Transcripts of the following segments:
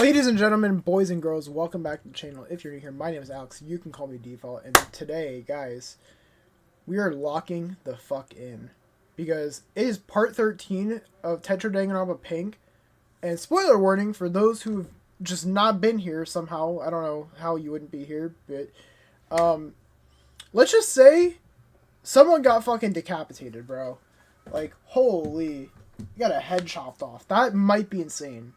Ladies and gentlemen, boys and girls, welcome back to the channel. If you're new here, my name is Alex. You can call me Default. And today, guys, we are locking the fuck in. Because it is part 13 of Tetro Danganronpa Pink. And spoiler warning for those who've just not been here somehow. I don't know how you wouldn't be here. But, let's just say someone got fucking decapitated, bro. Like, holy. You got a head chopped off. That might be insane.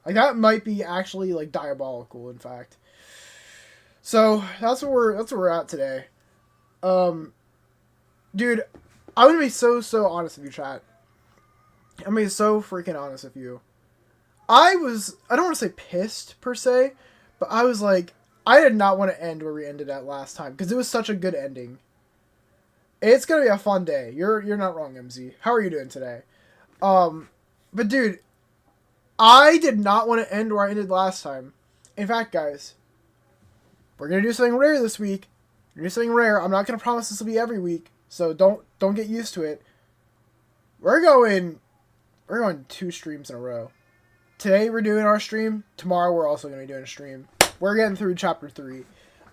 Like, that might be actually, like, diabolical, in fact. So, that's where we're at today. Dude, I'm gonna be so honest with you, chat. I'm gonna be so freaking honest with you. I don't want to say pissed, per se, but I was like, I did not want to end where we ended at last time, because it was such a good ending. It's gonna be a fun day. You're not wrong, MZ. How are you doing today? But dude, I did not want to end where I ended last time. In fact, guys, we're going to do something rare this week. We're going to do something rare. I'm not going to promise this will be every week, so don't get used to it. We're going 2 streams in a row. Today we're doing our stream. Tomorrow we're also going to be doing a stream. We're getting through chapter 3.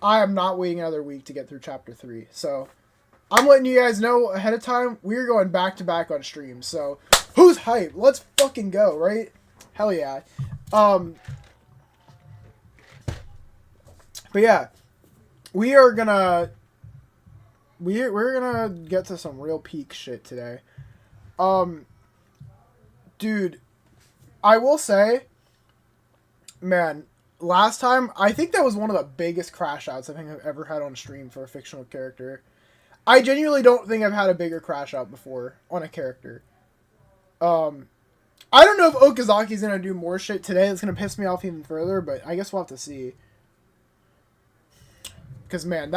I am not waiting another week to get through chapter 3. So, I'm letting you guys know ahead of time, we're going back to back on streams. So, who's hyped? Let's fucking go, right? Hell yeah. But yeah, we're gonna get to some real peak shit today. Dude, I will say, man, last time, I think that was one of the biggest crash outs I think I've ever had on stream for a fictional character. I genuinely don't think I've had a bigger crash out before on a character. I don't know if Okazaki's gonna do more shit today that's gonna piss me off even further, but I guess we'll have to see. Because, man,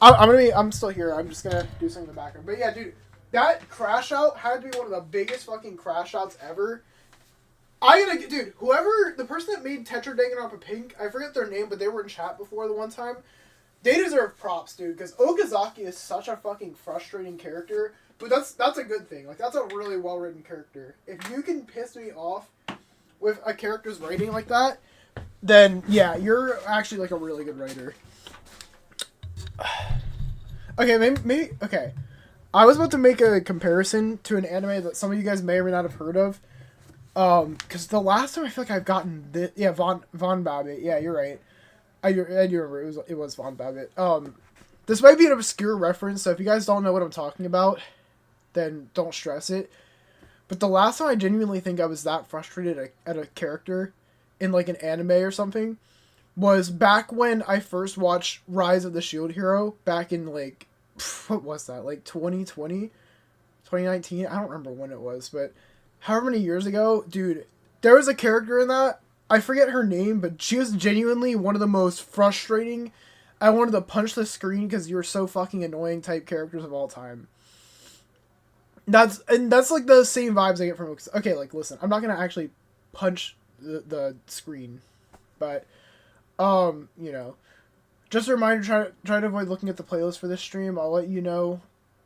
I'm still here. I'm just gonna do something in the background. But yeah, dude, that crash out had to be one of the biggest fucking crash outs ever. Dude, the person that made Tetro Danganronpa Pink, I forget their name, but they were in chat before the one time. They deserve props, dude, because Okazaki is such a fucking frustrating character. But that's a good thing. Like, that's a really well-written character. If you can piss me off with a character's writing like that, then, yeah, you're actually, like, a really good writer. Okay, maybe, okay. I was about to make a comparison to an anime that some of you guys may or may not have heard of. Because the last time I feel like I've gotten this... Yeah, Von Babbitt. Yeah, you're right. I do remember it was Von Babbitt. This might be an obscure reference, so if you guys don't know what I'm talking about, then don't stress it. But the last time I genuinely think I was that frustrated at a character in, like, an anime or something was back when I first watched Rise of the Shield Hero back in, like, what was that? Like, 2020? 2019? I don't remember when it was, but however many years ago, dude, there was a character in that. I forget her name, but she was genuinely one of the most frustrating. I wanted to punch the screen because you were so fucking annoying type characters of all time. That's like the same vibes I get from... Okay, like, listen, I'm not gonna actually punch the screen, but, you know, just a reminder, try to avoid looking at the playlist for this stream. I'll let you know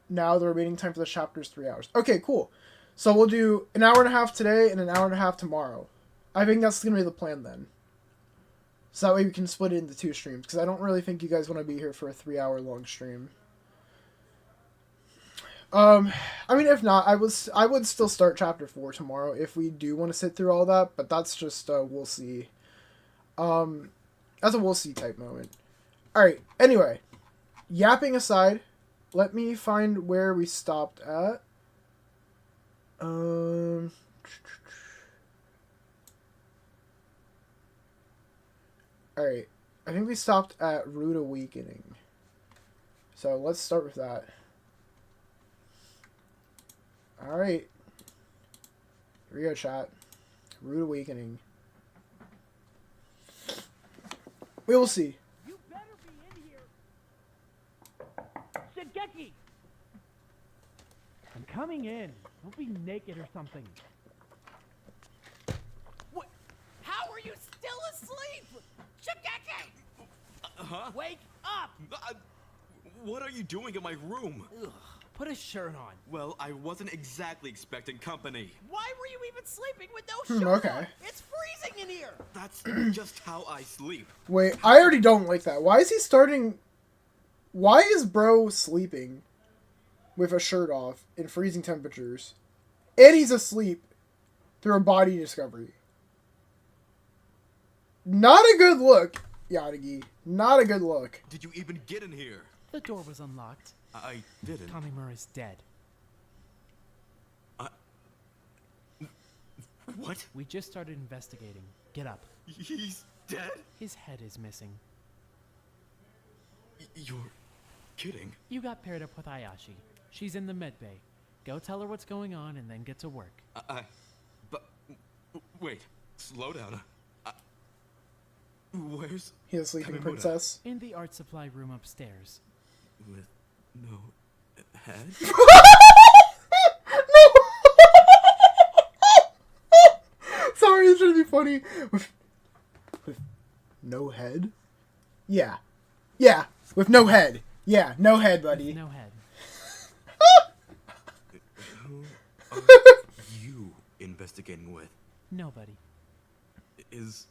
now the remaining time for the chapter is 3 hours. Okay, cool. So we'll do an hour and a half today and an hour and a half tomorrow. I think that's gonna be the plan then. So that way we can split it into 2 streams, because I don't really think you guys want to be here for a 3-hour long stream. I mean, if not, I would still start chapter 4 tomorrow if we do want to sit through all that, but that's just, we'll see. That's a we'll see type moment. Alright, anyway, yapping aside, let me find where we stopped at. Alright, I think we stopped at Rude Awakening. So let's start with that. Alright. Here we go, chat. Rude Awakening. We will see. You better be in here. Shigeki! I'm coming in. Don't be naked or something. What? How are you still asleep? Shigeki! Huh? Wake up! What are you doing in my room? Ugh, put a shirt on. Well, I wasn't exactly expecting company. Why were you even sleeping with no shirt Okay. on? It's freezing in here! That's just how I sleep. Wait, I already don't like that. Why is he starting... Why is bro sleeping with a shirt off in freezing temperatures? And he's asleep through a body discovery. Not a good look, Yadagi. Not a good look. Did you even get in here? The door was unlocked. I didn't. Kamimura's dead. What? We just started investigating. Get up. He's dead? His head is missing. You're kidding. You got paired up with Ayashi. She's in the med bay. Go tell her what's going on and then get to work. But wait, slow down. Where's He's a sleeping Kamimura? princess. In the art supply room upstairs. With no head? Sorry, it's trying to be funny. With no head? Yeah. Yeah, with no head. Yeah, no head, buddy. No head. Who are you investigating with? Nobody. Is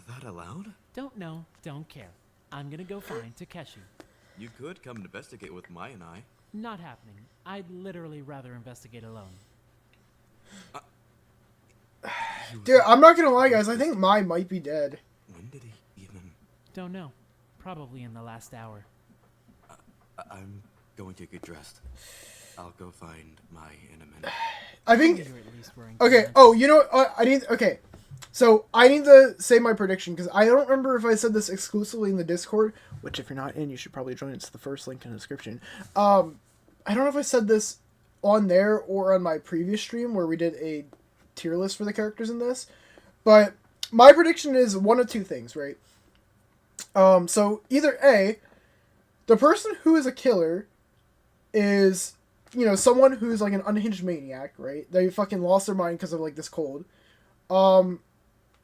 that allowed? Don't know, don't care. I'm gonna go find Takeshi. You could come investigate with Mai and I. Not happening. I'd literally rather investigate alone. Dude, I'm not gonna lie, guys. I think Mai might be dead. When did he even... Don't know. Probably in the last hour. I'm going to get dressed. I'll go find Mai in a minute. I think... You're at least wearing Okay, pants. oh, you know what? I need... Okay. So, I need to say my prediction, because I don't remember if I said this exclusively in the Discord, which if you're not in, you should probably join. It's the first link in the description. I don't know if I said this on there or on my previous stream where we did a tier list for the characters in this, but my prediction is one of two things, right? So either A, the person who is a killer is, you know, someone who's like an unhinged maniac, right? They fucking lost their mind because of like this cold.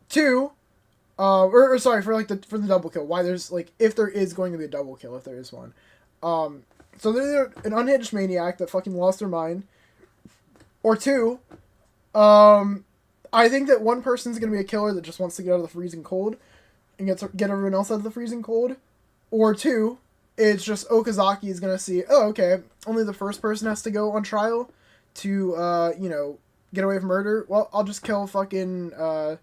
Two, or sorry, for the double kill. Why there's like, if there is going to be a double kill, if there is one. So they're either an unhinged maniac that fucking lost their mind, or two, I think that one person's gonna be a killer that just wants to get out of the freezing cold and get everyone else out of the freezing cold, or two, it's just Okazaki is gonna see, oh, okay, only the first person has to go on trial to, you know, get away from murder. Well, I'll just kill fucking, I'll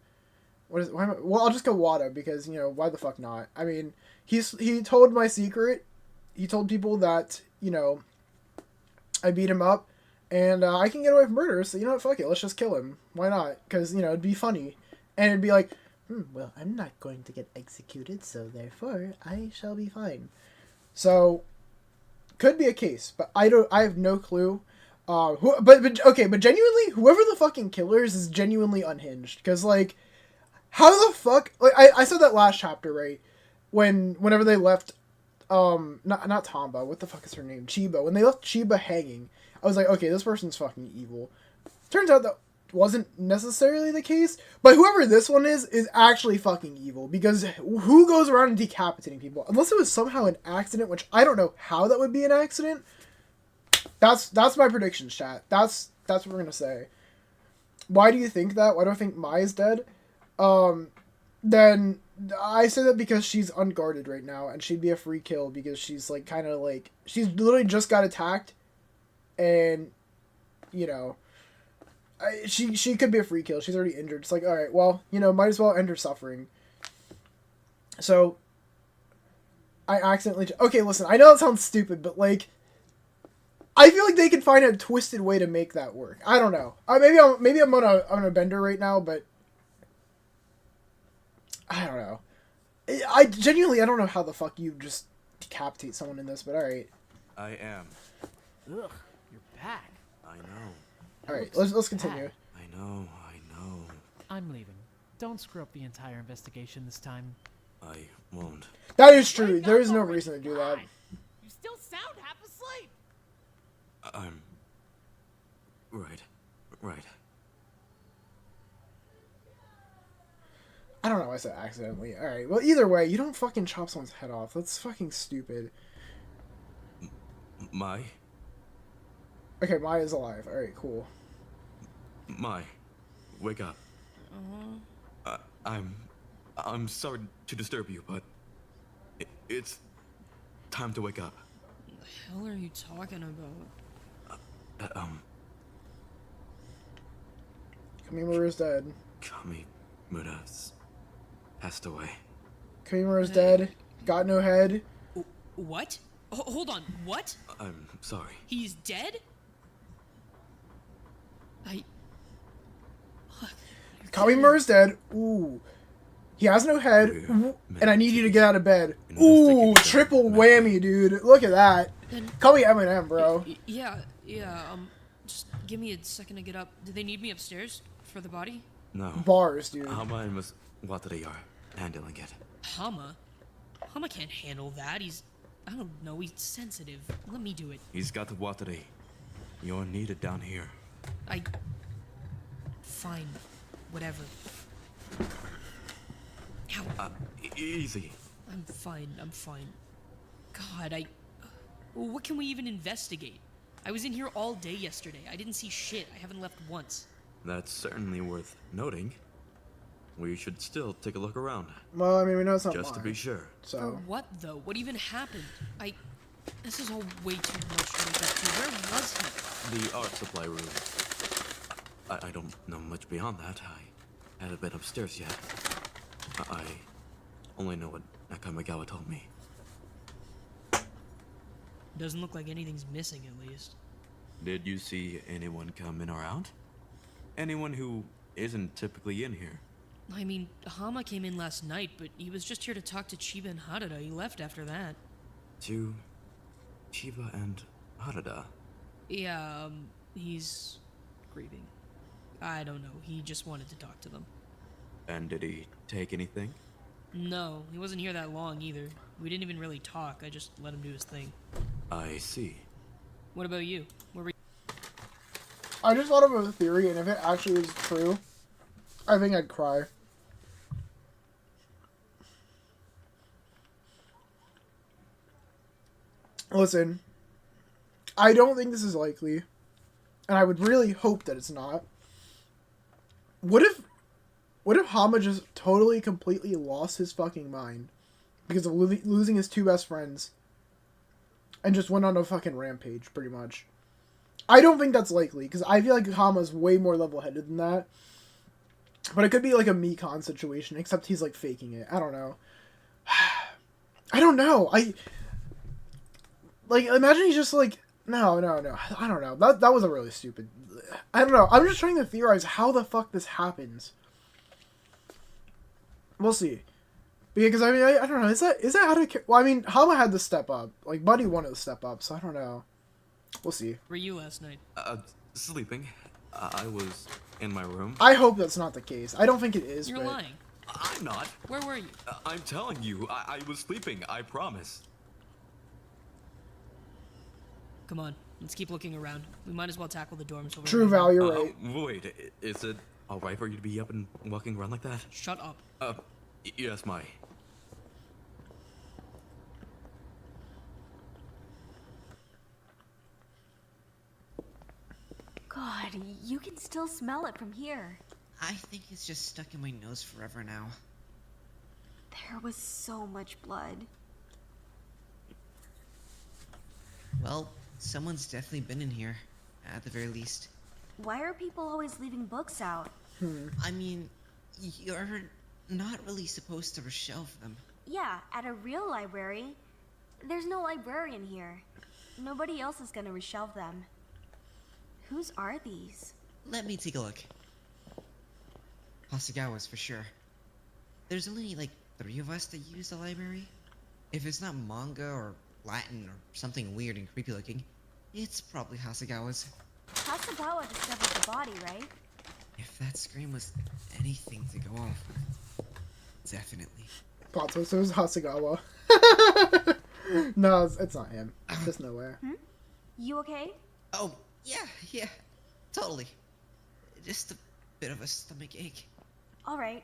just kill Wada, because, you know, why the fuck not? I mean, he told my secret. He told people that, you know, I beat him up, and I can get away from murder, so, you know what, fuck it, let's just kill him. Why not? Because, you know, it'd be funny. And it'd be like, well, I'm not going to get executed, so therefore, I shall be fine. So, could be a case, but I have no clue. But genuinely, whoever the fucking killer is genuinely unhinged. Because, like, how the fuck, like, I said that last chapter, right? Whenever they left, not Tomba, what the fuck is her name? Chiba. When they left Chiba hanging, I was like, okay, this person's fucking evil. Turns out that wasn't necessarily the case, but whoever this one is actually fucking evil, because who goes around and decapitating people? Unless it was somehow an accident, which I don't know how that would be an accident. That's my prediction, chat. That's what we're gonna say. Why do you think that? Why do I think Mai is dead? Then I say that because she's unguarded right now, and she'd be a free kill because she's like kind of like, she's literally just got attacked, and you know, she could be a free kill. She's already injured. It's like, all right, well, you know, might as well end her suffering. So I accidentally, okay, listen, I know that sounds stupid, but like, I feel like they could find a twisted way to make that work. I don't know. Maybe I'm on a bender right now, but I don't know. I genuinely, I don't know how the fuck you just decapitate someone in this, but alright. I am. Ugh, you're back. I know. Alright, let's continue. I know. I'm leaving. Don't screw up the entire investigation this time. I won't. That is true. Wake There up is no already, reason to do that. God. You still sound half asleep. I'm... Right. I don't know why I said accidentally. Alright, well, either way, you don't fucking chop someone's head off. That's fucking stupid. Mai? Okay, Maya's alive. Alright, cool. Mai, wake up. I'm I'm sorry to disturb you, but it's time to wake up. What the hell are you talking about? Kamimura's dead. Kamimura's passed away. Kamimura's dead. Got no head. What? Hold on, what? I'm sorry. He's dead? Kamimura's dead. Ooh. He has no head. We're Ooh. meant And I need to you to get out of bed. investigate Ooh, the triple method. whammy, dude. Look at that. Then- Call me Eminem, bro. Yeah, just give me a second to get up. Do they need me upstairs for the body? No. Bars, dude. Hama and Miss Watanabe are handling it. Hama? Hama can't handle that. I don't know, he's sensitive. Let me do it. He's got the Watanabe. You're needed down here. Fine. Whatever. Ow. Easy. I'm fine. God, what can we even investigate? I was in here all day yesterday. I didn't see shit. I haven't left once. That's certainly worth noting. We should still take a look around. Well, I mean, we know it's not Just to mine, be sure. For So, what, though? What even happened? This is all way too much to wake up to. Where was he? The art supply room. I don't know much beyond that. I haven't been upstairs yet. I only know what Nakamigawa told me. Doesn't look like anything's missing, at least. Did you see anyone come in or out? Anyone who isn't typically in here? I mean, Hama came in last night, but he was just here to talk to Chiba and Harada. He left after that. To Chiba and Harada? Yeah, he's grieving. I don't know. He just wanted to talk to them. And did he take anything? No, he wasn't here that long either. We didn't even really talk. I just let him do his thing. I see. What about you? Where were I just thought of a theory, and if it actually is true, I think I'd cry. Listen, I don't think this is likely, and I would really hope that it's not. What if Hama just totally, completely lost his fucking mind because of losing his two best friends and just went on a fucking rampage, pretty much? I don't think that's likely, because I feel like Hama's way more level-headed than that. But it could be like a Mikon situation, except he's like faking it. I don't know. I don't know. Like, imagine he's just like, no. I don't know. That was a really stupid. I don't know. I'm just trying to theorize how the fuck this happens. We'll see. Because I mean, I don't know. Is that out of? Well, I mean, Hama had to step up. Like, Buddy wanted to step up, so I don't know. We'll see. were you last night? Sleeping. I was in my room. I hope that's not the case. I don't think it is. You're but lying. I'm not. Where were you? I'm telling you, I was sleeping. I promise. Come on, let's keep looking around. We might as well tackle the dorms over True there. Val, you're right. Wait, is it alright for you to be up and walking around like that? Shut up. Yes, Mai. God, you can still smell it from here. I think it's just stuck in my nose forever now. There was so much blood. Well, someone's definitely been in here, at the very least. Why are people always leaving books out? I mean, you're not really supposed to reshelve them. Yeah, at a real library. There's no librarian here. Nobody else is gonna reshelve them. Whose are these? Let me take a look. Hasegawa's for sure. There's only like 3 of us that use the library. If it's not manga or Latin or something weird and creepy looking, it's probably Hasegawa's. Hasegawa discovered the body, right? If that scream was anything to go off with, definitely. Plot twist, it was Hasegawa. No, it's not him. There's no way. You okay? Oh, yeah, totally. Just a bit of a stomach ache. Alright.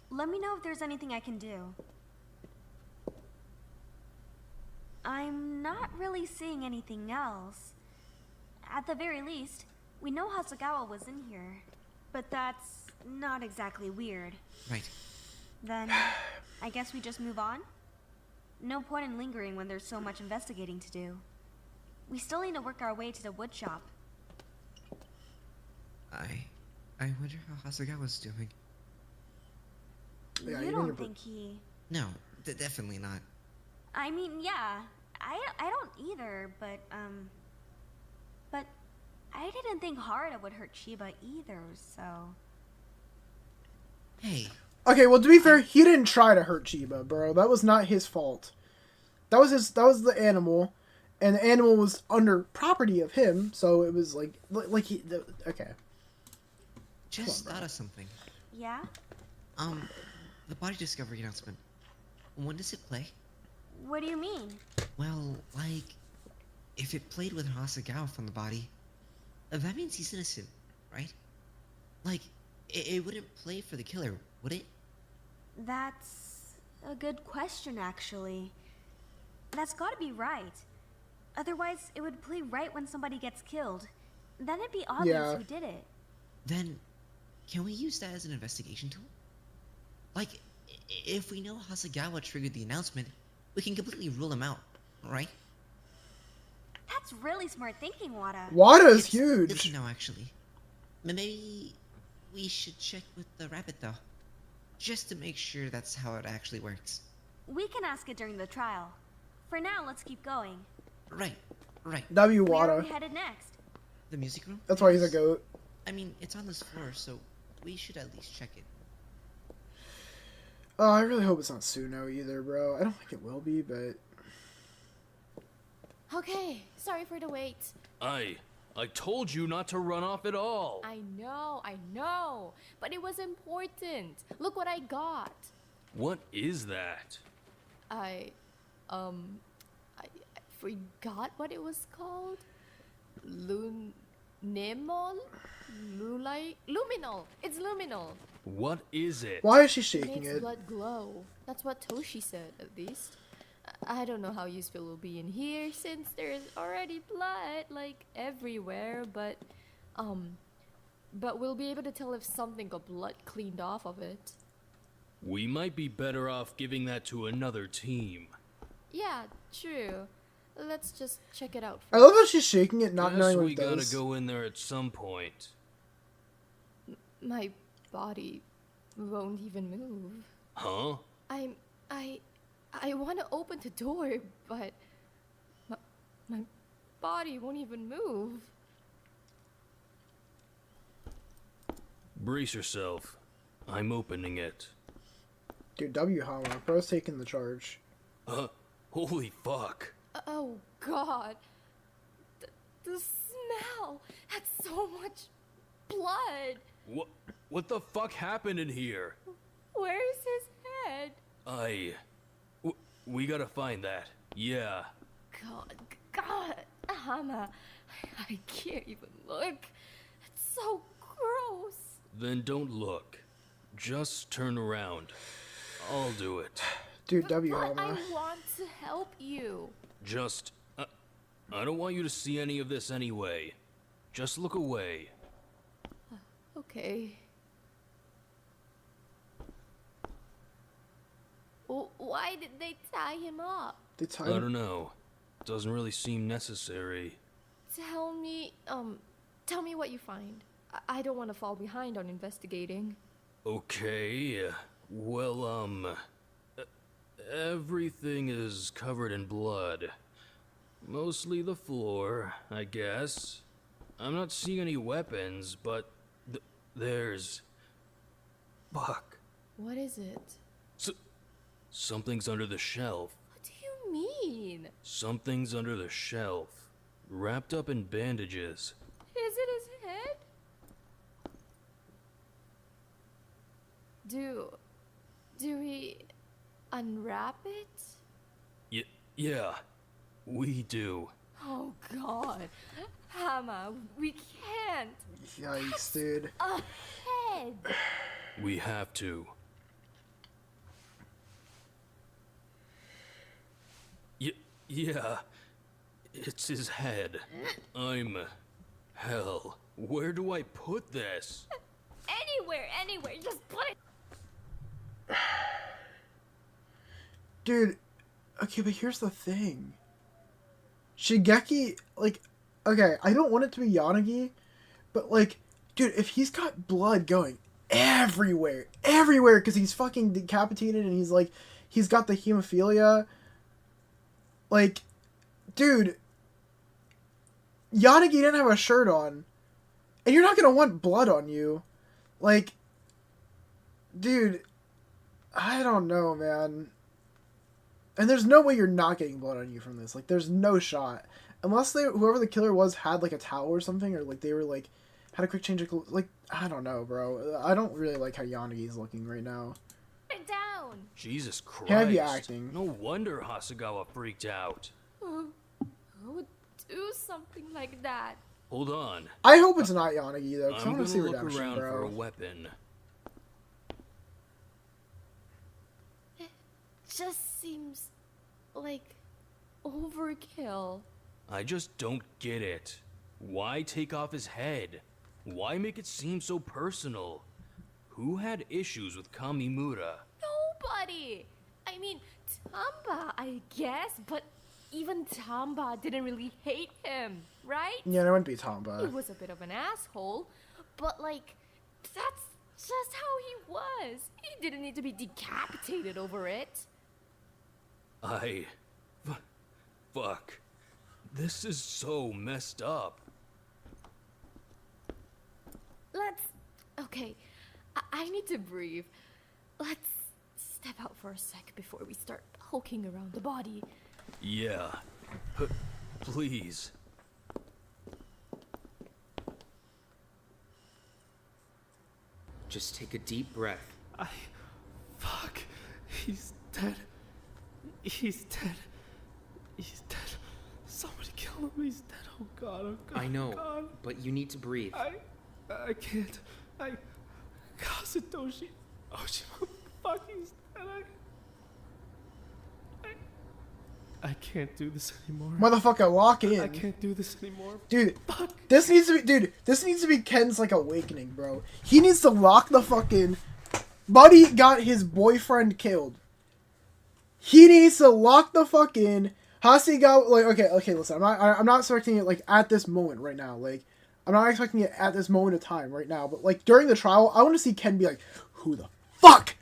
Let me know if there's anything I can do. I'm not really seeing anything else. At the very least, we know Hasegawa was in here. But that's not exactly weird. Right. Then, I guess we just move on? No point in lingering when there's so much investigating to do. We still need to work our way to the wood shop. I wonder how Hasegawa's doing. Yeah, You don't think he... No, definitely not. I mean, yeah, I don't either, but I didn't think Harada would hurt Chiba either, so... Hey, Okay, well, to be fair, he didn't try to hurt Chiba, bro. That was not his fault. That was the animal, and the animal was under property of him, so it was like he, okay. just bro. thought of something. Yeah? The body discovery announcement. When does it play? What do you mean? Well, like, if it played with Hasegawa from the body, that means he's innocent, right? Like, it wouldn't play for the killer, would it? That's a good question, actually. That's gotta be right. Otherwise, it would play right when somebody gets killed. Then it'd be obvious Yeah. who did it. Then, can we use that as an investigation tool? Like, if we know Hasegawa triggered the announcement, we can completely rule him out, right? That's really smart thinking, Wada. Wada's It's huge. good to know, actually. Maybe we should check with the rabbit, though. Just to make sure that's how it actually works. We can ask it during the trial. For now, let's keep going. Right. W Where are Wada. we headed next? The music room? That's why he's a goat. I mean, it's on this floor, so we should at least check it. Oh, I really hope it's not Suno either, bro. I don't think it will be, but Okay, sorry for the wait. I told you not to run off at all. I know, but it was important. Look what I got. What is that? I forgot what it was called. Luminol? Luminol. It's luminol. What is it? why is she It shaking makes it? blood glow. That's what Toshi said, at least. I don't know how useful it will be in here since there's already blood like everywhere, but we'll be able to tell if something got blood cleaned off of it. We might be better off giving that to another team. Yeah, true. Let's just check it out I first. love how she's shaking it, not Guess knowing what we it gotta does. go in there at some point. My body won't even move. Huh? I want to open the door, but my body won't even move. Brace yourself. I'm opening it. Dude, W Hama, bro's taking the charge. Holy fuck. Oh God, the smell. That's so much blood. What the fuck happened in here? Where's his head? We gotta find that. Yeah. God, Hama, I can't even look. It's so gross. Then don't look. Just turn around. I'll do it. Dude, W But I Hama. want to help you. Just, I don't want you to see any of this anyway. Just look away. Okay. Why did they tie him up? They I don't know. Doesn't really seem necessary. Tell me what you find. I don't want to fall behind on investigating. Okay. Well, everything is covered in blood. Mostly the floor, I guess. I'm not seeing any weapons, but there's... Fuck. What is it? Something's under the shelf. What do you mean? Something's under the shelf. Wrapped up in bandages. Is it his head? Do we unwrap it? Yeah, we do. Oh God, Hama, we can't. Yikes, dude. A head. We have to. Yeah, it's his head. Hell, where do I put this? Anywhere, just put it. Dude, okay, but here's the thing. Shigeki, like, okay, I don't want it to be Yanagi, but, like, dude, if he's got blood going everywhere, because he's fucking decapitated and he's, like, he's got the hemophilia, like, dude, Yanagi didn't have a shirt on, and you're not gonna want blood on you. Like, dude, I don't know, man. And there's no way you're not getting blood on you from this. Like, there's no shot. Unless whoever the killer was had, like, a towel or something, or, like, they were, like, had a quick change of, like, I don't know, bro. I don't really like how Yanagi's looking right now. Sit down. Jesus Christ. Heavy acting. No wonder Hasagawa freaked out. Who would do something like that? Hold on. I hope it's not Yanagi, though, because I I'm want to gonna see look redemption, around for a bro. weapon. Just seems like overkill. I just don't get it. Why take off his head? Why make it seem so personal? Who had issues with Kamimura? Nobody! I mean, Tamba, I guess, but even Tamba didn't really hate him, right? Yeah, it wouldn't be He Tamba. was a bit of an asshole, but like, that's just how he was. He didn't need to be decapitated over it. Fuck. This is so messed up. Okay, I need to breathe. Let's step out for a sec before we start poking around the body. Yeah. Please. Just take a deep breath. Fuck. He's dead. He's dead. He's dead. Somebody kill him. He's dead. Oh god. Oh god. I know, oh god. but you need to breathe. I can't. Kazutoshi. Oshima. Fuck, he's dead. I can't do this anymore. Motherfucker, lock in. I can't do this anymore. Dude, Fuck. this needs to be Ken's, like, awakening, bro. He needs to lock the fuck in. Buddy got his boyfriend killed. He needs to lock the fuck in. Hasegawa, like, okay, listen, I'm not expecting it, like, at this moment right now. Like, I'm not expecting it at this moment of time right now. But, like, during the trial, I want to see Ken be like, who the fuck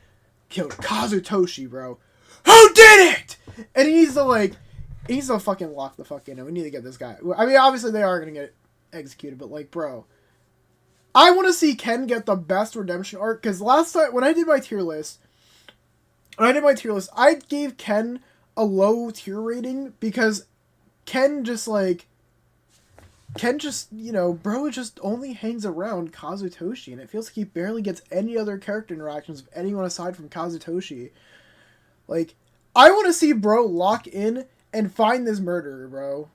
killed Kazutoshi, bro? Who did it? And he needs to fucking lock the fuck in, and we need to get this guy. I mean, obviously they are gonna get executed, but, like, bro, I want to see Ken get the best redemption arc, because last time, when I did my tier list, I gave Ken a low tier rating, because Ken just, you know, bro just only hangs around Kazutoshi, and it feels like he barely gets any other character interactions with anyone aside from Kazutoshi. Like, I want to see bro lock in and find this murderer, bro.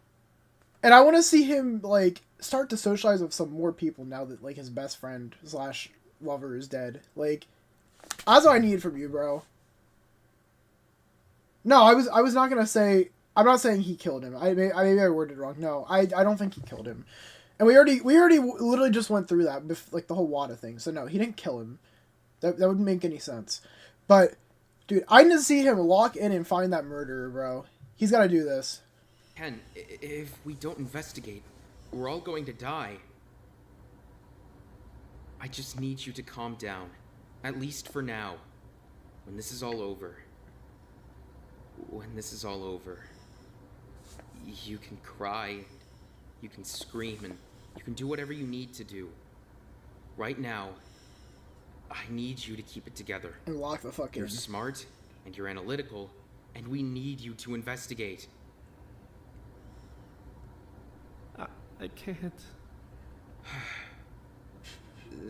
And I want to see him, like, start to socialize with some more people now that, like, his best friend / lover is dead. Like, that's what I need from you, bro. No, I was not gonna say, I'm not saying he killed him. Maybe I worded it wrong. No, I don't think he killed him. And we already literally just went through that, like, the whole Wada thing. So no, he didn't kill him. That wouldn't make any sense. But, dude, I need to see him lock in and find that murderer, bro. He's got to do this. Ken, if we don't investigate, we're all going to die. I just need you to calm down. At least for now. When this is all over. When this is all over. You can cry. You can scream, and you can do whatever you need to do. Right now, I need you to keep it together. And lock the fuck in. You're smart, and you're analytical, and we need you to investigate. I can't.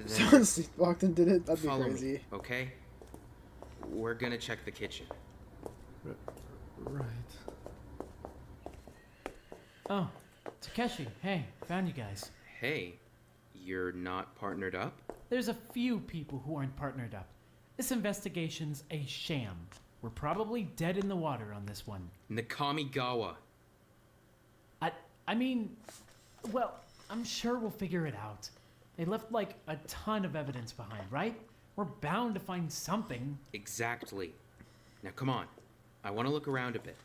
Someone walked and did it? That'd be Follow crazy. me, okay? We're gonna check the kitchen. Right. Oh, Takeshi, hey, found you guys. Hey, you're not partnered up? There's a few people who aren't partnered up. This investigation's a sham. We're probably dead in the water on this one. Nakamigawa. I mean, well, I'm sure we'll figure it out. They left, like, a ton of evidence behind, right? We're bound to find something. Exactly. Now come on. I want to look around a bit.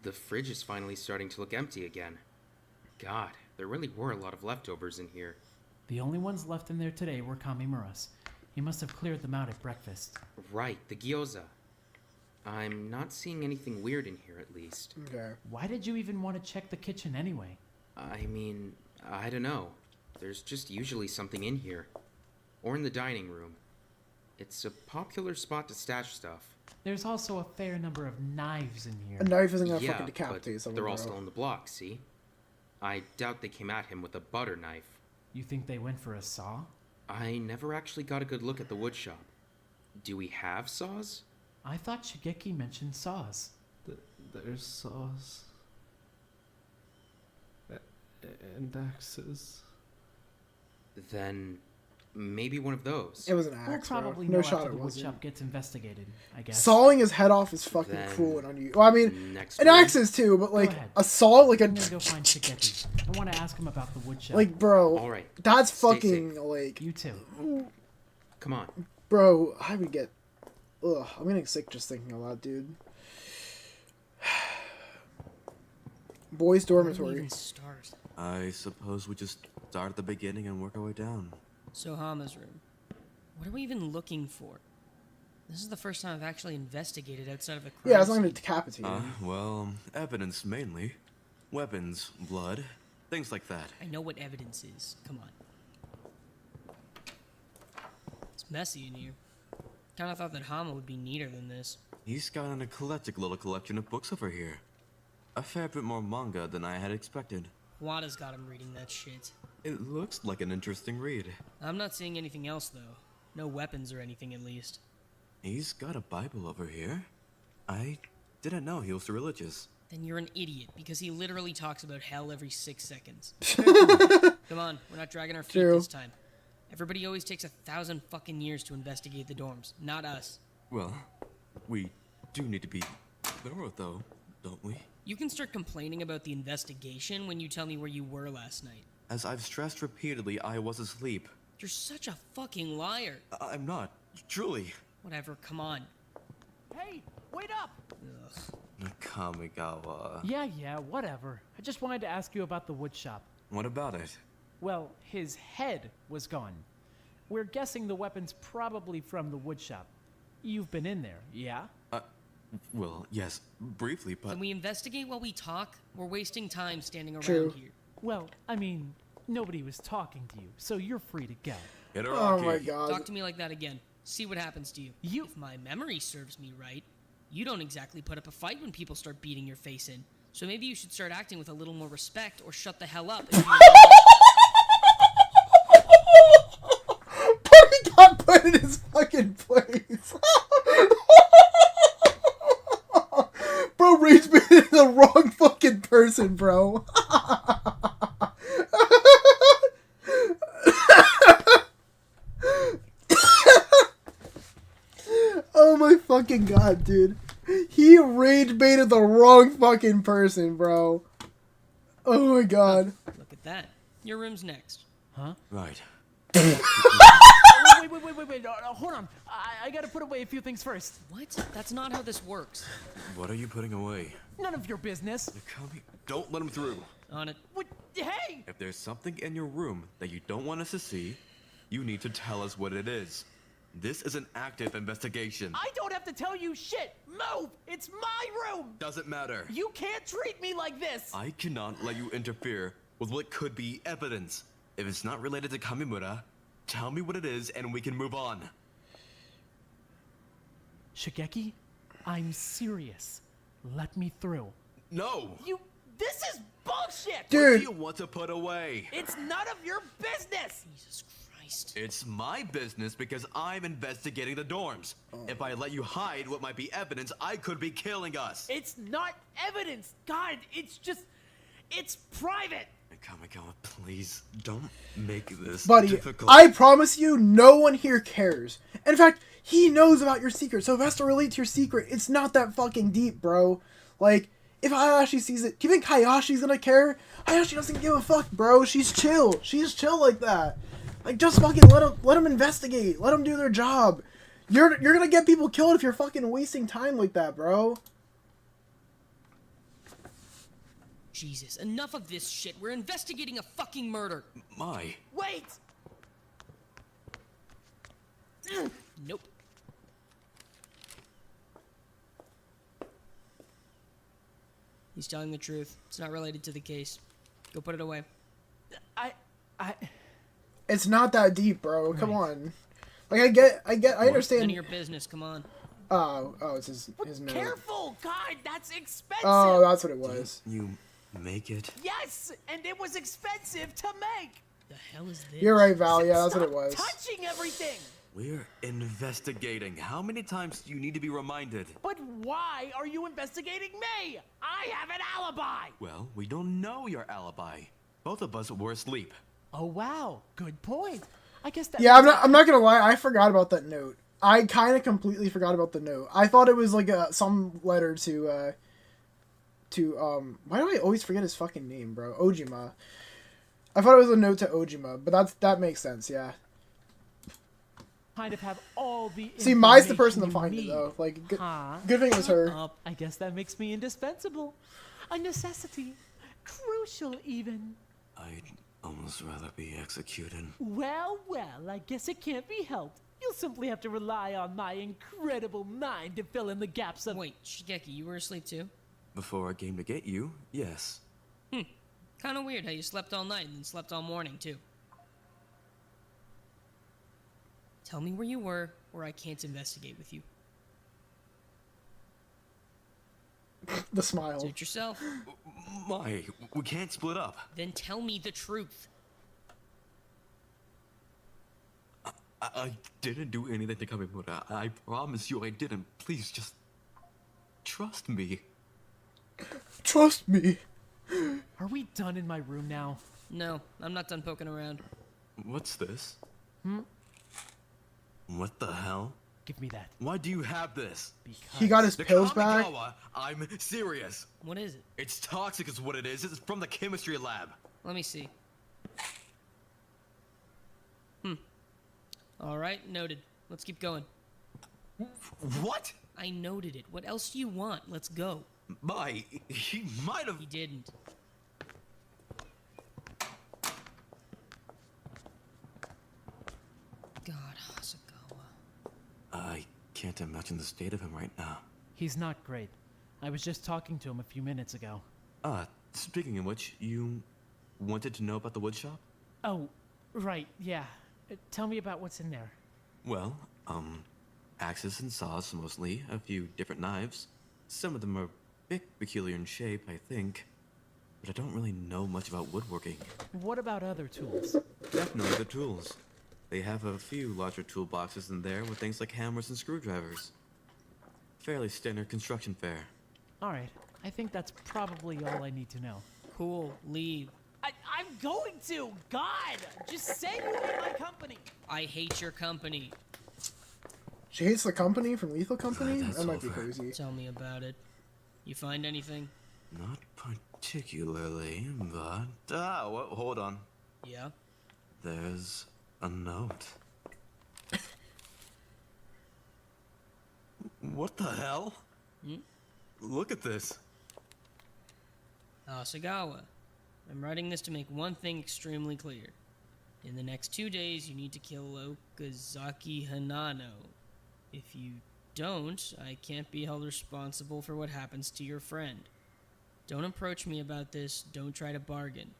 The fridge is finally starting to look empty again. God, there really were a lot of leftovers in here. The only ones left in there today were Kamimura's. He must have cleared them out at breakfast. Right, the gyoza. I'm not seeing anything weird in here, at least. Okay. Why did you even want to check the kitchen anyway? I mean, I don't know. There's just usually something in here. Or in the dining room. It's a popular spot to stash stuff. There's also a fair number of knives in here. A knife isn't gonna Yeah, fucking decapitate but someone. they're all bro. still in the block, see? I doubt they came at him with a butter knife. You think they went for a saw? I never actually got a good look at the wood shop. Do we have saws? I thought Shigeki mentioned saws. There's saws. And axes. Then maybe one of those. It was an We'll axe, bro. probably No know shot after it the wasn't. woodshop gets investigated, I guess. Sawing his head off is fucking Then cruel and unusual. Well, I mean, next an room. axe is too, but like ahead. a saw, like a I'm gonna go find Shigeki. I want to ask him about the woodshop. like, bro. All right. That's Stay fucking safe. like, You too. Come on. bro. I would get. Ugh, I'm getting sick just thinking about, dude. Boys' Where do we dormitory. even start? I suppose we just start at the beginning and work our way down. So Hama's room. What are we even looking for? This is the first time I've actually investigated outside of a crime Yeah, it's not scene. gonna decapitate him. Well, evidence mainly. Weapons, blood, things like that. I know what evidence is. Come on. It's messy in here. Kinda thought that Hama would be neater than this. He's got an eclectic little collection of books over here. A fair bit more manga than I had expected. Wada's got him reading that shit. It looks like an interesting read. I'm not seeing anything else, though. No weapons or anything, at least. He's got a Bible over here. I didn't know he was religious. Then you're an idiot, because he literally talks about hell every 6 seconds. Come on, we're not dragging our feet True. this time. Everybody always takes 1,000 fucking years to investigate the dorms, not us. Well, we do need to be thorough, though, don't we? You can start complaining about the investigation when you tell me where you were last night. As I've stressed repeatedly, I was asleep. You're such a fucking liar. I'm not. Truly. Whatever, come on. Hey, wait up! Kamigawa. Yeah, whatever. I just wanted to ask you about the woodshop. What about it? Well, his head was gone. We're guessing the weapon's probably from the woodshop. You've been in there, yeah? Well, yes, briefly, but... Can we investigate while we talk? We're wasting time standing around True. here. Well, I mean, nobody was talking to you, so you're free to go. Oh my god. Talk to me like that again. See what happens to you. If my memory serves me right, you don't exactly put up a fight when people start beating your face in. So maybe you should start acting with a little more respect or shut the hell up. He got put in his fucking place. Bro, rage baited the wrong fucking person, bro. Oh my fucking god, dude. He rage baited the wrong fucking person, bro. Oh my god. Look at that. Your room's next. Huh? Right. Wait, hold on. I gotta put away a few things first. What? That's not how this works. What are you putting away? None of your business. Don't let him through. On it. What? Hey! If there's something in your room that you don't want us to see, you need to tell us what it is. This is an active investigation. I don't have to tell you shit! Move! It's my room! Doesn't matter. You can't treat me like this! I cannot let you interfere with what could be evidence. If it's not related to Kamimura, tell me what it is and we can move on. Shigeki, I'm serious. Let me through. No! This is bullshit! What do you want to put away? It's none of your business! Jesus Christ. It's my business because I'm investigating the dorms. If I let you hide what might be evidence, I could be killing us. It's not evidence! God, it's private! Kamigawa, please don't make this Buddy, difficult. I promise you, no one here cares. In fact, he knows about your secret, so if it has to relate to your secret, it's not that fucking deep, bro. Like, if Hayashi sees it, do you think Hayashi's gonna care? Hayashi doesn't give a fuck, bro. She's chill. She's chill like that. Like, just fucking let them investigate. Let them do their job. You're gonna get people killed if you're fucking wasting time like that, bro. Jesus, enough of this shit. We're investigating a fucking murder. My. Wait! Nope. He's telling the truth. It's not related to the case. Go put it away. I It's not that deep, bro. Come Right. on. Like I understand. None of your business. Come on. Oh, it's his note. Careful! God, that's expensive! Oh, that's what it was. You make it? Yes, and it was expensive to make! The hell is this? You're right, Val. Yeah, that's Stop what it was. touching everything! We're investigating. How many times do you need to be reminded? But why are you investigating me? I have an alibi! Well, we don't know your alibi. Both of us were asleep. Oh wow, good point. I guess that. Yeah, I'm not gonna lie. I forgot about that note. I kind of completely forgot about the note. I thought it was like some letter to why do I always forget his fucking name, bro? Ojima. I thought it was a note to Ojima, but that makes sense. Yeah. Kind of have all the. See, Mai's the person to information find you it need. though. Like, good Huh? thing it was her. Up. I guess that makes me indispensable, a necessity, crucial even. I'd almost rather be executed. Well, I guess it can't be helped. You'll simply have to rely on my incredible mind to fill in the gaps of. Wait, Shigeki, you were asleep too? Before I came to get you, yes. Kind of weird how you slept all night and then slept all morning too. Tell me where you were, or I can't investigate with you. The smile. Suit yourself. My, we can't split up. Then tell me the truth. I didn't do anything to Kamimura. I promise you I didn't. Please just trust me. Trust me. Are we done in my room now? No, I'm not done poking around. What's this? What the hell? Give me that. Why do you have this? Because He got his The pills back. Kamigawa, I'm serious. What is it? It's toxic is what it is. It's from the chemistry lab. Let me see. Alright, noted. Let's keep going. What? I noted it. What else do you want? Let's go. My, he might have. He didn't. God, Hasagawa. I can't imagine the state of him right now. he's not great. I was just talking to him a few minutes ago. Speaking of which, you wanted to know about the woodshop? Oh, right, yeah. Tell me about what's in there. Well, axes and saws mostly, a few different knives. Some of them are a bit peculiar in shape, I think. But I don't really know much about woodworking. What about other tools? Definitely the tools. They have a few larger toolboxes in there with things like hammers and screwdrivers. Fairly standard construction fare. Alright, I think that's probably all I need to know. Cool, leave. I'm going to! God! Just say you hate my company! I hate your company. She hates the company from Lethal Company? That's That might be over. crazy. Tell me about it. You find anything? Not particularly, but... hold on. Yeah? There's a note. What the hell? Look at this. Asagawa, I'm writing this to make one thing extremely clear. In the next 2 days, you need to kill Okazaki Hanano. If you don't, I can't be held responsible for what happens to your friend. Don't approach me about this, don't try to bargain.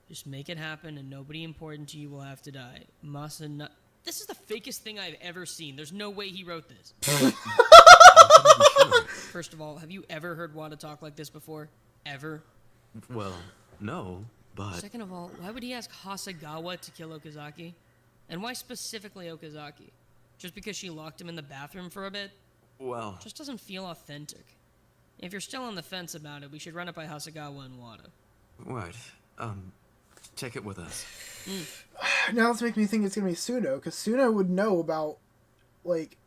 Just make it happen and nobody important to you will have to die. Masana... This is the fakest thing I've ever seen. There's no way he wrote this. First of all, have you ever heard Wada talk like this before? Ever? Well, no, but... Second of all, why would he ask Hasagawa to kill Okazaki? And why specifically Okazaki? Just because she locked him in the bathroom for a bit? Well... Just doesn't feel authentic. If you're still on the fence about it, we should run it by Hasagawa and Wada. Right. Take it with us. Now it's making me think it's gonna be Suno, because Suno would know about, like...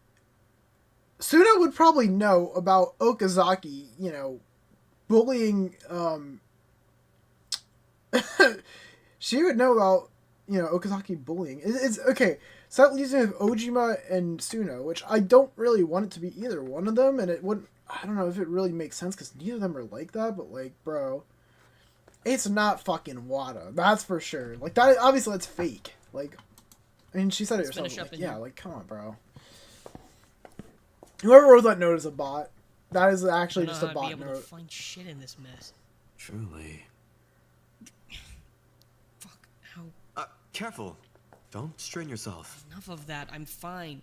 Suno would probably know about Okazaki, you know, bullying, she would know about, you know, Okazaki bullying. It's okay, So that leaves me with Ojima and Suno, which I don't really want it to be either one of them, and it wouldn't. I don't know if it really makes sense because neither of them are like that. But like, bro, it's not fucking Wada. That's for sure. Like that. Obviously, that's fake. Like, I mean, she said it Let's herself. finish up Like, in yeah, here. like come on, bro. Whoever wrote that note is a bot. That is actually I don't just know a how to be bot able to note. find shit in this mess. Truly. Fuck. How? Careful. Don't strain yourself. Enough of that. I'm fine.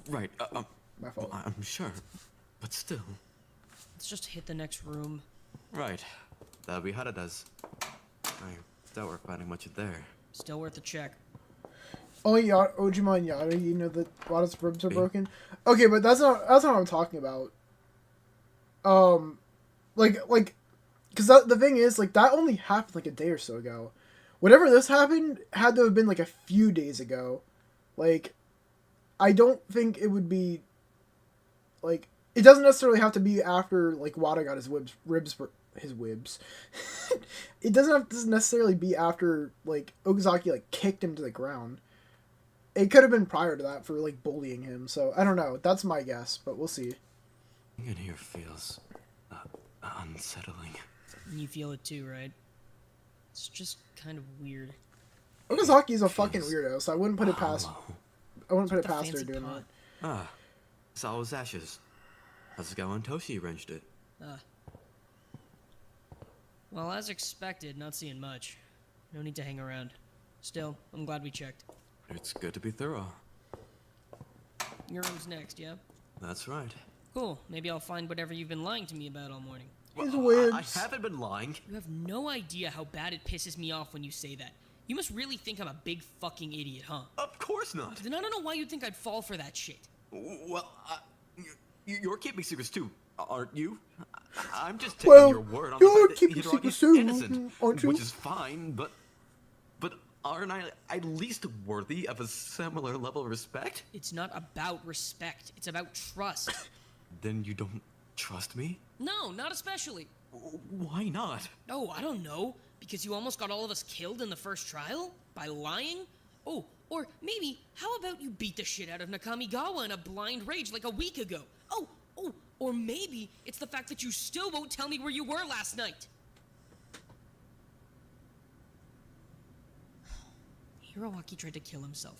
Right. My fault. Well, I'm sure. But still. Let's just hit the next room. Right. That'll be how it does. I doubt we're finding much there. Still worth a check. Only Ojima and Yada, you know that Wada's ribs are broken. Okay, but that's not what I'm talking about. Because the thing is, like, that only happened like a day or so ago. Whenever this happened, had to have been like a few days ago. Like, I don't think it would be, like, it doesn't necessarily have to be after, like, Wada got his ribs. It doesn't have to necessarily be after, like, Okazaki, like, kicked him to the ground. It could have been prior to that for, like, bullying him. So, I don't know. That's my guess, but we'll see. In here feels unsettling. And you feel it too, right? It's just kind of weird. Okazaki's a fucking weirdo, so I wouldn't put it past... Hollow. I wouldn't put it The past her fancy doing pot. that. Ah. Saw his ashes. Sasuke and Toshi wrenched it. Well, as expected, not seeing much. No need to hang around. Still, I'm glad we checked. It's good to be thorough. Your room's next, yeah? That's right. Cool. Maybe I'll find whatever you've been lying to me about all morning. His I whibs. haven't been lying. You have no idea how bad it pisses me off when you say that. You must really think I'm a big fucking idiot, huh? Of course not. Then I don't know why you'd think I'd fall for that shit. Well, you're keeping secrets too, aren't you? I'm just taking Well, your word on you're the fact that keeping Hidaraki's secrets too, innocent, aren't you? which is fine, but aren't I at least worthy of a similar level of respect? It's not about respect. It's about trust. Then you don't trust me? No, not especially. Why not? Oh, I don't know. Because you almost got all of us killed in the first trial? By lying? Oh, or maybe, how about you beat the shit out of Nakamigawa in a blind rage like a week ago? Oh, or maybe it's the fact that you still won't tell me where you were last night. Hiroaki tried to kill himself.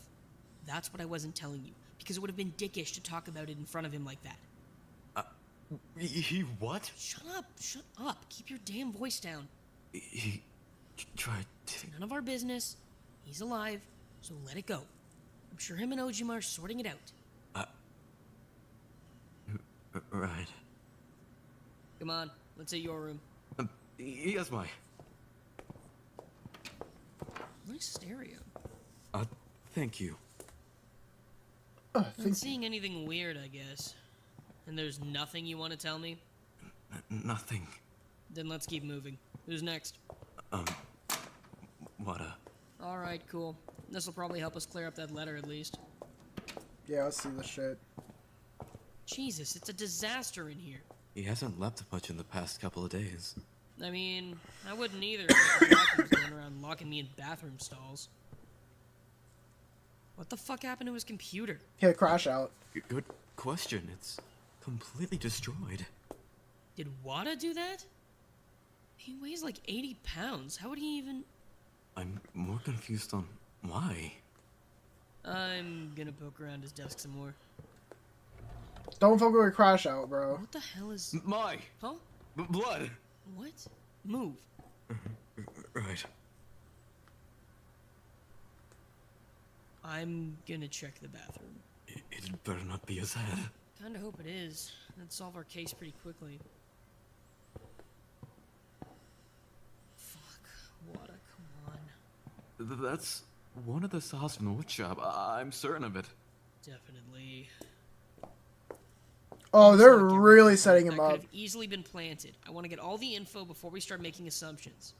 That's what I wasn't telling you, because it would have been dickish to talk about it in front of him like that. He what? Shut up. Keep your damn voice down. He tried to... None of our business. He's alive, so let it go. I'm sure him and Ojima are sorting it out. Right. Come on, let's hit your room. Yes, my... Nice stereo. Thank you. Not seeing anything weird, I guess. And there's nothing you want to tell me? Nothing. Then let's keep moving. Who's next? Wada. Alright, cool. This'll probably help us clear up that letter at least. Yeah, let's see this shit. Jesus, it's a disaster in here. He hasn't left much in the past couple of days. I mean, I wouldn't either if the doctor was going around locking me in bathroom stalls. What the fuck happened to his computer? He had a crash out. Good question. It's completely destroyed. Did Wada do that? He weighs like 80 pounds. How would he even... I'm more confused on why. I'm gonna poke around his desk some more. Don't fuck with a crash out, bro. What the hell is... My! Huh? Blood! What? Move. Right. I'm gonna check the bathroom. It better not be his head. Kinda hope it is. That'd solve our case pretty quickly. Fuck. Wada, come on. That's one of the saws from the wood shop. I'm certain of it. Definitely. Oh, they're Let's not get really rid setting that him could up. have easily been planted. I want to get all the info before we start making assumptions.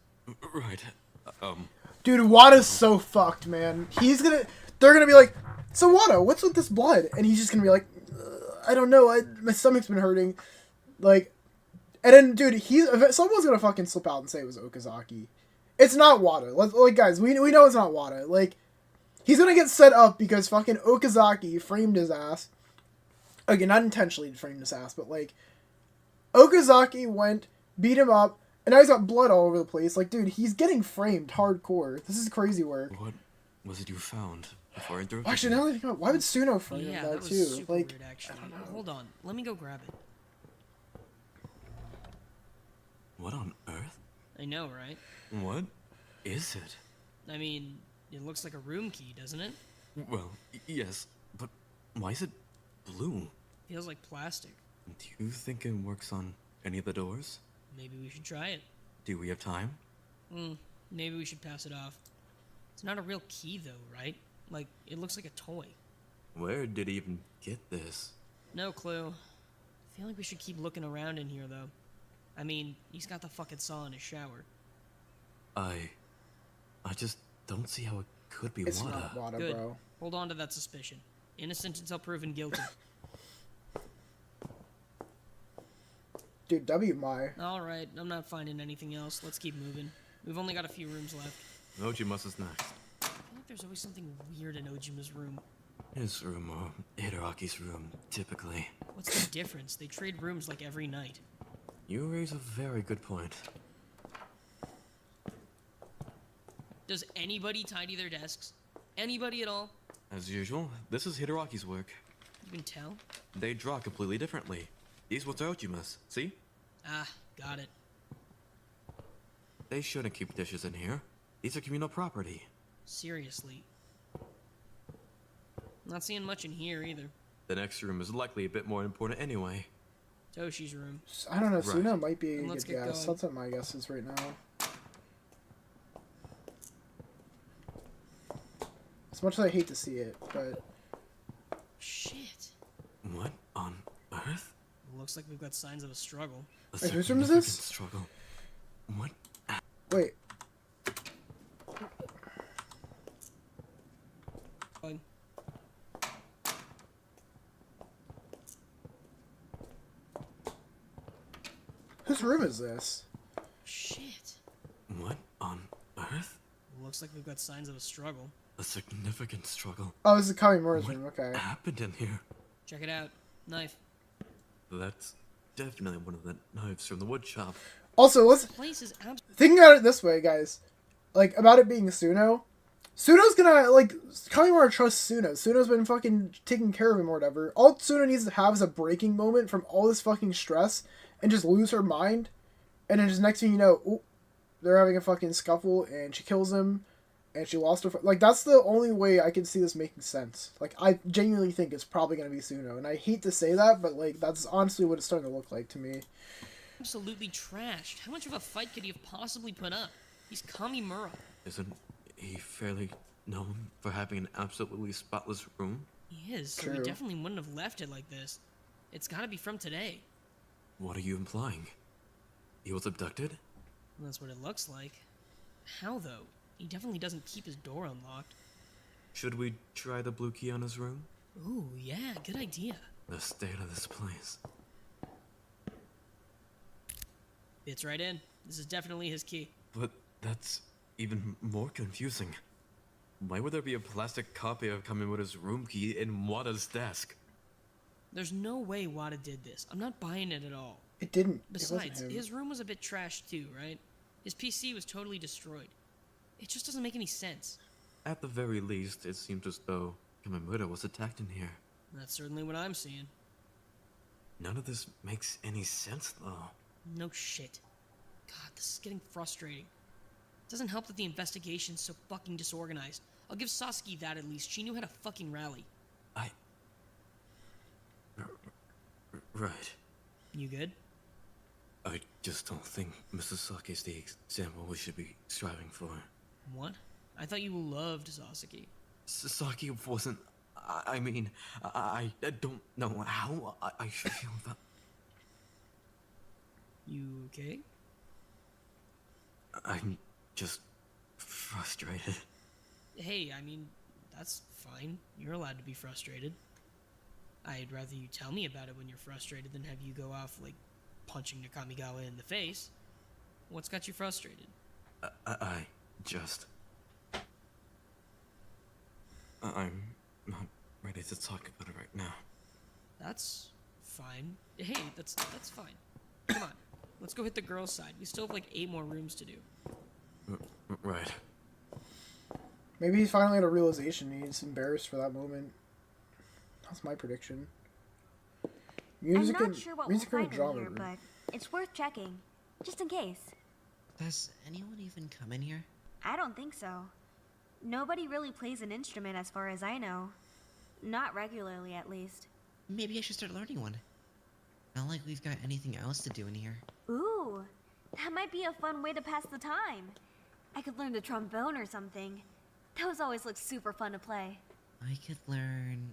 Right. Dude, Wada's so fucked, man. They're gonna be like, so Wada, what's with this blood? And he's just gonna be like, I don't know, my stomach's been hurting. Like, and then, dude, someone's gonna fucking slip out and say it was Okazaki. It's not Wada. Like, guys, we know it's not Wada. Like, He's gonna get set up because fucking Okazaki framed his ass. Again, not intentionally framed his ass, but like, Okazaki went, beat him up, and now he's got blood all over the place. Like, dude, he's getting framed hardcore. This is crazy work. What was it you found before I interrupted Actually, you? now that I think about it, why would Suno frame him Yeah, though, that was too? super Like, weird, actually. Hold on, let me go grab it. What on earth? I know, right? What is it? I mean, it looks like a room key, doesn't it? Well, yes, but why is it blue? Feels like plastic. Do you think it works on any of the doors? Maybe we should try it. Do we have time? Maybe we should pass it off. It's not a real key, though, right? Like, it looks like a toy. Where did he even get this? No clue. I feel like we should keep looking around in here, though. I mean, he's got the fucking saw in his shower. I just don't see how it could be it's Wada. not Wada, Good. bro. Hold on to that suspicion. Innocent until proven guilty. Dude, WMI. Alright, I'm not finding anything else. Let's keep moving. We've only got a few rooms left. Ojimus is next. I feel like there's always something weird in Ojima's room. His room or Hidaraki's room, typically. What's the difference? They trade rooms like every night. You raise a very good point. Does anybody tidy their desks? Anybody at all? As usual, this is Hidaraki's work. You can tell? They draw completely differently. These ones are Ojimus, see? Ah, got it. They shouldn't keep dishes in here. These are communal property. Seriously. Not seeing much in here either. The next room is likely a bit more important anyway. Toshi's room. I don't know, Right. Suno might be a Then let's good get guess. going. That's what my guess is right now. As much as I hate to see it, but... Shit. What on earth? Looks like we've got signs of a struggle. A Wait, whose room is this? significant struggle. What? Wait. Fine. Whose room is this? Shit. What on earth? Looks like we've got signs of a struggle. A significant struggle. Oh, this is Kamimura's What room, okay. happened in here? Check it out. Knife. That's definitely one of the knives from the wood shop. Also, let's... Place is Thinking about it this way, guys. Like, about it being Suno. Suno's gonna, like, Kamimura trusts Suno. Suno's been fucking taking care of him or whatever. All Suno needs to have is a breaking moment from all this fucking stress and just lose her mind. And then just next thing you know, ooh, they're having a fucking scuffle and she kills him and she lost her... Like, that's the only way I can see this making sense. Like, I genuinely think it's probably gonna be Suno. And I hate to say that, but, like, that's honestly what it's starting to look like to me. absolutely trashed. How much of a fight could he have possibly put up? He's Kamimura. Isn't he fairly known for having an absolutely spotless room? He is, so True. he definitely wouldn't have left it like this. It's gotta be from today. What are you implying? He was abducted? That's what it looks like. How, though? He definitely doesn't keep his door unlocked. Should we try the blue key on his room? Ooh, yeah, good idea. The state of this place. Fits right in. This is definitely his key. But that's even more confusing. Why would there be a plastic copy of Kamimura's room key in Wada's desk? There's no way Wada did this. I'm not buying it at all. It didn't. Besides, it wasn't him. his room was a bit trashed too, right? His PC was totally destroyed. It just doesn't make any sense. At the very least, it seems as though Kamimura was attacked in here. That's certainly what I'm seeing. None of this makes any sense, though. No shit. God, this is getting frustrating. It doesn't help that the investigation's so fucking disorganized. I'll give Sasuke that at least. She knew how to fucking rally. Right. You good? I just don't think Mrs. Sake's the example we should be striving for. What? I thought you loved Sasuke. Sasaki wasn't... I mean, I don't know how I should feel about... You okay? I'm just frustrated. Hey, I mean, that's fine. You're allowed to be frustrated. I'd rather you tell me about it when you're frustrated than have you go off, like, punching Nakamigawa in the face. What's got you frustrated? I just... I'm not ready to talk about it right now. That's fine. Hey, that's fine. Come on, let's go hit the girls' side. We still have like 8 more rooms to do. Right. Maybe he finally had a realization. He's embarrassed for that moment. That's my prediction. Music I'm not sure what we'll music and find in drama here, room. but it's worth checking, just in case. Does anyone even come in here? I don't think so. Nobody really plays an instrument as far as I know. Not regularly, at least. Maybe I should start learning one. Not like we've got anything else to do in here. Ooh, that might be a fun way to pass the time. I could learn the trombone or something. Those always look super fun to play. I could learn,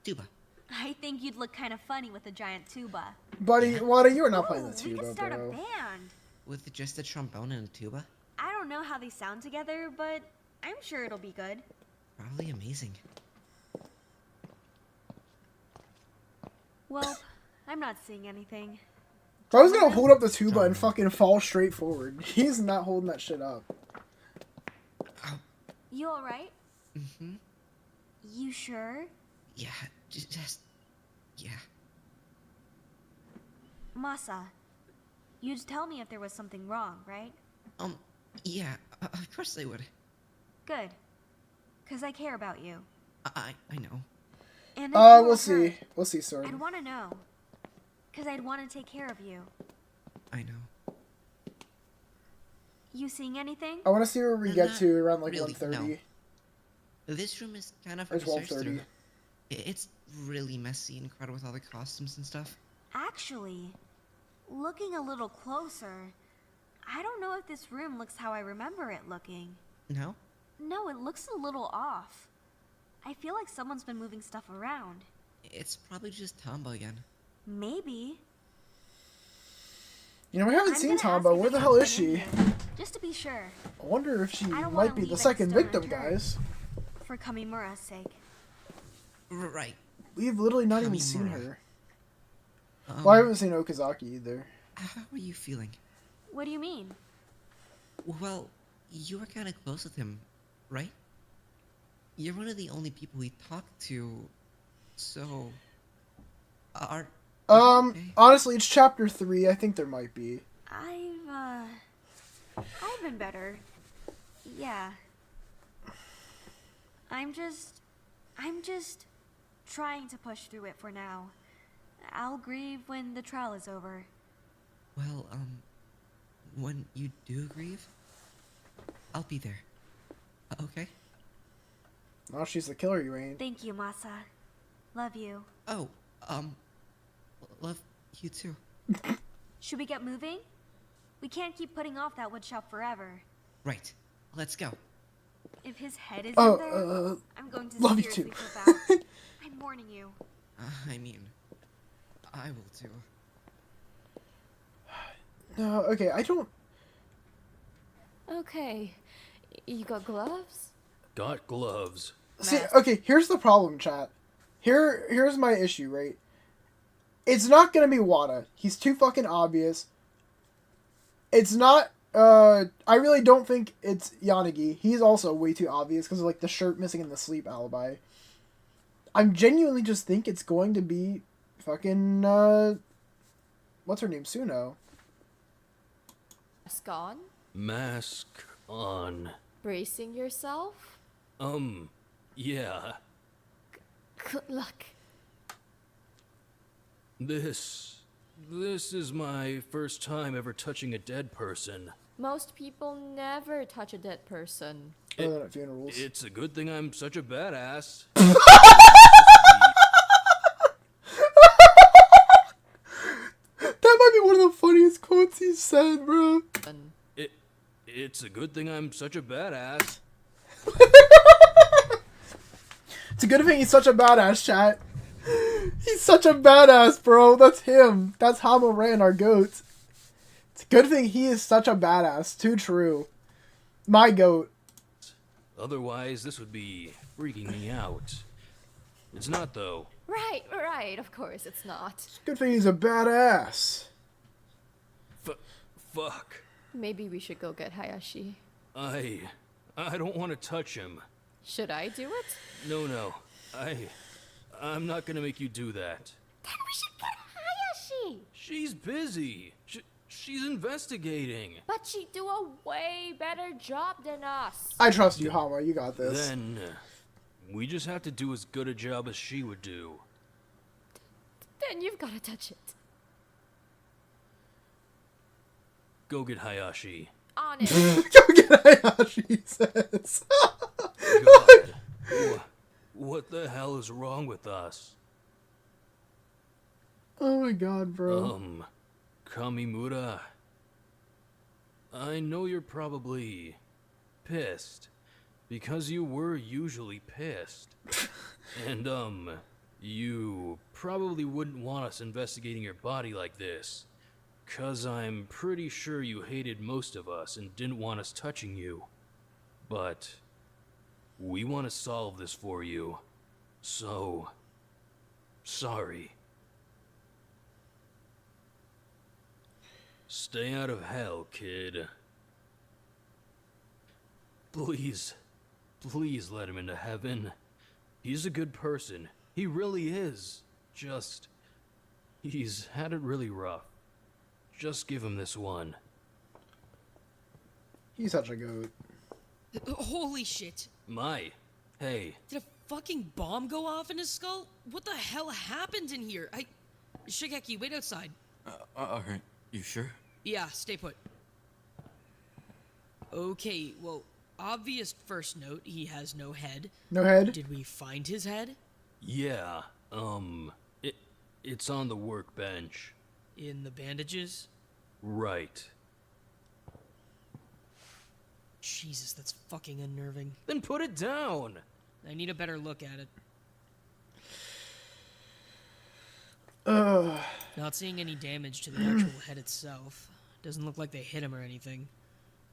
tuba. I think you'd look kind of funny with a giant tuba. Buddy, Wada, you are not Ooh, playing the we tuba, could start bro. a band. With just a trombone and a tuba? I don't know how they sound together, but I'm sure it'll be good. Probably amazing. Well, I'm not seeing anything. I was gonna hold up the tuba and fucking fall straight forward. He's not holding that shit up. You alright? Mm-hmm. You sure? Yeah, just... Yeah. Masa, you'd tell me if there was something wrong, right? Yeah, of course I would. Good. 'Cause I care about you. I know. And if you were We'll see. hurt, We'll see, Sword. I'd want to know. 'Cause I'd want to take care of you. I know. You seeing anything? I want to see where we get Not to around like really, 1:30. no. This room is kind of Or hard to search 12:30. through. It's really messy and crowded with all the costumes and stuff. Actually, looking a little closer, I don't know if this room looks how I remember it looking. No? No, it looks a little off. I feel like someone's been moving stuff around. It's probably just Tomba again. Maybe. You know, we haven't I'm seen gonna ask Tomba. if Where the anyone's hell is been in she? here, just to be sure, I wonder if she I don't might wanna be the leave second any stone victim, unturned. guys. for Kamimura's sake. Right. We've literally not even seen Kamimura. her. Um, Well, I haven't seen Okazaki either. How are you feeling? What do you mean? Well, you were kind of close with him, right? You're one of the only people he talked to, so... Are... okay? Honestly, it's chapter 3. I think there might be. I've been better. Yeah. I'm just trying to push through it for now. I'll grieve when the trial is over. Well, when you do grieve, I'll be there. Okay? Oh, she's the killer, you ain't. Thank you, Masa. Love you. Oh, love you too. Should we get moving? We can't keep putting off that woodshop forever. Right. Let's go. If his head is Oh, in there, I'm going to love you seriously too. flip out. I'm warning you. I mean, I will too. No, okay, I don't... Okay. You got gloves? Got gloves. See, okay, here's the problem, chat. Here's my issue, right? It's not gonna be Wada. He's too fucking obvious. It's not, I really don't think it's Yanagi. He's also way too obvious because of, like, the shirt missing and the sleep alibi. I'm genuinely just think it's going to be fucking, what's her name? Suno. Mask on? Mask on. Bracing yourself? Yeah. Good luck. This is my first time ever touching a dead person. Most people never touch a dead person. Other than at funerals. It's a good thing I'm such a badass. That might be one of the funniest quotes he said, bro. It's a good thing I'm such a badass. It's a good thing he's such a badass, chat. He's such a badass, bro. That's him. That's Hama Ran, our goat. It's a good thing he is such a badass. Too true. My goat. Otherwise, this would be freaking me out. It's not, though. Right, of course it's not. It's a good thing he's a badass. Fuck. Maybe we should go get Hayashi. I I don't want to touch him. Should I do it? No. I'm not gonna make you do that. Then we should get Hayashi. She's busy. She's investigating. But she'd do a way better job than us. I trust you, Hama. You got this. Then we just have to do as good a job as she would do. Then you've got to touch it. Go get Hayashi. On it. Go get Hayashi, he says. God. What the hell is wrong with us? Oh my god, bro. Kamimura. I know you're probably pissed. Because you were usually pissed. And, you probably wouldn't want us investigating your body like this. 'Cause I'm pretty sure you hated most of us and didn't want us touching you. But we want to solve this for you. So, sorry. Stay out of hell, kid. Please let him into heaven. He's a good person. He really is. Just, he's had it really rough. Just give him this one. He's such a goat. Holy shit. Hey. Did a fucking bomb go off in his skull? What the hell happened in here? Shigeki, wait outside. Alright. You sure? Yeah, stay put. Okay, well, obvious first note, he has no head. No head? Did we find his head? Yeah, it's on the workbench. In the bandages? Right. Jesus, that's fucking unnerving. Then put it down! I need a better look at it. Not seeing any damage to the actual head itself. Doesn't look like they hit him or anything.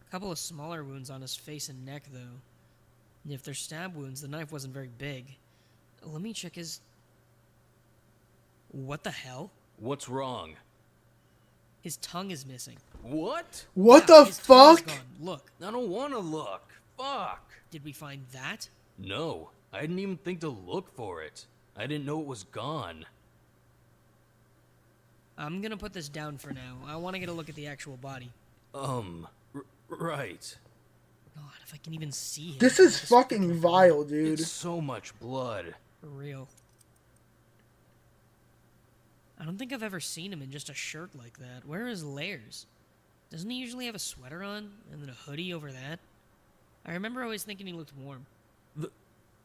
A couple of smaller wounds on his face and neck, though. And if they're stab wounds, the knife wasn't very big. Let me check his... What the hell? What's wrong? His tongue is missing. What? What Yeah, the his tongue is fuck? gone. Look, I don't want to look. Fuck. did we find that? No, I didn't even think to look for it. I didn't know it was gone. I'm gonna put this down for now. I want to get a look at the actual body. Right. God, if I can even see him. This is fucking vile, dude. It's so much blood. For real. I don't think I've ever seen him in just a shirt like that. Where are his layers? Doesn't he usually have a sweater on, and then a hoodie over that? I remember always thinking he looked warm.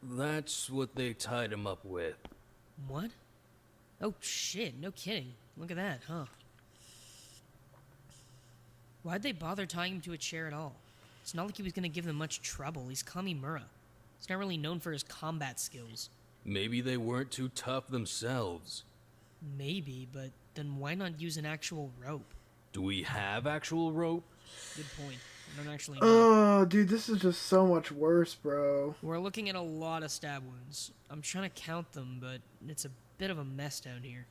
That's what they tied him up with. What? Oh shit, no kidding. Look at that, huh? Why'd they bother tying him to a chair at all? It's not like he was gonna give them much trouble. He's Kamimura. He's not really known for his combat skills. Maybe they weren't too tough themselves. Maybe, but then why not use an actual rope? Do we have actual rope? Good point. I don't actually know. Oh, dude, this is just so much worse, bro. We're looking at a lot of stab wounds. I'm trying to count them, but it's a bit of a mess down here.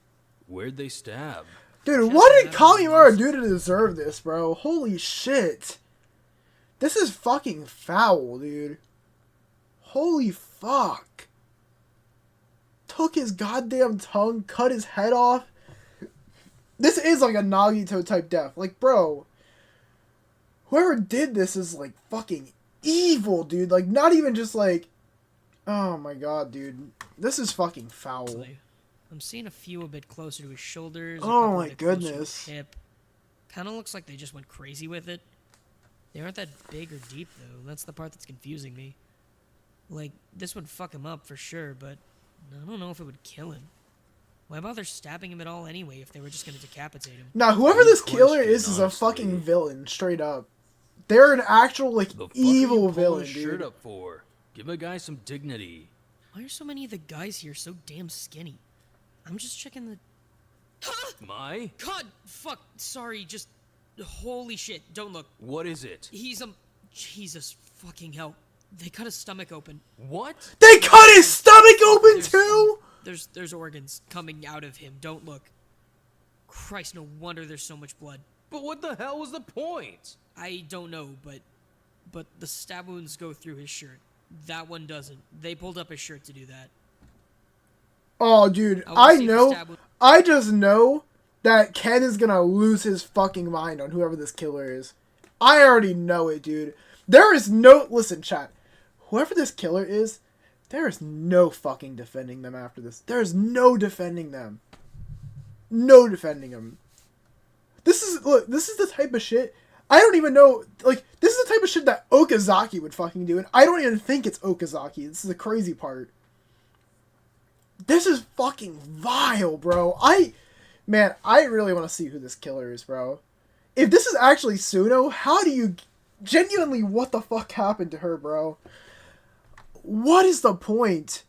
Where'd they stab? Dude, Just what did another Kamimura mess. do to deserve this, bro? Holy shit. This is fucking foul, dude. Holy fuck. Took his goddamn tongue, cut his head off. This is like a Nagito type death. Like, bro, whoever did this is like fucking evil, dude. Like, not even just like, oh my god, dude. This is fucking foul. I'm seeing a few a bit closer to his shoulders. Oh my goodness. Hip. Kind of looks like they just went crazy with it. They aren't that big or deep, though. That's the part that's confusing me. Like, this would fuck him up for sure, but I don't know if it would kill him. Why bother stabbing him at all anyway if they were just gonna decapitate him? Now, whoever this killer is a fucking villain, straight up. They're an actual, like, The fuck evil are you pulling villain, his shirt dude. up for? Give a guy some dignity. Why are so many of the guys here so damn skinny? I'm just checking the... My? God! Fuck! Sorry, just... Holy shit, don't look. What is it? He's, Jesus fucking hell. They cut his stomach open. What? They cut his stomach open, too?! There's organs coming out of him. Don't look. Christ, no wonder there's so much blood. But what the hell was the point? I don't know, but but the stab wounds go through his shirt. That one doesn't. They pulled up his shirt to do that. Oh, dude, wanna I see if the know. stab wound- I just know that Ken is gonna lose his fucking mind on whoever this killer is. I already know it, dude. There is no... Listen, chat. Whoever this killer is, there is no fucking defending them after this. There is no defending them. No defending them. This is... Look, this is the type of shit... I don't even know... Like, this is the type of shit that Okazaki would fucking do, and I don't even think it's Okazaki. This is the crazy part. This is fucking vile, bro. Man, I really want to see who this killer is, bro. If this is actually Suno, how do you... Genuinely, what the fuck happened to her, bro? What is the point?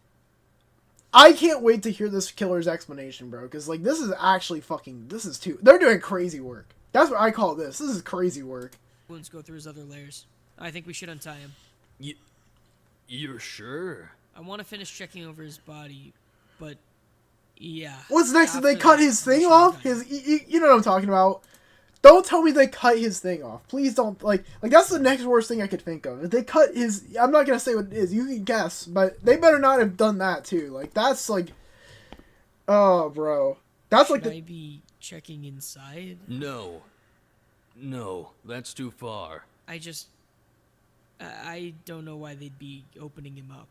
I can't wait to hear this killer's explanation, bro. Because, like, this is actually fucking... This is too... They're doing crazy work. That's what I call this. This is crazy work. Wounds go through his other layers. I think we should untie him. You're sure? I want to finish checking over his body, but yeah. What's next? Did they after cut that, his we thing should off? untie him. You know what I'm talking about. Don't tell me they cut his thing off. Please don't. Like that's the next worst thing I could think of. If they cut his... I'm not going to say what it is. You can guess. But they better not have done that, too. Like, that's like... Oh, bro. That's like Should I be checking inside? No, that's too far. I don't know why they'd be opening him up.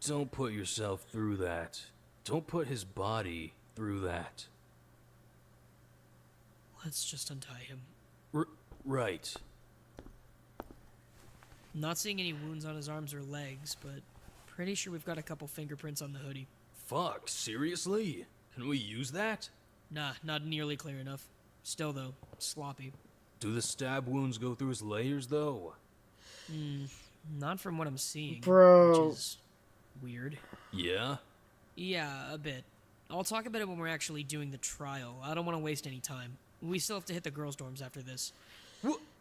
Don't put yourself through that. Don't put his body through that. Let's just untie him. Right. Not seeing any wounds on his arms or legs, but pretty sure we've got a couple fingerprints on the hoodie. Fuck, seriously? Can we use that? Nah, not nearly clear enough. Still, though, sloppy. Do the stab wounds go through his layers, though? Not from what I'm seeing. Bro. Which is weird. Yeah? Yeah, a bit. I'll talk about it when we're actually doing the trial. I don't want to waste any time. We still have to hit the girls' dorms after this.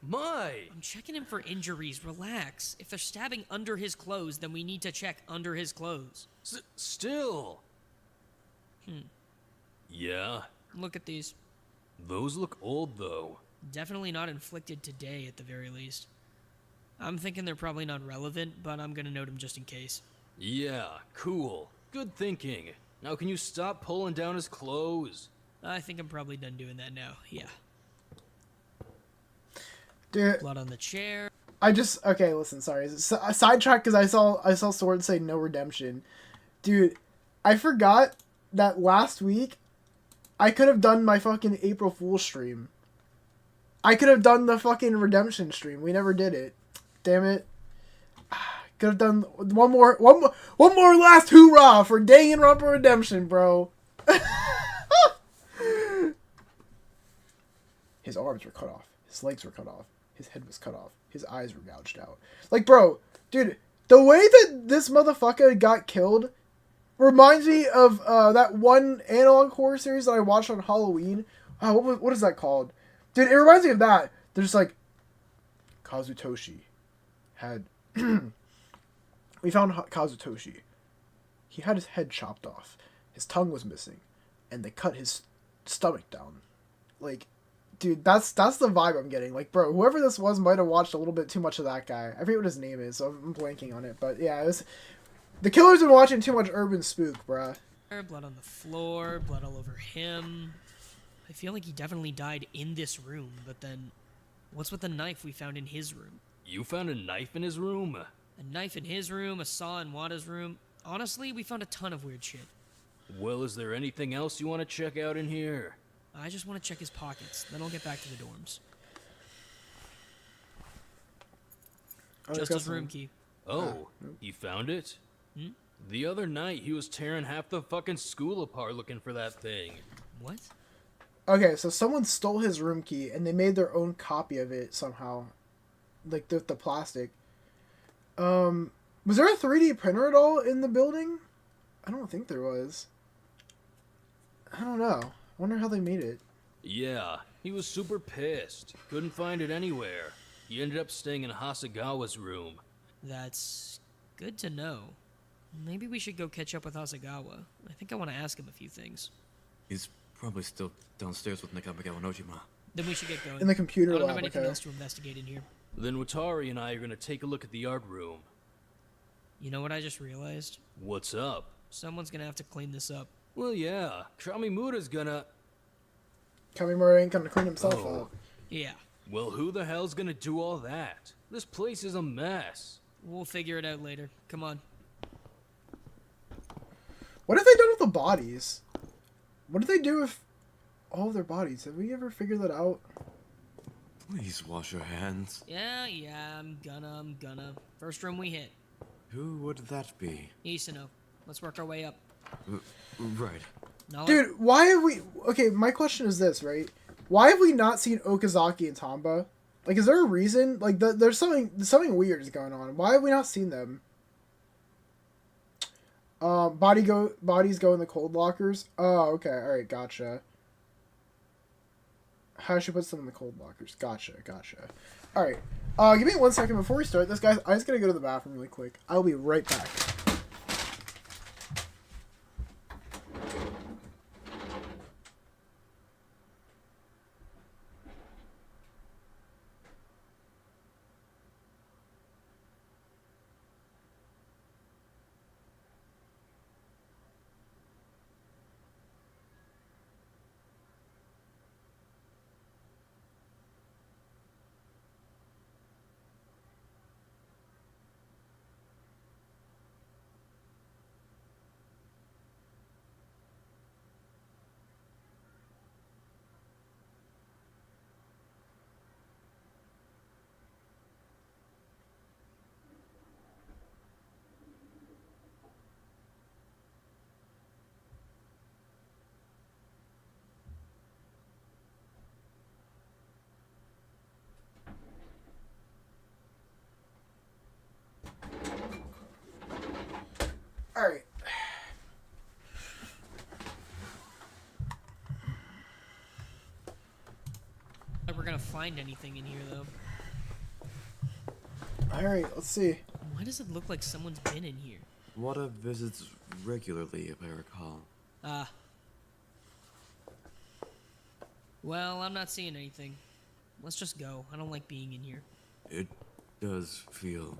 My! I'm checking him for injuries. Relax. If they're stabbing under his clothes, then we need to check under his clothes. Still! Yeah? Look at these. Those look old, though. Definitely not inflicted today, at the very least. I'm thinking they're probably not relevant, but I'm gonna note them just in case. Yeah, cool. Good thinking. Now can you stop pulling down his clothes? I think I'm probably done doing that now. Yeah. Dude, Blood on the chair. okay, listen, sorry. Sidetrack because I saw Sword say no redemption. Dude, I forgot that last week I could have done my fucking April Fool's stream. I could have done the fucking redemption stream. We never did it. Damn it. Could have done one more last hoorah for Danganronpa Redemption, bro. His arms were cut off. His legs were cut off. His head was cut off. His eyes were gouged out. Like, bro, dude, the way that this motherfucker got killed reminds me of that one analog horror series that I watched on Halloween. Oh, what is that called? Dude, it reminds me of that. There's like Kazutoshi had we found Kazutoshi. He had his head chopped off. His tongue was missing, and they cut his stomach down. Like, dude, that's the vibe I'm getting. Like, bro, whoever this was might have watched a little bit too much of that guy. I forget what his name is, so I'm blanking on it. But yeah, the killer's been watching too much Urban Spook, bruh. Blood on the floor, blood all over him. I feel like he definitely died in this room, but then what's with the knife we found in his room? You found a knife in his room? A knife in his room, a saw in Wada's room. Honestly, we found a ton of weird shit. Well, is there anything else you want to check out in here? I just want to check his pockets, then I'll get back to the dorms. Just his room key. Oh, you found it? The other night, he was tearing half the fucking school apart looking for that thing. What? Okay, so someone stole his room key, and they made their own copy of it somehow. Like, the plastic. Was there a 3D printer at all in the building? I don't think there was. I don't know. I wonder how they made it. Yeah, he was super pissed. Couldn't find it anywhere. He ended up staying in Hasagawa's room. That's good to know. Maybe we should go catch up with Hasagawa. I think I want to ask him a few things. He's probably still downstairs with Nakamigawa Nojima. Then we should get going. In the computer I don't lab, have anything okay. else to investigate in here. Then Watari and I are gonna take a look at the art room. You know what I just realized? What's up? Someone's gonna have to clean this up. Well, yeah, Kamimura's gonna... Kamimura ain't gonna clean himself Oh. up. Yeah, Well, who the hell's gonna do all that? This place is a mess. we'll figure it out later. Come on. What have they done with the bodies? What did they do with all of their bodies? Have we ever figured that out? Please wash your hands. Yeah, I'm gonna. First room we hit. Who would that be? Isano. Let's work our way up. Right. No, Dude, why have we... Okay, my question is this, right? Why have we not seen Okazaki and Tamba? Like, is there a reason? Like, there's something weird is going on. Why have we not seen them? Bodies go in the cold lockers. Oh, okay. All right, gotcha. How she puts them in the cold lockers. Gotcha. All right. Give me 1 second before we start this, guys. I just gotta go to the bathroom really quick. I'll be right back. All right. like we're gonna find anything in here though. All right. Let's see. Why does it look like someone's been in here? Wada visits regularly, if I recall. Well, I'm not seeing anything. Let's just go. I don't like being in here. It does feel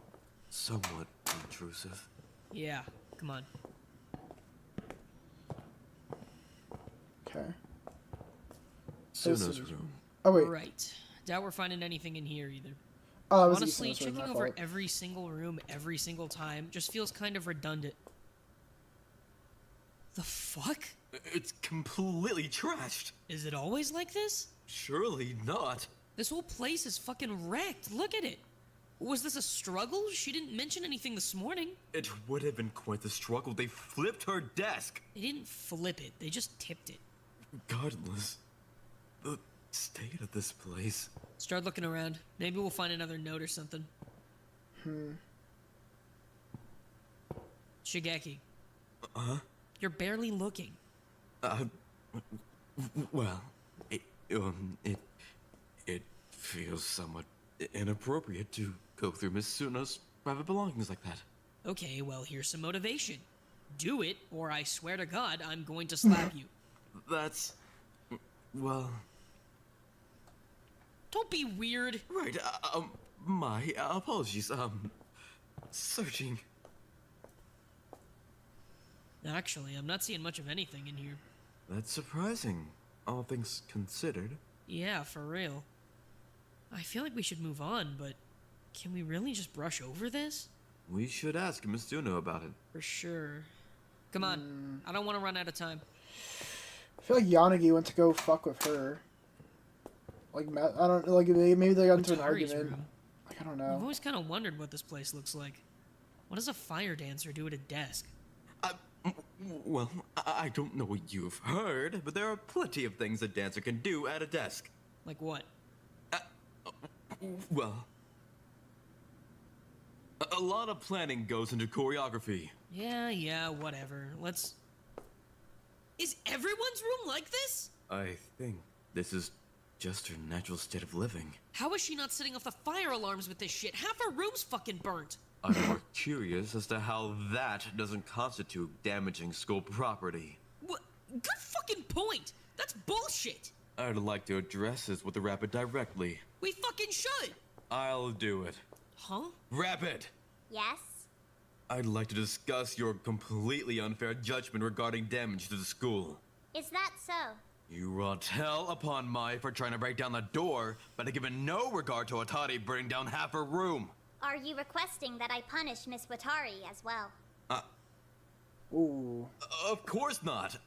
somewhat intrusive. Yeah, come on. Okay. Suno's room. Oh wait. Right. Doubt we're finding anything in here either. Oh, it was Honestly, Isano's room, checking my over fault. every single room every single time just feels kind of redundant. The fuck? It's completely trashed. Is it always like this? Surely not. This whole place is fucking wrecked. Look at it. Was this a struggle? She didn't mention anything this morning. It would have been quite the struggle. They flipped her desk. They didn't flip it. They just tipped it. Regardless, the state of this place. Start looking around. Maybe we'll find another note or something. Shigeki. Huh? You're barely looking. Well, it feels somewhat inappropriate to go through Miss Suno's private belongings like that. Okay, well, here's some motivation. Do it, or I swear to God, I'm going to slap you. That's, well, Don't be weird. right. My apologies. Searching. Actually, I'm not seeing much of anything in here. That's surprising, all things considered. Yeah, for real. I feel like we should move on, but can we really just brush over this? We should ask Miss Suno about it. For sure. Come on. I don't want to run out of time. I feel like Yanagi went to go fuck with her. Like, I don't like maybe they got into an Watari's argument. room. Like, I don't I've know. always kind of wondered what this place looks like. What does a fire dancer do at a desk? Well, I don't know what you've heard, but there are plenty of things a dancer can do at a desk. Like what? Well, a lot of planning goes into choreography. Yeah, whatever. Let's... Is everyone's room like this? I think this is just her natural state of living. How is she not setting off the fire alarms with this shit? Half her room's fucking burnt. I'm more curious as to how that doesn't constitute damaging school property. What? Good fucking point. That's bullshit. I'd like to address this with the Rapid directly. We fucking should! I'll do it. Huh? Rapid! Yes? I'd like to discuss your completely unfair judgment regarding damage to the school. Is that so? You will tell upon my for trying to break down the door, but have given no regard to Atari burning down half her room. Are you requesting that I punish Miss Watari as well? Ooh. Of course not.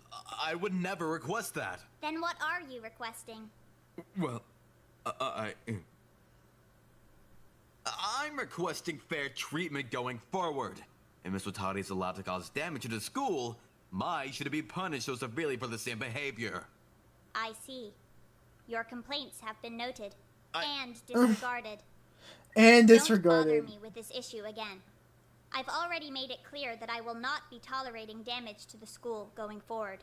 I would never request that. Then what are you requesting? Well, I'm requesting fair treatment going forward. If Miss Watari is allowed to cause damage to the school, Mai should be punished so severely for the same behavior. I see. Your complaints have been noted and disregarded. And Don't disregarded. bother me with this issue again. I've already made it clear that I will not be tolerating damage to the school going forward.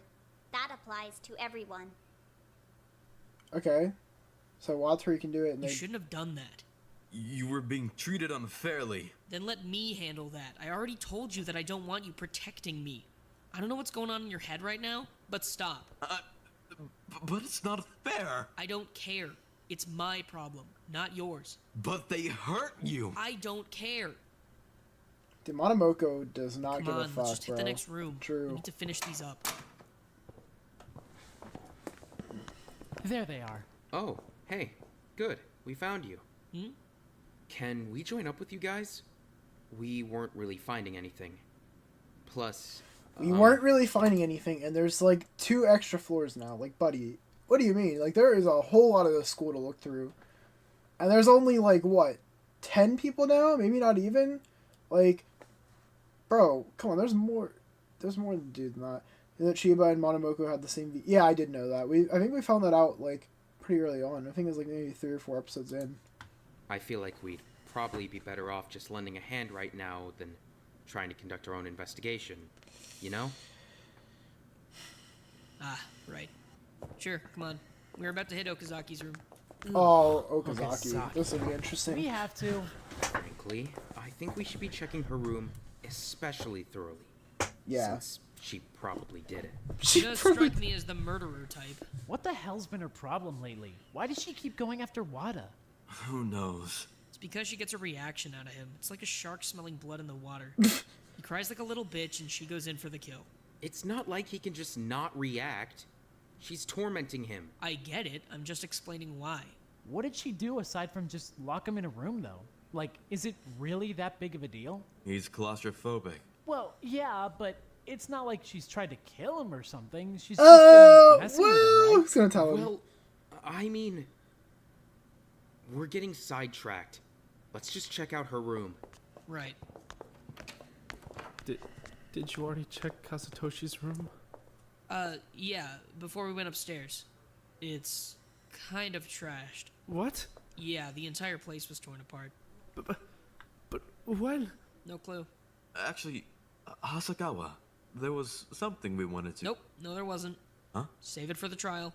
That applies to everyone. Okay. So Watari can do it, and You they... shouldn't have done that. You were being treated unfairly. Then let me handle that. I already told you that I don't want you protecting me. I don't know what's going on in your head right now, but stop. But it's not fair. I don't care. It's my problem, not yours. But they hurt you. I don't care. The Monomoko does not Come give a on, fuck, let's just hit bro. the next room. True. We need to finish these up. There they are. Oh, hey. Good. We found you. Hmm? Can we join up with you guys? We weren't really finding anything. Plus... We weren't really finding anything, and there's like 2 extra floors now. Like, buddy, what do you mean? Like, there is a whole lot of the school to look through. And there's only like, what, 10 people now? Maybe not even? Like, bro, come on, there's more to do than that. And that Chiba and Monomoko had the same... Yeah, I did know that. I think we found that out, like, pretty early on. I think it was like maybe 3 or 4 episodes in. I feel like we'd probably be better off just lending a hand right now than trying to conduct our own investigation. You know? Ah, right. Sure, come on. We're about to hit Okazaki's room. Oh, Okazaki. Okazaki. This will be interesting. We have to. Frankly, I think we should be checking her room especially thoroughly. Yeah. Since she probably did it. She does strike me as the murderer type. What the hell's been her problem lately? Why does she keep going after Wada? Who knows? It's because she gets a reaction out of him. It's like a shark smelling blood in the water. He cries like a little bitch and she goes in for the kill. It's not like he can just not react. She's tormenting him. I get it. I'm just explaining why. What did she do aside from just lock him in a room, though? Like, is it really that big of a deal? He's claustrophobic. Well, yeah, but it's not like she's tried to kill him or something. She's just been messing with him, right? Who's gonna tell him? Well, I mean... We're getting sidetracked. Let's just check out her room. Right. Did you already check Kasatoshi's room? Yeah, before we went upstairs. It's kind of trashed. What? Yeah, the entire place was torn apart. But when? No clue. Actually, Hasakawa, there was something we wanted to... Nope, no there wasn't. Huh? Save it for the trial.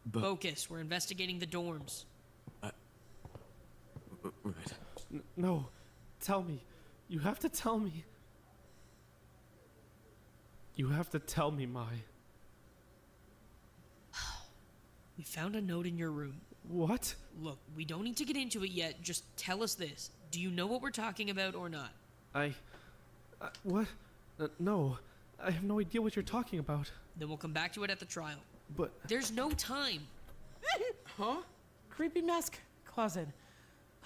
But... Focus, we're investigating the dorms. Right. No, tell me. You have to tell me. You have to tell me, Mai. We found a note in your room. What? Look, we don't need to get into it yet. Just tell us this. Do you know what we're talking about or not? What? No. I have no idea what you're talking about. Then we'll come back to it at the trial. But... There's no time. Huh? Creepy mask closet.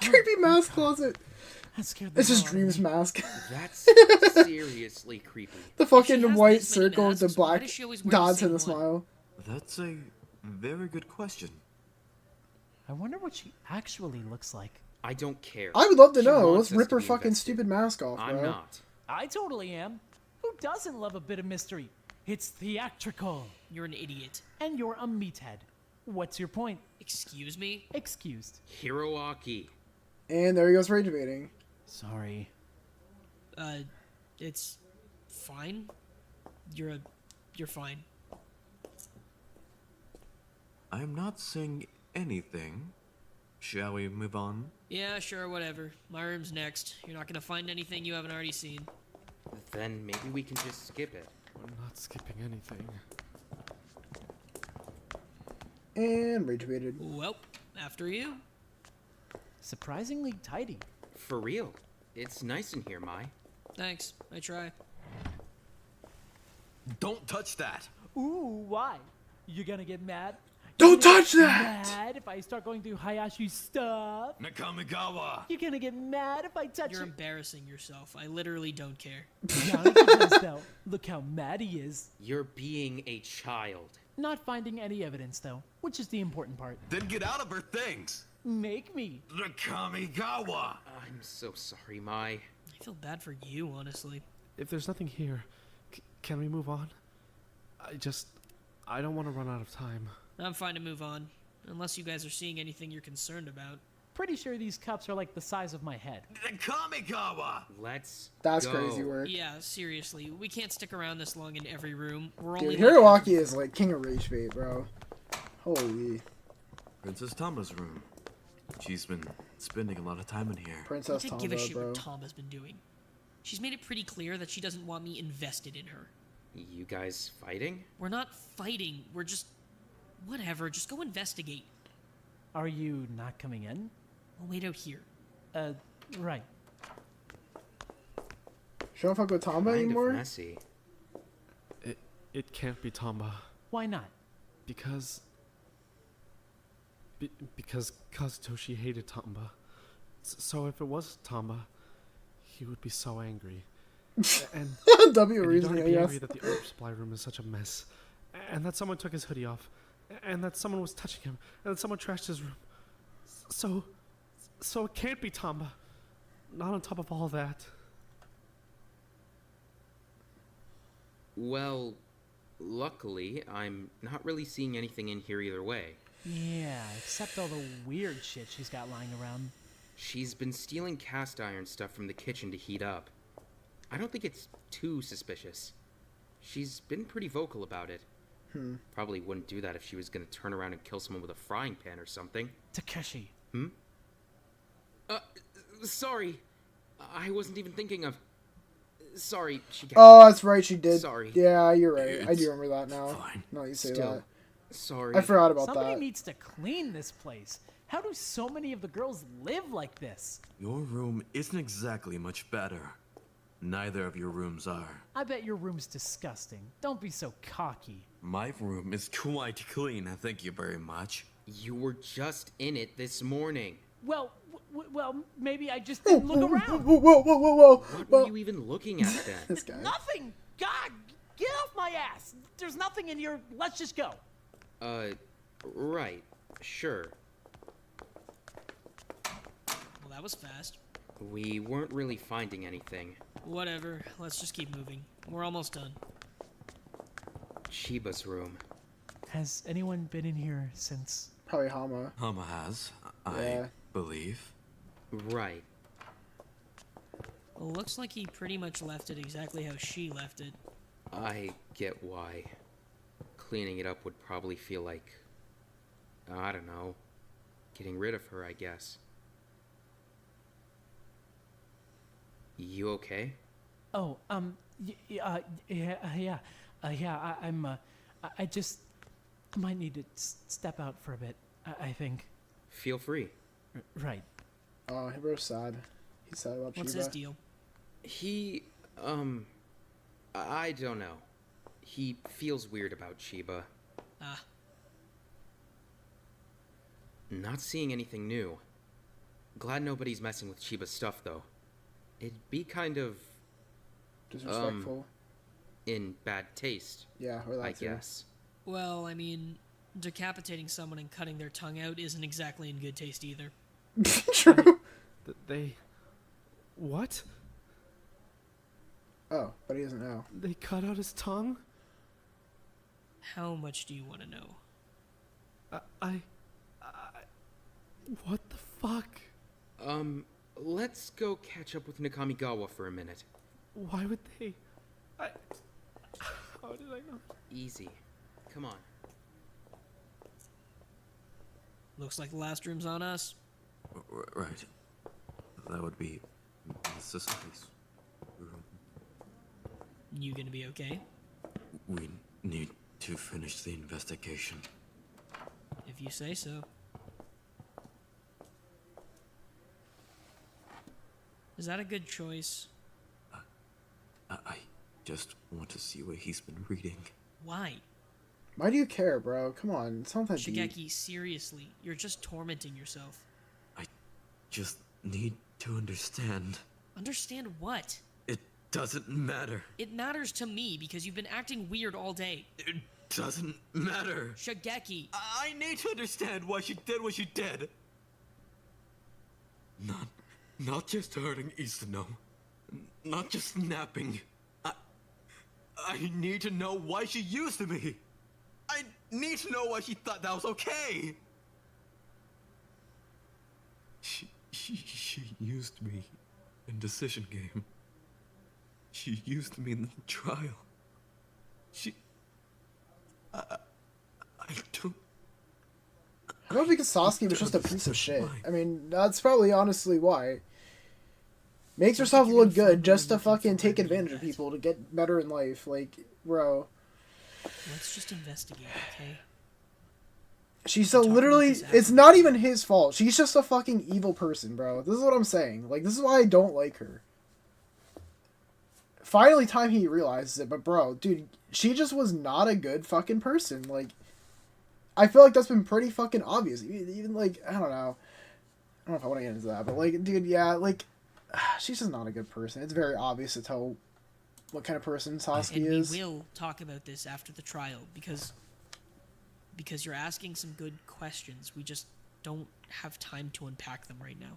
Creepy mask closet. That scared the It's just hell out of me. Dream's mask. That's seriously creepy. The If fucking she has white this many circle with the masks, why black does she always wear the dots same and the one? smile. That's a very good question. I wonder what she actually looks like. I don't care. I would love to She know. wants Let's us rip to her be fucking invested. stupid mask off, bro. I'm not. I totally am. Who doesn't love a bit of mystery? It's theatrical. You're an idiot. And you're a meathead. What's your point? Excuse me? Excused. Hiroaki. And there he goes rage baiting. Sorry. It's fine. You're fine. I'm not saying anything. Shall we move on? Yeah, sure, whatever. My room's next. You're not gonna find anything you haven't already seen. Then maybe we can just skip it. We're not skipping anything. And rage baited. Well, after you. Surprisingly tidy. For real. It's nice in here, Mai. Thanks. I try. Don't touch that! Ooh, why? You gonna get mad? Don't You gonna touch get that! Mad if I start going through Hayashi's stuff? Nakamigawa! You're gonna get mad if I touch You're it? embarrassing yourself. I literally don't care. Yeah, he does, though. Look how mad he is. You're being a child. Not finding any evidence, though, which is the important part. Then get out of her things! Make me. Nakamigawa! I'm so sorry, Mai. I feel bad for you, honestly. If there's nothing here, can we move on? I don't want to run out of time. I'm fine to move on. Unless you guys are seeing anything you're concerned about. Pretty sure these cups are like the size of my head. Nakamigawa! Let's That's go. crazy work. Yeah, seriously. We can't stick around this long in every room. We're only Dude, Hiroaki is like king of rage bait, bro. Holy. Princess Tama's room. She's been spending a lot of time in here. I Princess don't give a Tomba, shit bro. what Tama's been doing. She's made it pretty clear that she doesn't want me invested in her. You guys fighting? We're not fighting. We're just... Whatever, just go investigate. Are you not coming in? We'll wait out here. Right. She don't fuck with Tomba Kind anymore? of messy. It can't be Tamba. Why not? Because Kazutoshi hated Tamba. So if it was Tamba, he would be so angry. And W he'd reason, already I be guess. angry that the herb supply room is such a mess. And that someone took his hoodie off. And that someone was touching him. And that someone trashed his room. So it can't be Tamba. Not on top of all that. Well, luckily, I'm not really seeing anything in here either way. Yeah, except all the weird shit she's got lying around. She's been stealing cast iron stuff from the kitchen to heat up. I don't think it's too suspicious. She's been pretty vocal about it. Probably wouldn't do that if she was gonna turn around and kill someone with a frying pan or something. Takeshi. Sorry. I wasn't even thinking of... Sorry, Shigeru. Oh, that's right, she did. Sorry. Yeah, you're right. I It's do remember that now. fine. No, you say Still, that. sorry. I forgot about Somebody that. needs to clean this place. How do so many of the girls live like this? Your room isn't exactly much better. Neither of your rooms are. I bet your room's disgusting. Don't be so cocky. My room is quite clean, thank you very much. You were just in it this morning. Well, well, maybe I just Whoa, didn't look around. whoa. What were you even looking at then? This guy. Nothing! God, get off my ass! There's nothing in here. Let's just go. Right. Sure. Well, that was fast. We weren't really finding anything. Whatever, let's just keep moving. We're almost done. Chiba's room. Has anyone been in here since? Probably Hama. Hama has, Yeah. I believe. Right. Well, looks like he pretty much left it exactly how she left it. I get why. Cleaning it up would probably feel like... I don't know. Getting rid of her, I guess. You okay? Oh, yeah. I just might need to step out for a bit. I think. Feel free. Right. Oh, he was sad. He's sad about What's Chiba. his deal? He, I don't know. He feels weird about Chiba. Ah, Not seeing anything new. Glad nobody's messing with Chiba's stuff, though. It'd be kind of Disrespectful. in bad taste, Yeah, or that I too. guess. well, I mean, decapitating someone and cutting their tongue out isn't exactly in good taste either. True. They... What? Oh, but he doesn't know. They cut out his tongue? How much do you want to know? I... What the fuck? Let's go catch up with Nakamigawa for a minute. Why would they... How did I know? Easy. Come on. Looks like the last room's on us. Right. That would be Sicily's room. You gonna be okay? We need to finish the investigation. you say so. Is that a good choice? I just want to see what he's been reading. Why? Why do you care, bro? Come on, it's not that deep. Shigeki, seriously, you're just tormenting yourself. I just need to understand. Understand what? It doesn't matter. It matters to me because you've been acting weird all day. It doesn't matter. Shigeki! I need to understand why she did what she did. Not just hurting Isano. Not just napping. I need to know why she used me. I need to know why she thought that was okay. She used me in Decision Game. She used me in the trial. I don't... I don't think Sasuke was just a piece of shit. I mean, that's probably honestly why. Makes herself look good just to fucking take advantage of people to get better in life. Like, bro. Let's just investigate, okay? She's so literally... It's not even his fault. She's just a fucking evil person, bro. This is what I'm saying. Like, this is why I don't like her. Finally, time he realizes it. But, bro, dude, she just was not a good fucking person. Like, I feel like that's been pretty fucking obvious. Even, like, I don't know. I don't know if I want to get into that. But, like, dude, yeah, like... She's just not a good person. It's very obvious to tell what kind of person Sasuke is. We will talk about this after the trial because you're asking some good questions. We just don't have time to unpack them right now.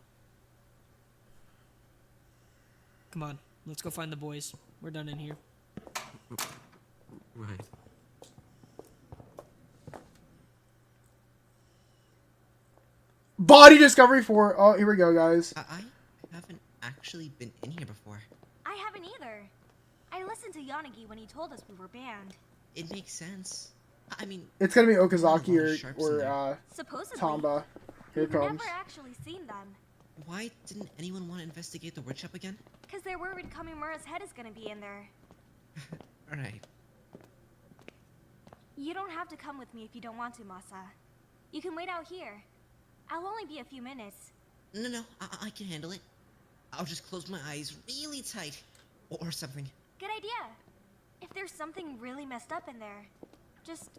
Come on, let's go find the boys. We're done in here. Right. Body discovery 4. Oh, here we go, guys. I haven't actually been in here before. I haven't either. I listened to Yanagi when he told us we were banned. It makes sense. I mean, It's gonna be Okazaki or Supposedly. Tamba. Here it We've comes. never actually seen them. why didn't anyone want to investigate the workshop again? Because they're worried Kamimura's head is gonna be in there. Alright. You don't have to come with me if you don't want to, Masa. You can wait out here. I'll only be a few minutes. No, I can handle it. I'll just close my eyes really tight. Or something. Good idea. If there's something really messed up in there, just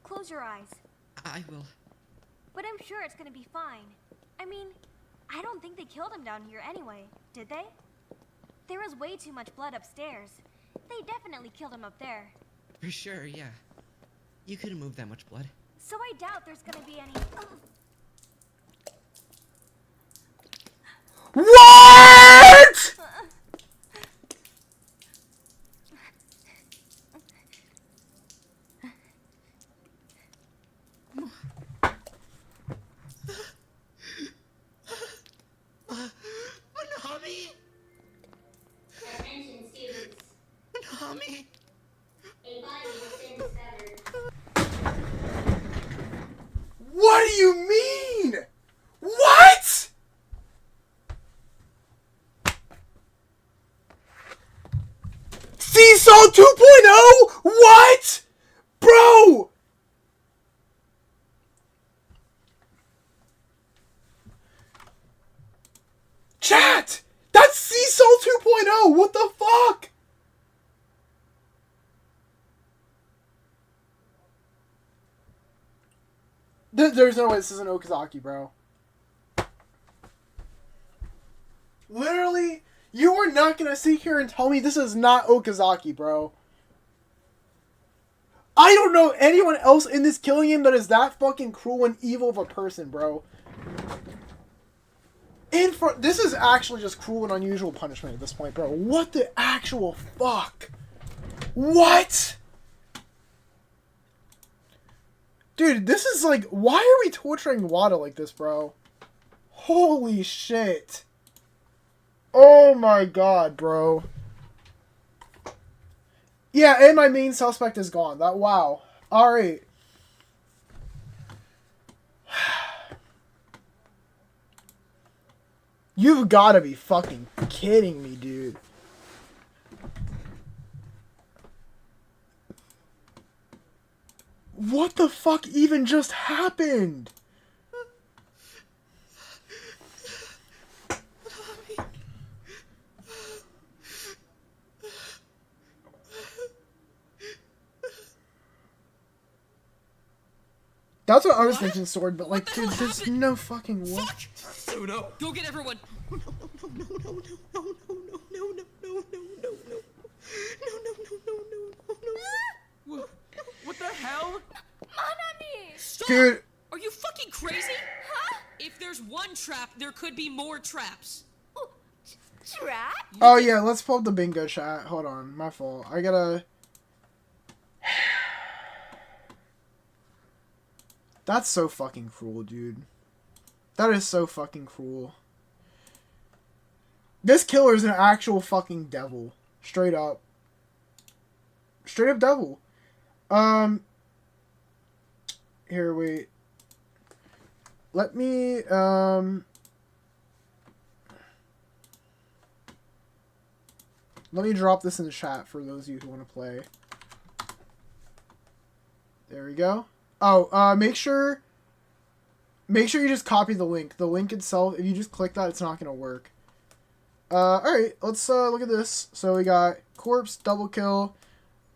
close your eyes. I will. But I'm sure it's gonna be fine. I mean, I don't think they killed him down here anyway, did they? There was way too much blood upstairs. They definitely killed him up there. For sure, yeah. You couldn't move that much blood. So I doubt there's gonna be any... What?! Manami! Attention students. Manami! A body has been discovered. What do you mean? What? Sea Salt 2.0? What? Bro! Chat! That's Sea Salt 2.0! What the fuck? There's no way this isn't Okazaki, bro. Literally, you are not gonna sit here and tell me this is not Okazaki, bro. I don't know anyone else in this killing him that is that fucking cruel and evil of a person, bro. This is actually just cruel and unusual punishment at this point, bro. What the actual fuck? What? Dude, this is like... Why are we torturing Wada like this, bro? Holy shit. Oh my god, bro. Yeah, and my main suspect is gone. Wow. Alright. You've gotta be fucking kidding me, dude. What the fuck even just happened? That's what I was thinking, Sword, but like, dude, there's no fucking way. Suno! Go get everyone! What the hell? Manami! Stop! Dude. Are you fucking crazy? Huh? If there's one trap, there could be more traps. Oh, trap? Oh yeah, let's pull up the bingo chat. Hold on, my fault. I gotta... That's so fucking cruel, dude. That is so fucking cruel. This killer is an actual fucking devil. Straight up. Straight up devil. Here, wait. Let me, let me drop this in the chat for those of you who want to play. There we go. Oh, make sure you just copy the link. The link itself, if you just click that, it's not going to work. Alright, let's, look at this. So we got corpse, double kill.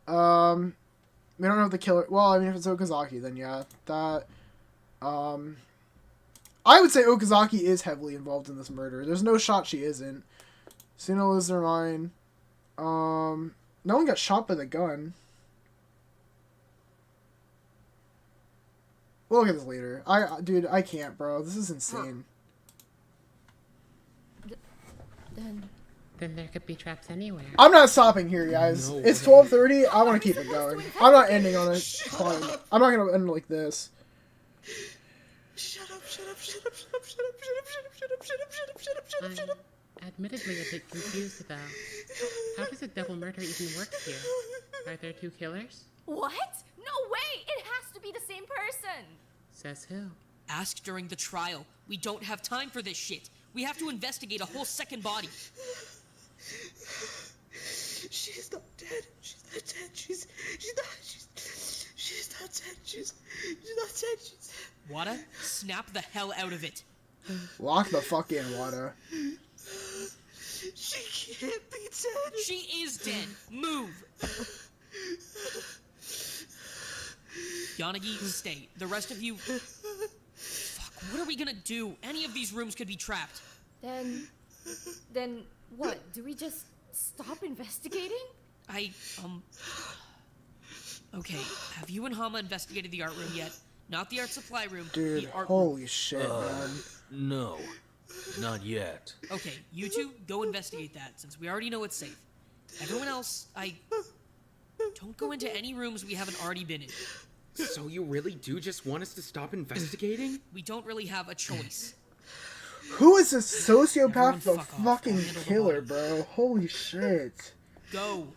We don't know if the killer, well, I mean, if it's Okazaki, then yeah, that, I would say Okazaki is heavily involved in this murder. There's no shot she isn't. Suno loses their mind. No one got shot by the gun. We'll look at this later. Dude, I can't, bro. This is insane. Then there could be traps anywhere. I'm not stopping here, guys. No It's way. 12:30. I want to keep it going. I'm not ending on a point. I'm not gonna end like this. Shut up, shut up, shut up, shut up, shut up, shut up, shut up, shut up, shut up, shut up, shut up, shut up, shut up. I'm admittedly a bit confused about how does a double murder even work here? Are there two killers? what? No way! It has to be the same person! Says who? Ask during the trial. We don't have time for this shit. We have to investigate a whole second body. She's not dead. She's not dead. She's not dead. She's not dead. Wada, snap the hell out of it. Lock the fuck in, Wada. She can't be dead. She is dead. Move. Yanagi, stay. The rest of you... Fuck, what are we gonna do? Any of these rooms could be trapped. Then what? Do we just stop investigating? Okay, have you and Hama investigated the art room yet? Not the art supply room, Dude, the art holy room. shit, man. No, not yet. Okay, you two, go investigate that, since we already know it's safe. Everyone else, don't go into any rooms we haven't already been in. So you really do just want us to stop investigating? We don't really have a choice. Who is this sociopath Everyone the fuck off. fucking I'll handle the killer, body. bro? Holy shit. Go.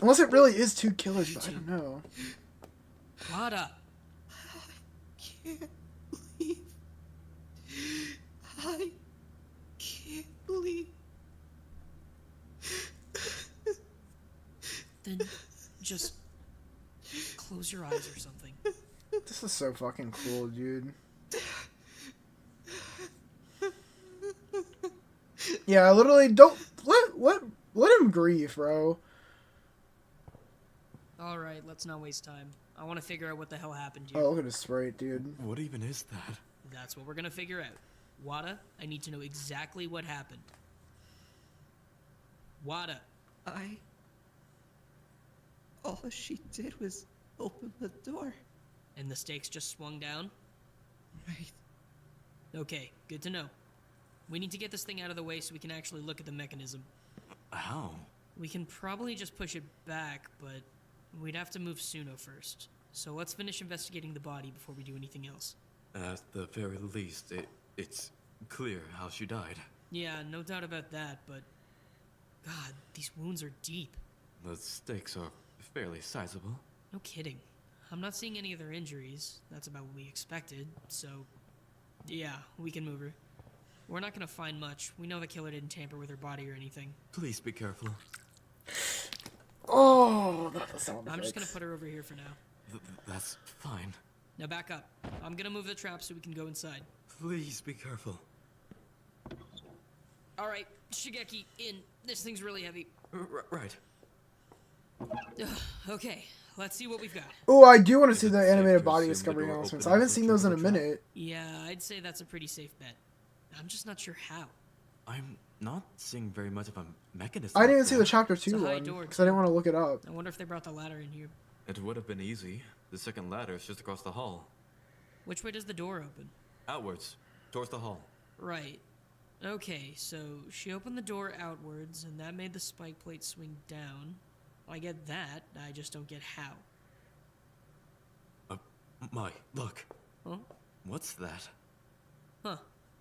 Unless it really is two killers, but I don't know. Wada. Can't believe. I can't believe. Then just close your eyes or something. This is so fucking cool, dude. Yeah, literally, don't let him grieve, bro. All right, let's not waste time. I want to figure out what the hell happened here. Oh, look at his sprite, dude. What even is that? That's what we're gonna figure out. Wada, I need to know exactly what happened. Wada. All she did was open the door. And the stakes just swung down? Right. Okay, good to know. We need to get this thing out of the way so we can actually look at the mechanism. How? We can probably just push it back, but we'd have to move Suno first. So let's finish investigating the body before we do anything else. At the very least, it's clear how she died. Yeah, no doubt about that, but... God, these wounds are deep. The stakes are fairly sizable. No kidding. I'm not seeing any other injuries. That's about what we expected, so... Yeah, we can move her. We're not gonna find much. We know the killer didn't tamper with her body or anything. Please be careful. Oh, not the sound I'm just gonna effects. put her over here for now. That's fine. Now back up. I'm gonna move the trap so we can go inside. Please be careful. Alright, Shigeki, in. This thing's really heavy. Right. Okay, let's see what we've got. Oh, I do want to see the safe animated to body assume the discovery door announcements. opened I haven't with seen the those in a triple trap? minute. Yeah, I'd say that's a pretty safe bet. I'm just not sure how. I'm not seeing very much of a mechanism. I didn't even see the there. chapter It's a 2 high one door, because I didn't too. want to look it up. I wonder if they brought the ladder in here. It would have been easy. The second ladder is just across the hall. Which way does the door open? Outwards, towards the hall. Right. Okay, so she opened the door outwards, and that made the spike plate swing down. I get that, I just don't get how. My, look. Huh? What's that? Huh.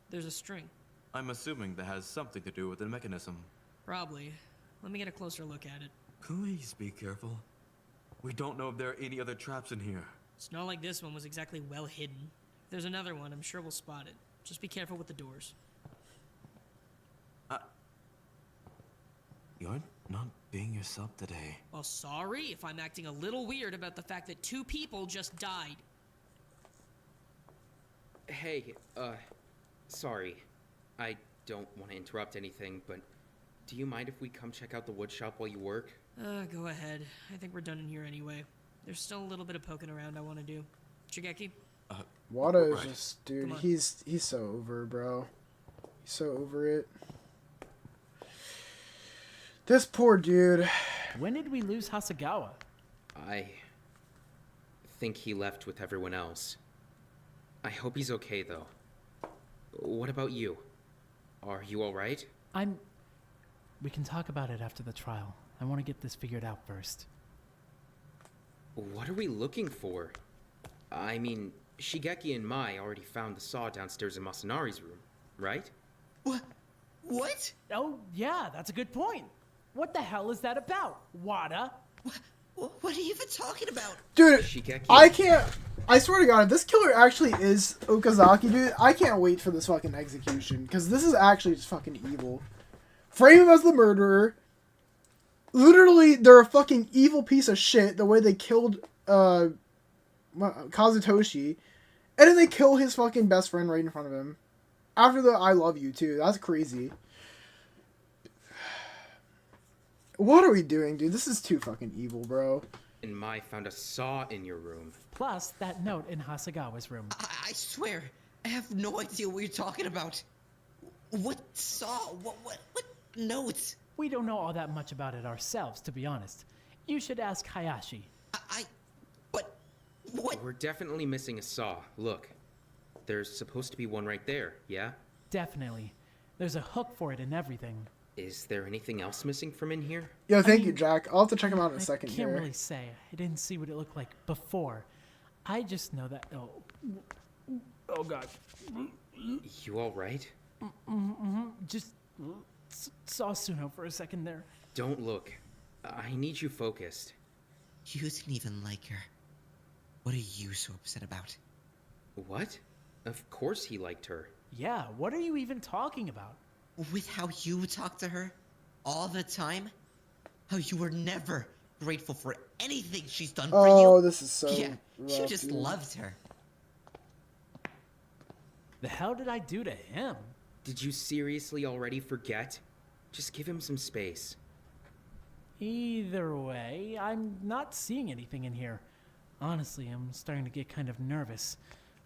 There's a string. I'm assuming that has something to do with the mechanism. Probably. Let me get a closer look at it. Please be careful. We don't know if there are any other traps in here. It's not like this one was exactly well hidden. If there's another one, I'm sure we'll spot it. Just be careful with the doors. You're not being yourself today. Well, sorry if I'm acting a little weird about the fact that 2 people just died. Hey, sorry. I don't want to interrupt anything, but do you mind if we come check out the wood shop while you work? Go ahead. I think we're done in here anyway. There's still a little bit of poking around I want to do. Shigeki? Wada is right. just, dude, Come on. he's so over, bro. He's so over it. This poor dude. When did we lose Hasagawa? I think he left with everyone else. I hope he's okay, though. What about you? Are you alright? We can talk about it after the trial. I want to get this figured out first. What are we looking for? I mean, Shigeki and Mai already found the saw downstairs in Masanari's room, right? What? Oh, yeah, that's a good point. What the hell is that about, Wada? What are you even talking about? Dude, Shigeki. I can't. I swear to God, if this killer actually is Okazaki, dude, I can't wait for this fucking execution. Because this is actually just fucking evil. Frame him as the murderer. Literally, they're a fucking evil piece of shit the way they killed Kazutoshi. And then they kill his fucking best friend right in front of him. After the I love you, too. That's crazy. What are we doing, dude? This is too fucking evil, bro. And Mai found a saw in your room. Plus, that note in Hasagawa's room. I swear, I have no idea what you're talking about. What saw? What notes? We don't know all that much about it ourselves, to be honest. You should ask Hayashi. But what? We're definitely missing a saw. Look. There's supposed to be one right there, yeah? Definitely. There's a hook for it and everything. Is there anything else missing from in here? Yo, thank you, Jack. I'll have to check him out in a second I can't here. really say. I didn't see what it looked like before. I just know that. Oh God. You alright? Just saw Suno for a second there. Don't look. I need you focused. You didn't even like her. What are you so upset about? What? Of course he liked her. Yeah, what are you even talking about? With how you talk to her all the time? How you were never grateful for anything she's done for you? Oh, this is so Yeah, you rough, just dude. loved her. The hell did I do to him? Did you seriously already forget? Just give him some space. Either way, I'm not seeing anything in here. Honestly, I'm starting to get kind of nervous.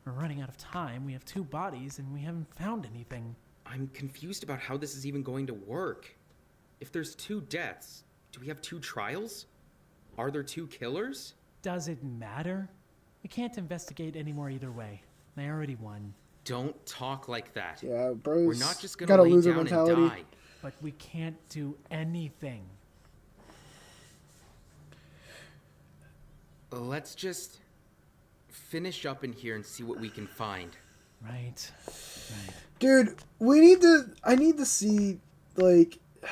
We're running out of time. We have 2 bodies and we haven't found anything. I'm confused about how this is even going to work. If there's 2 deaths, do we have 2 trials? Are there 2 killers? Does it matter? We can't investigate anymore either way. They already won. Don't talk like that. Yeah, bros. We're not just got gonna a lay loser down mentality. and die. But we can't do anything. Let's just finish up in here and see what we can find. Right. Dude, we need to. I need to see, like. Come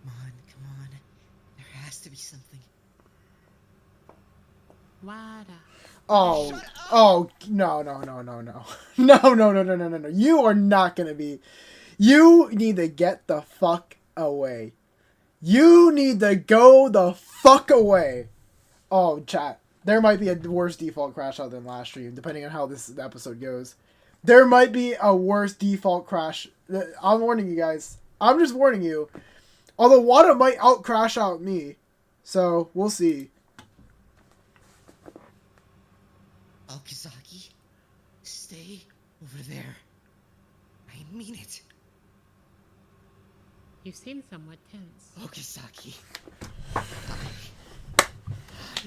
on. There has to be something. Wada. Oh, no. No. You are not gonna be. You need to get the fuck away. You need to go the fuck away. Oh, chat. There might be a worse default crash out than last stream, depending on how this episode goes. There might be a worse default crash. I'm warning you guys. I'm just warning you. Although Wada might crash out me. So, we'll see. Okazaki, stay over there. I mean it. You seem somewhat tense. Okazaki, I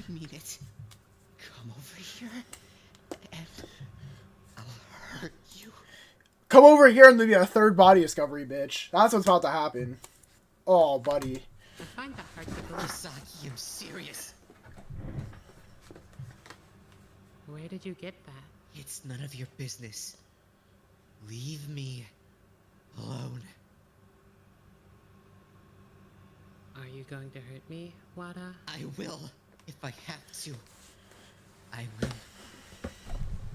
mean it. Come over here, and I'll hurt you. Come over here and there'll be a third body discovery, bitch. That's what's about to happen. Oh, buddy. I find that hard to believe. Okazaki, I'm serious. Where did you get that? It's none of your business. Leave me alone. Are you going to hurt me, Wada? I will, if I have to. I will.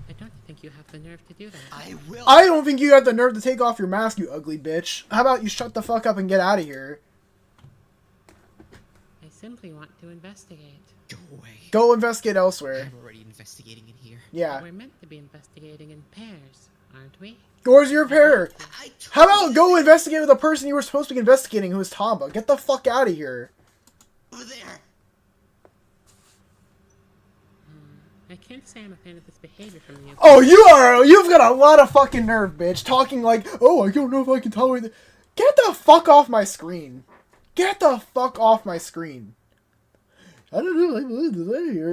I don't think you have the nerve to do that. I will. I don't think you have the nerve to take off your mask, you ugly bitch. How about you shut the fuck up and get out of here? I simply want to investigate. Go away. Go investigate elsewhere. I'm already investigating in here. Yeah. We're meant to be investigating in pairs, aren't we? Where's your pair? How about go investigate with the person you were supposed to be investigating, who was Tamba? Get the fuck out of here. Over there. I can't say I'm a fan of this behavior from you. Oh, you've got a lot of fucking nerve, bitch. Talking like, oh, I don't know if I can tolerate it. Get the fuck off my screen. Get the fuck off my screen. I don't know,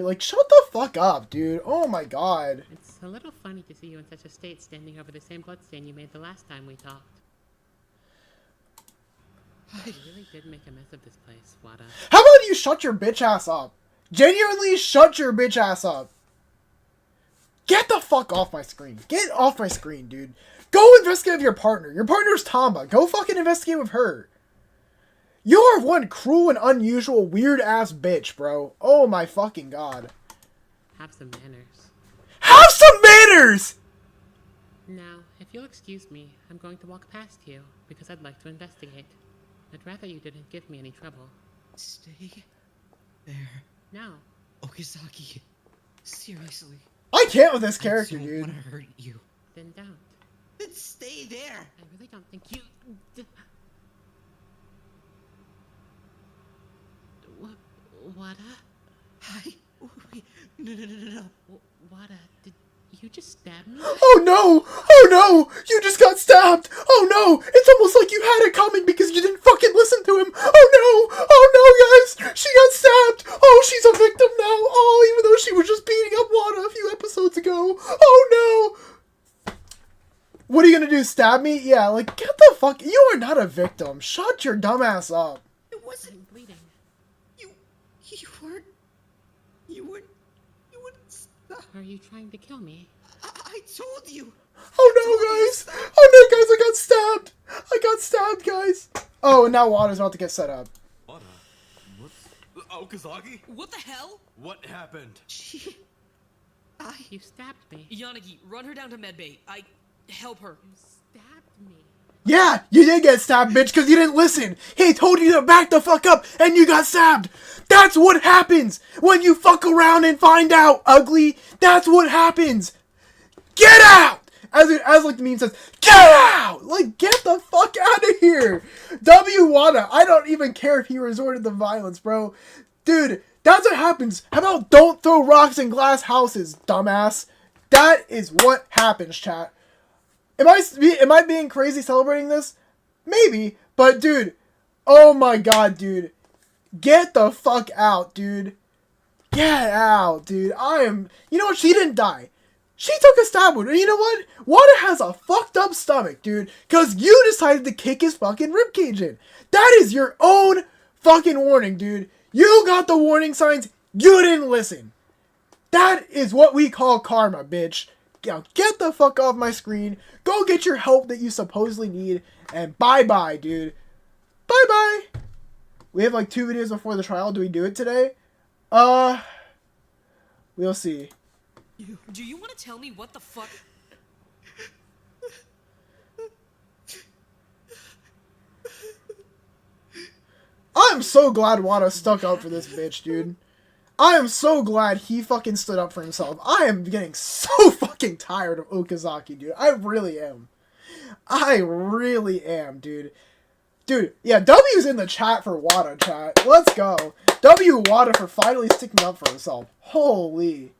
like, shut the fuck up, dude. Oh my god. It's a little funny to see you in such a state standing over the same bloodstain you made the last time we talked. You really did make a mess of this place, Wada. How about you shut your bitch ass up? Genuinely shut your bitch ass up. Get the fuck off my screen. Get off my screen, dude. Go investigate with your partner. Your partner's Tamba. Go fucking investigate with her. You are one cruel and unusual, weird-ass bitch, bro. Oh my fucking god. Have some manners. Have some manners! Now, if you'll excuse me, I'm going to walk past you, because I'd like to investigate. I'd rather you didn't give me any trouble. Stay there. No. Okazaki, seriously. I can't with this character, I don't dude. want to hurt you. Then don't. Then stay there. I really don't think you... Wada? Hi. Wait, no. Wada, did you just stab me? Oh no! Oh no! You just got stabbed! Oh no! It's almost like you had it coming because you didn't fucking listen to him! Oh no! Oh no, guys! She got stabbed! Oh, she's a victim now! Oh, even though she was just beating up Wada a few episodes ago! Oh no! What are you gonna do? Stab me? Yeah, like, get the fuck... You are not a victim. Shut your dumb ass up. It wasn't bleeding. You wouldn't stop. Are you trying to kill me? I told you. Oh no, guys! Oh no, guys! I got stabbed! I got stabbed, guys! Oh, and now Wada's about to get set up. Wada? What? Okazaki? What the hell? What happened? You stabbed me. Yanagi, run her down to medbay. Help her. You stabbed me. Yeah, you did get stabbed, bitch, because you didn't listen. He told you to back the fuck up, and you got stabbed. That's what happens when you fuck around and find out, ugly. That's what happens. Get out! As like the meme says, get out! Like, get the fuck out of here. W. Wada, I don't even care if he resorted to violence, bro. Dude, that's what happens. How about don't throw rocks in glass houses, dumbass? That is what happens, chat. Am I being crazy celebrating this? Maybe, but dude, oh my god, dude. Get the fuck out, dude. Get out, dude. You know what? She didn't die. She took a stab wound. And you know what? Wada has a fucked up stomach, dude. Because you decided to kick his fucking ribcage in. That is your own fucking warning, dude. You got the warning signs. You didn't listen. That is what we call karma, bitch. Now get the fuck off my screen. Go get your help that you supposedly need. And bye-bye, dude. Bye-bye. We have like 2 videos before the trial. Do we do it today? We'll see. Do you want to tell me what the fuck? I'm so glad Wada stuck up for this bitch, dude. I am so glad he fucking stood up for himself. I am getting so fucking tired of Okazaki, dude. I really am. I really am, dude. Dude, yeah, W's in the chat for Wada, chat. Let's go. W Wada for finally sticking up for himself. Holy.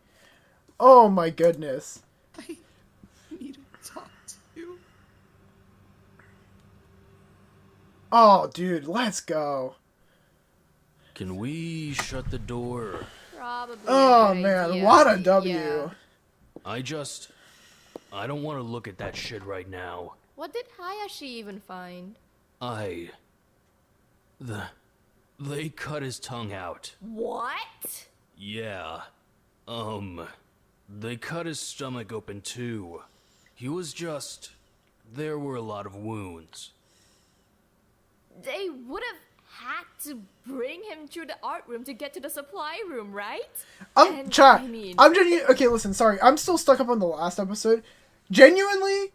Oh my goodness. I need to talk to you. Oh, dude, let's go. Can we shut the door? Probably. Oh a good man, idea. what a W. Yeah. I don't want to look at that shit right now. What did Hayashi even find? They cut his tongue out. What? Yeah. They cut his stomach open too. There were a lot of wounds. They would have had to bring him through the art room to get to the supply room, right? Chat, I mean, I'm genuinely, okay, listen, sorry, I'm still stuck up on the last episode. Genuinely,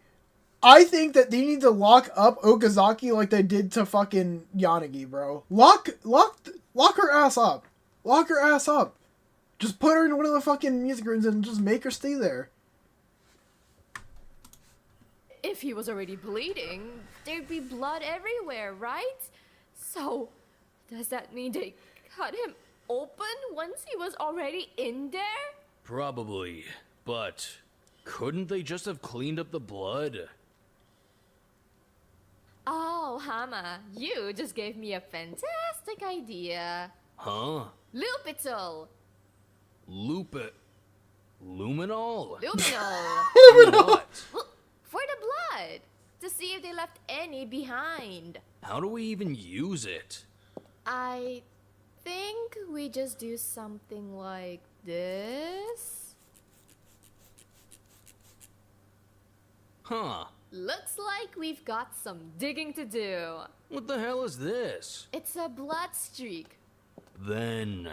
I think that they need to lock up Okazaki like they did to fucking Yanagi, bro. Lock her ass up. Lock her ass up. Just put her in one of the fucking music rooms and just make her stay there. if he was already bleeding, there'd be blood everywhere, right? So, does that mean they cut him open once he was already in there? Probably, but couldn't they just have cleaned up the blood? Oh, Hama, you just gave me a fantastic idea. Huh? Lupital! Luminol? Luminol! What? Well, for the blood, to see if they left any behind. How do we even use it? I think we just do something like this. Huh. Looks like we've got some digging to do. What the hell is this? It's a blood streak. Then,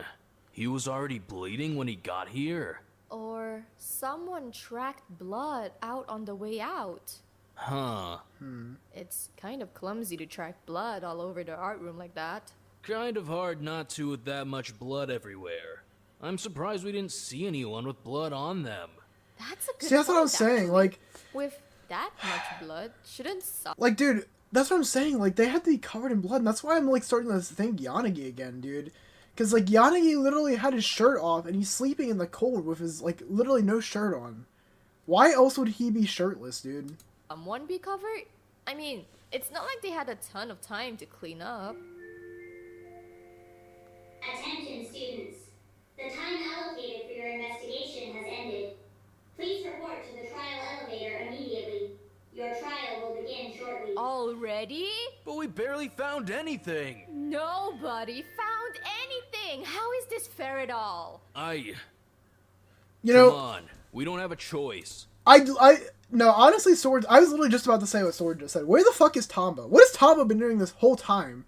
he was already bleeding when he got here? Or someone tracked blood out on the way out. Huh. It's kind of clumsy to track blood all over the art room like that. Kind of hard not to with that much blood everywhere. I'm surprised we didn't see anyone with blood on them. That's a good See, that's what I point, was saying, actually. like... With that much blood, shouldn't suck. Like, dude, that's what I'm saying. Like, they had to be covered in blood. And that's why I'm, like, starting to think Yanagi again, dude. Because, like, Yanagi literally had his shirt off, and he's sleeping in the cold with his, like, literally no shirt on. Why else would he be shirtless, dude? Someone be covered? I mean, it's not like they had a ton of time to clean up. Attention, students. The time allocated for your investigation has ended. Please report to the trial elevator immediately. Your trial will begin shortly. Already? But we barely found anything! Nobody found anything! How is this fair at all? You Come know, on, we don't have a choice. no, honestly, Sword, I was literally just about to say what Sword just said. Where the fuck is Tamba? What has Tamba been doing this whole time?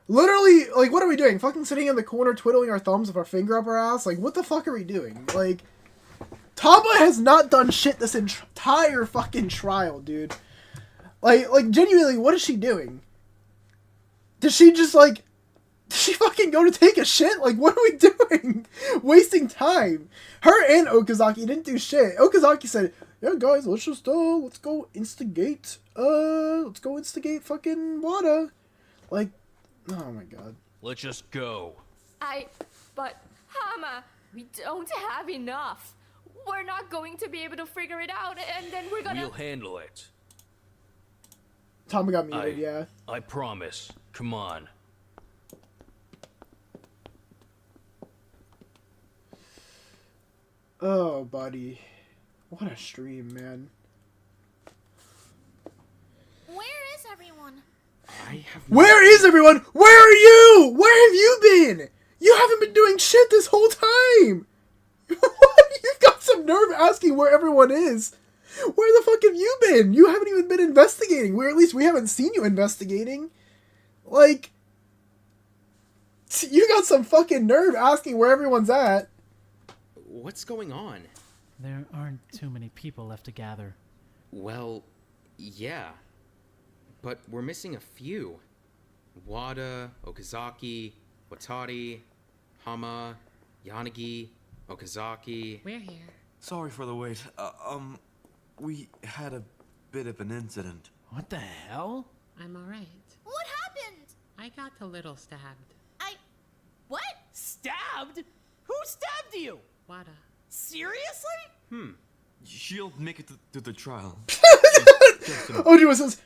Literally, like, what are we doing? Fucking sitting in the corner twiddling our thumbs with our finger up our ass? Like, what the fuck are we doing? Like, Tamba has not done shit this entire fucking trial, dude. Like, genuinely, what is she doing? Did she just, like... Did she fucking go to take a shit? Like, what are we doing? Wasting time. Her and Okazaki didn't do shit. Okazaki said, yeah, guys, let's go instigate fucking Wada. Like, oh my god. Let's just go. But, Hama, we don't have enough. We're not going to be able to figure it out, and then we're gonna... We'll handle it. Tamba got muted, yeah. I promise. Come on. Oh, buddy. What a stream, man. Where is everyone? Where is everyone? Where are you? Where have you been? You haven't been doing shit this whole time. You've got some nerve asking where everyone is. Where the fuck have you been? You haven't even been investigating. At least we haven't seen you investigating. Like, you got some fucking nerve asking where everyone's at. What's going on? There aren't too many people left to gather. Well, yeah. But we're missing a few. Wada, Okazaki, Watari, Hama, Yanagi, Okazaki. We're here. Sorry for the wait. We had a bit of an incident. What the hell? I'm alright. What happened? I got a little stabbed. What? Stabbed? Who stabbed you? Wada. Seriously? She'll make it to the trial. Ojima says,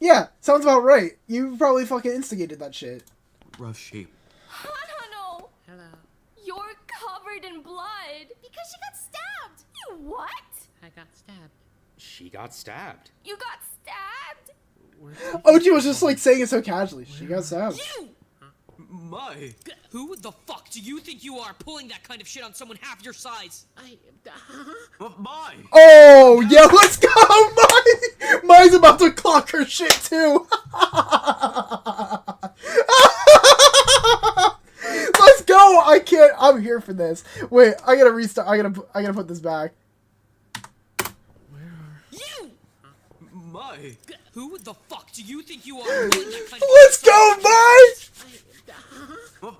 yeah, sounds about right. You probably fucking instigated that shit. Rough shape. Hanano! Hello. You're covered in blood. Because she got stabbed. You what? I got stabbed. She got stabbed. You got stabbed? Ojima was just like saying it so casually. She got stabbed. You! My. Who the fuck do you think you are pulling that kind of shit on someone half your size? My. Oh, yeah, let's go! Mai's about to clock her shit, too! Let's go! I can't... I'm here for this. Wait, I gotta restart. I gotta put this back. You! My. Who the fuck do you think you are pulling that kind of Let's go, Mai!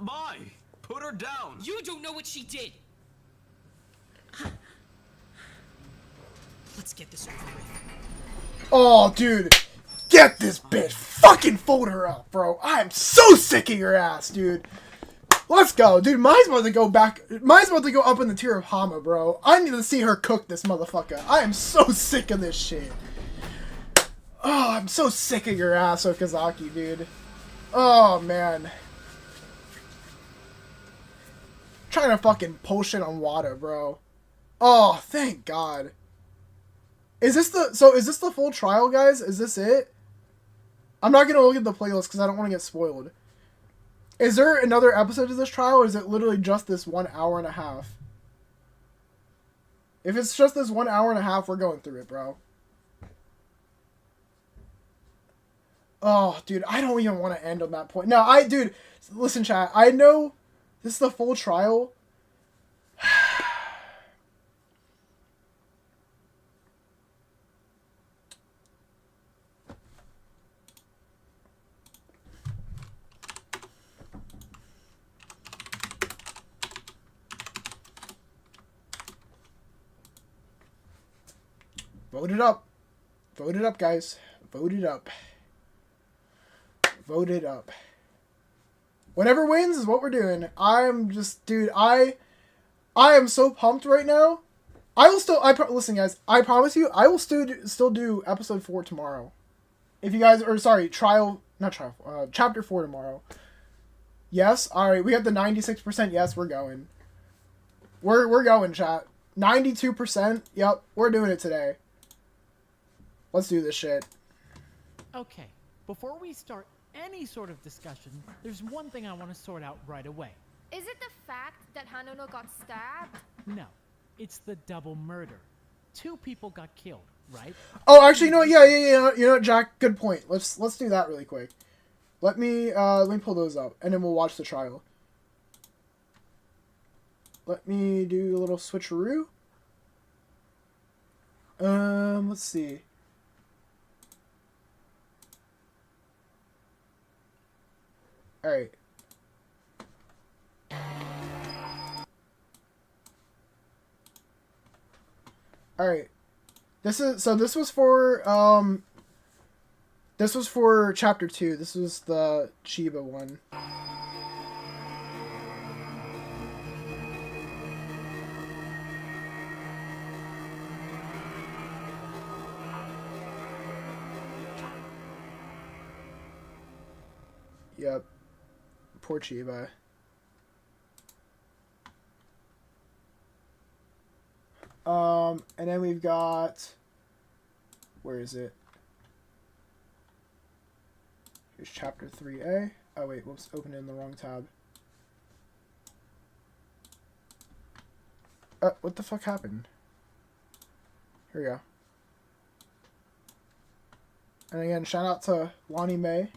My. Put her down. You don't know what she did. Let's get this over with. Oh, dude. Get this bitch. Fucking fold her up, bro. I am so sick of your ass, dude. Let's go. Dude, Mai's about to go back. Mai's about to go up in the tier of Hama, bro. I need to see her cook this motherfucker. I am so sick of this shit. Oh, I'm so sick of your ass, Okazaki, dude. Oh, man. Trying to fucking pull shit on water, bro. Oh, thank God. Is this the full trial, guys? Is this it? I'm not gonna look at the playlist because I don't want to get spoiled. Is there another episode of this trial, or is it literally just this 1 hour and a half? If it's just this 1 hour and a half, we're going through it, bro. Oh, dude, I don't even want to end on that point. No, dude, listen, chat. I know this is the full trial. Vote it up. Vote it up, guys. Vote it up. Vote it up. Whatever wins is what we're doing. I'm just, dude, I am so pumped right now. I will still, listen, guys, I promise you, I will still do episode 4 tomorrow. If you guys, or sorry, chapter 4 tomorrow. Yes, alright, we got the 96% yes, we're going. We're going, chat. 92%, yep, we're doing it today. Let's do this shit. Okay, before we start any sort of discussion, there's one thing I want to sort out right away. Is it the fact that Hanono got stabbed? No, it's the double murder. 2 people got killed, right? Oh, actually, no, yeah. You know what, Jack? Good point. Let's do that really quick. Let me pull those up, and then we'll watch the trial. Let me do a little switcheroo. Let's see. Alright. Alright. This was for chapter 2. This was the Chiba one. Yep. Poor Chiba. And then we've got, where is it? Here's chapter 3A. Oh wait, whoops, opened in the wrong tab. What the fuck happened? Here we go. And again, shout out to Lonnie May.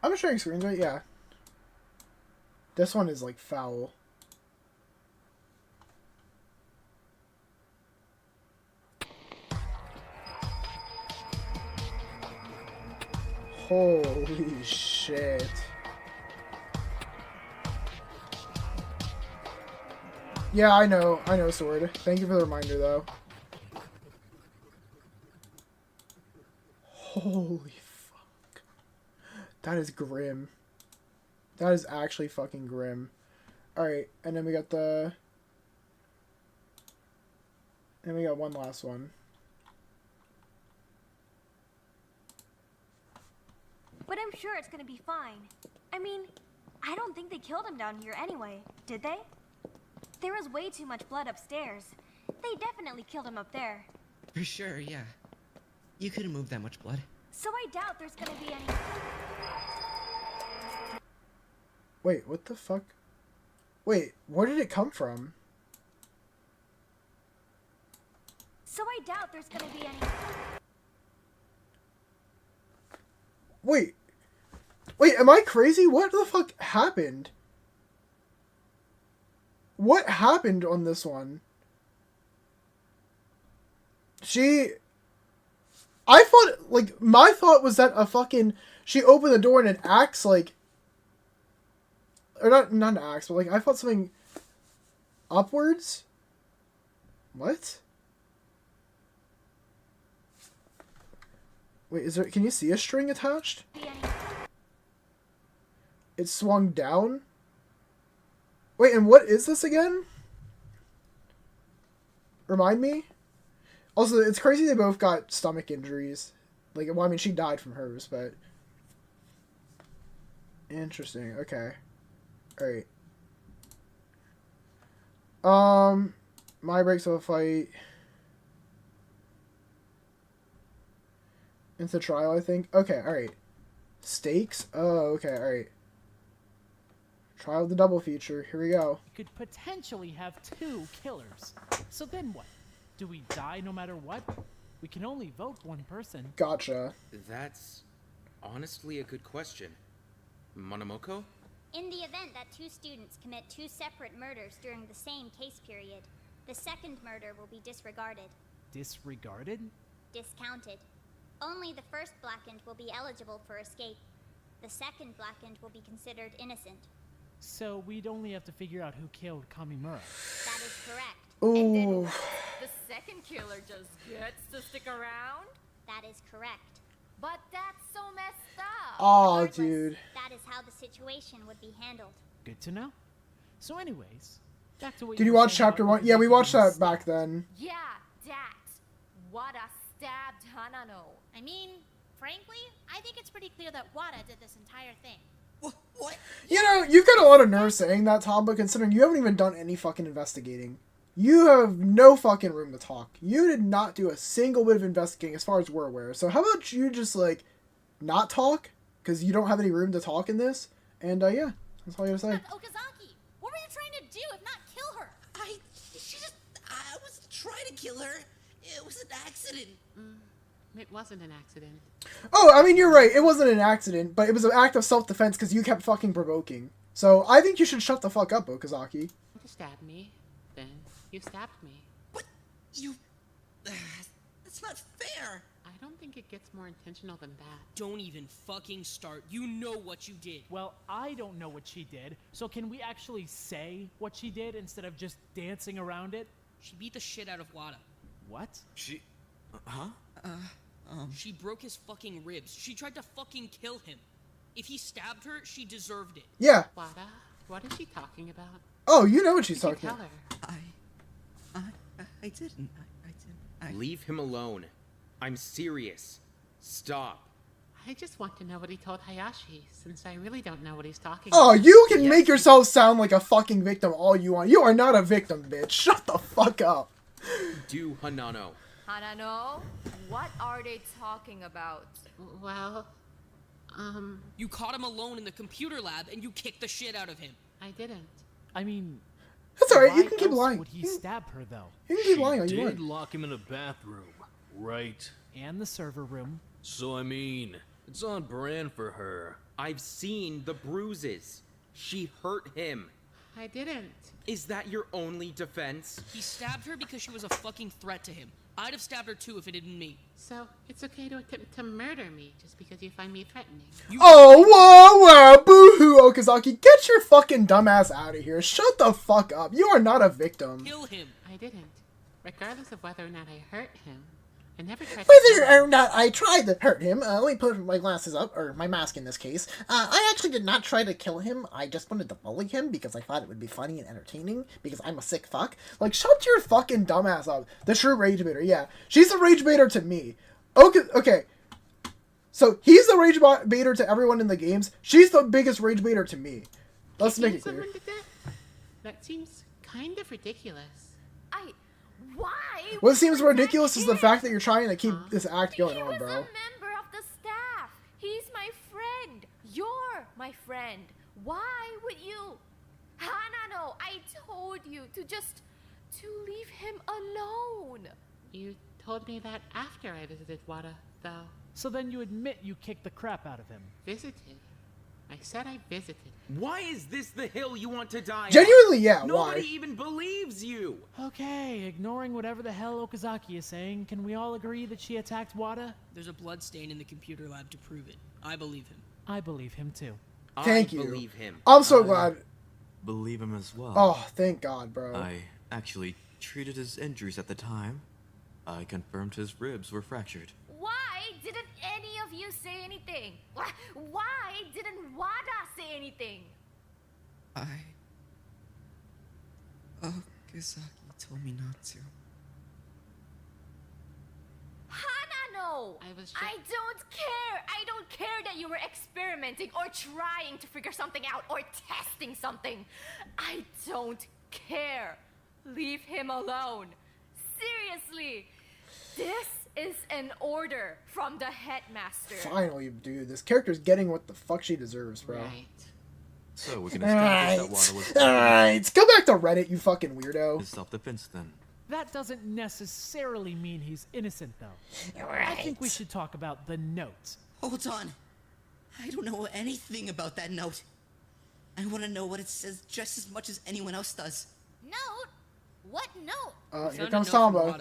I'm sharing screens, right? Yeah. This one is like foul. Holy shit. Yeah, I know, Sword. Thank you for the reminder, though. Holy fuck. That is grim. That is actually fucking grim. Alright, and then we got the... And we got one last one. But I'm sure it's gonna be fine. I mean, I don't think they killed him down here anyway, did they? There was way too much blood upstairs. They definitely killed him up there. For sure, yeah. You couldn't move that much blood. So I doubt there's gonna be any... Wait, what the fuck? Wait, where did it come from? So I doubt there's gonna be any... Wait, am I crazy? What the fuck happened? What happened on this one? I thought, like, my thought was that she opened the door and an axe, like, or not an axe, but, like, I thought something upwards? What? Wait, can you see a string attached? It swung down? Wait, and what is this again? Remind me? Also, it's crazy they both got stomach injuries. Like, well, I mean, she died from hers, but... Interesting, okay. Alright. My breaks of a fight... Into trial, I think. Okay, alright. Stakes? Oh, okay, alright. Trial of the double feature. Here we go. You could potentially have 2 killers. So then what? Do we die no matter what? We can only vote one person. Gotcha. That's honestly a good question. Monomoko? In the event that 2 students commit 2 separate murders during the same case period, the second murder will be disregarded. Disregarded? Discounted. Only the first blackened will be eligible for escape. The second blackened will be considered innocent. So we'd only have to figure out who killed Kamimura. That is correct. Ooh. The second killer just gets to stick around? That is correct. But that's so messed up. Aw, Regardless, dude. That is how the situation would be handled. Good to know. So anyways, back to what Did you were watch saying chapter about 1? Yeah, we Okazaki watched being that back then. Yeah, that. Wada stabbed Hanano. I mean, frankly, I think it's pretty clear that Wada did this entire thing. What? You know, you've got a lot of nerve saying that, Tom, but considering you haven't even done any fucking investigating. You have no fucking room to talk. You did not do a single bit of investigating as far as we're aware. So how about you just, like, not talk? Because you don't have any room to talk in this. And, yeah, that's all you have to say. But Okazaki, what were you trying to do if not kill her? I wasn't trying to kill her. It was an accident. It wasn't an accident. Oh, I mean, you're right. It wasn't an accident, but it was an act of self-defense because you kept fucking provoking. So I think you should shut the fuck up, Okazaki. You stabbed me, then you stabbed me. But you... That's not fair. I don't think it gets more intentional than that. Don't even fucking start. You know what you did. Well, I don't know what she did, so can we actually say what she did instead of just dancing around it? She beat the shit out of Wada. What? She... huh? She broke his fucking ribs. She tried to fucking kill him. If he stabbed her, she deserved it. Yeah. Wada, what is she talking about? Oh, you know what she's Did you talking tell about. her? I didn't. I didn't. Leave him alone. I'm serious. Stop. I just want to know what he told Hayashi, since I really don't know what he's talking Oh, about. you can make yourself sound like a fucking victim all you want. You are not a victim, bitch. Shut the fuck up. Do Hanano. Hanano, what are they talking about? Well, You caught him alone in the computer lab and you kicked the shit out of him. I didn't. I mean... That's alright, you why can keep else lying. would he stab her, though? You can keep lying all you Did want. lock him in a bathroom, right? And the server room. So I mean, it's on brand for her. I've seen the bruises. She hurt him. I didn't. Is that your only defense? He stabbed her because she was a fucking threat to him. I'd have stabbed her too if it had been me. So it's okay to attempt to murder me just because you find me threatening. Oh, whoa, whoa, boo-hoo, Okazaki. Get your fucking dumbass out of here. Shut the fuck up. You are not a victim. Kill him. I didn't. Regardless of whether or not I hurt him, I never tried to Whether kill him. or not I tried to hurt him, let me put my glasses up, or my mask in this case. I actually did not try to kill him. I just wanted to bully him because I thought it would be funny and entertaining because I'm a sick fuck. Like, shut your fucking dumbass up. The true rage baiter, yeah. She's a rage baiter to me. Okay. So, he's the rage baiter to everyone in the games. She's the biggest rage baiter to me. Let's make it clear. Someone did that? That seems kind of ridiculous. Why? What seems ridiculous is the fact that you're trying to keep this act going on, He was bro. a member of the staff. He's my friend. You're my friend. Why would you? Hanano, I told you to leave him alone. You told me that after I visited Wada, though. So then you admit you kicked the crap out of him. Visited? I said I visited. Why is this the hill you want to die on? Genuinely, yeah, Nobody why? even believes you. Okay, ignoring whatever the hell Okazaki is saying, can we all agree that she attacked Wada? There's a blood stain in the computer lab to prove it. I believe him. I believe him too. Thank I you. believe him. I'm so glad. Believe him as well. Oh, thank God, bro. I actually treated his injuries at the time. I confirmed his ribs were fractured. Why didn't any of you say anything? Why didn't Wada say anything? Okazaki told me not to. Hanano! I don't care! I don't care that you were experimenting or trying to figure something out or testing something. I don't care. Leave him alone. Seriously. This is an order from the headmaster. Finally, dude, this character's getting what the fuck she deserves, bro. Right. So we can establish that Wada was Alright, go back to Reddit, you fucking weirdo. his self-defense then. That doesn't necessarily mean he's innocent, though. I think we should talk about the note. Hold on. I don't know anything about that note. I want to know what it says just as much as anyone else does. Note? What note? Here comes Tombo.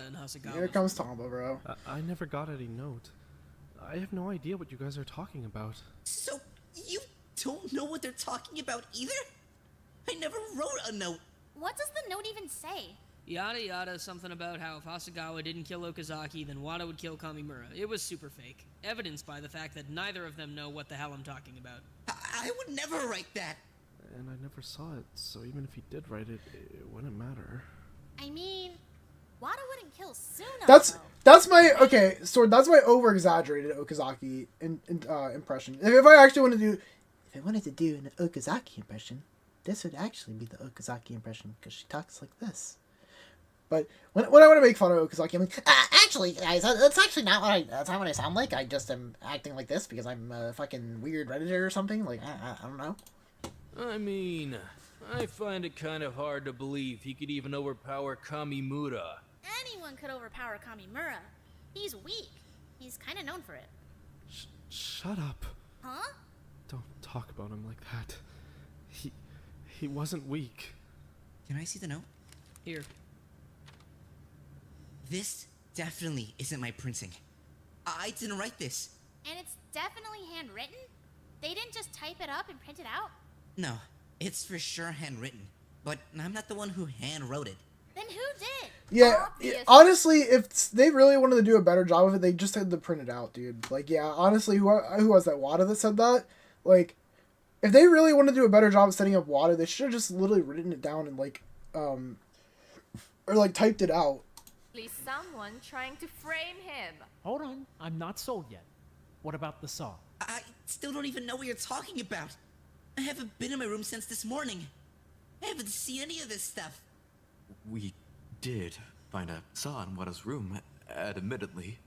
Here comes Tombo, bro. I never got any note. I have no idea what you guys are talking about. So, you don't know what they're talking about either? I never wrote a note. What does the note even say? Yada yada, something about how if Hasegawa didn't kill Okazaki, then Wada would kill Kamimura. It was super fake. Evidenced by the fact that neither of them know what the hell I'm talking about. I would never write that. And I never saw it, so even if he did write it, it wouldn't matter. I mean, Wada wouldn't kill Suno. That's my okay. So that's my over-exaggerated Okazaki impression. If I actually wanted to do an Okazaki impression, this would actually be the Okazaki impression because she talks like this. But when I want to make fun of Okazaki, I'm like, actually, guys, that's actually not that's not what I sound like. I just am acting like this because I'm a fucking weird Redditor or something. Like, I don't know. I mean, I find it kind of hard to believe he could even overpower Kamimura. Anyone could overpower Kamimura. He's weak. He's kind of known for it. Shut up. Huh? Don't talk about him like that. He wasn't weak. Can I see the note? Here. This definitely isn't my printing. I didn't write this. And it's definitely handwritten? They didn't just type it up and print it out? No, it's for sure handwritten. But I'm not the one who hand wrote it. Then who did? Yeah, honestly, if they really wanted to do a better job of it, they just had to print it out, dude. Like, yeah, honestly, who was that, Wada that said that? Like, if they really want to do a better job of setting up Wada, they should have just literally written it down and, like, or, like, typed it out. At least someone trying to frame him. Hold on, I'm not sold yet. What about the saw? I still don't even know what you're talking about. I haven't been in my room since this morning. I haven't seen any of this stuff. We did find a saw in Wada's room, admittedly.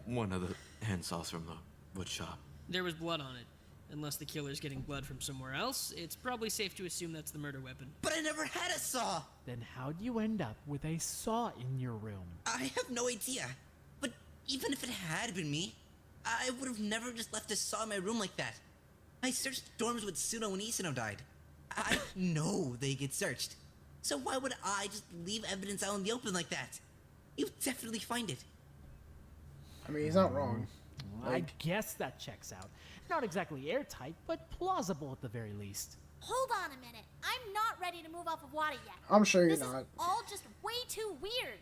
One of the hand saws from the wood shop. There was blood on it. Unless the killer's getting blood from somewhere else, it's probably safe to assume that's the murder weapon. But I never had a saw! Then how'd you end up with a saw in your room? I have no idea. But even if it had been me, I would have never just left a saw in my room like that. I searched dorms with Suno when Isuno died. I know they get searched. So why would I just leave evidence out in the open like that? You'd definitely find it. I mean, he's not wrong. Well, I guess that checks out. Not exactly airtight, but plausible at the very least. Hold on a minute. I'm not ready to move off of Wada yet. I'm sure you're This not. is all just way too weird.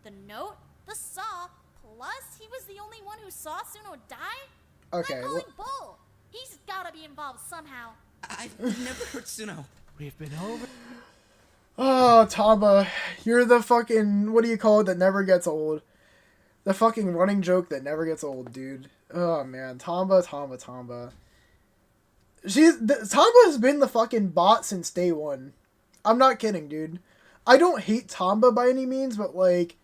The note, the saw, plus he was the only one who saw Suno die? Okay. I'm calling bull. He's gotta be involved somehow. I've never heard Suno. We've been over. Oh, Tamba, you're the fucking, what do you call it, that never gets old. The fucking running joke that never gets old, dude. Oh, man. Tamba. Tamba has been the fucking bot since day one. I'm not kidding, dude. I don't hate Tamba by any means, but, like,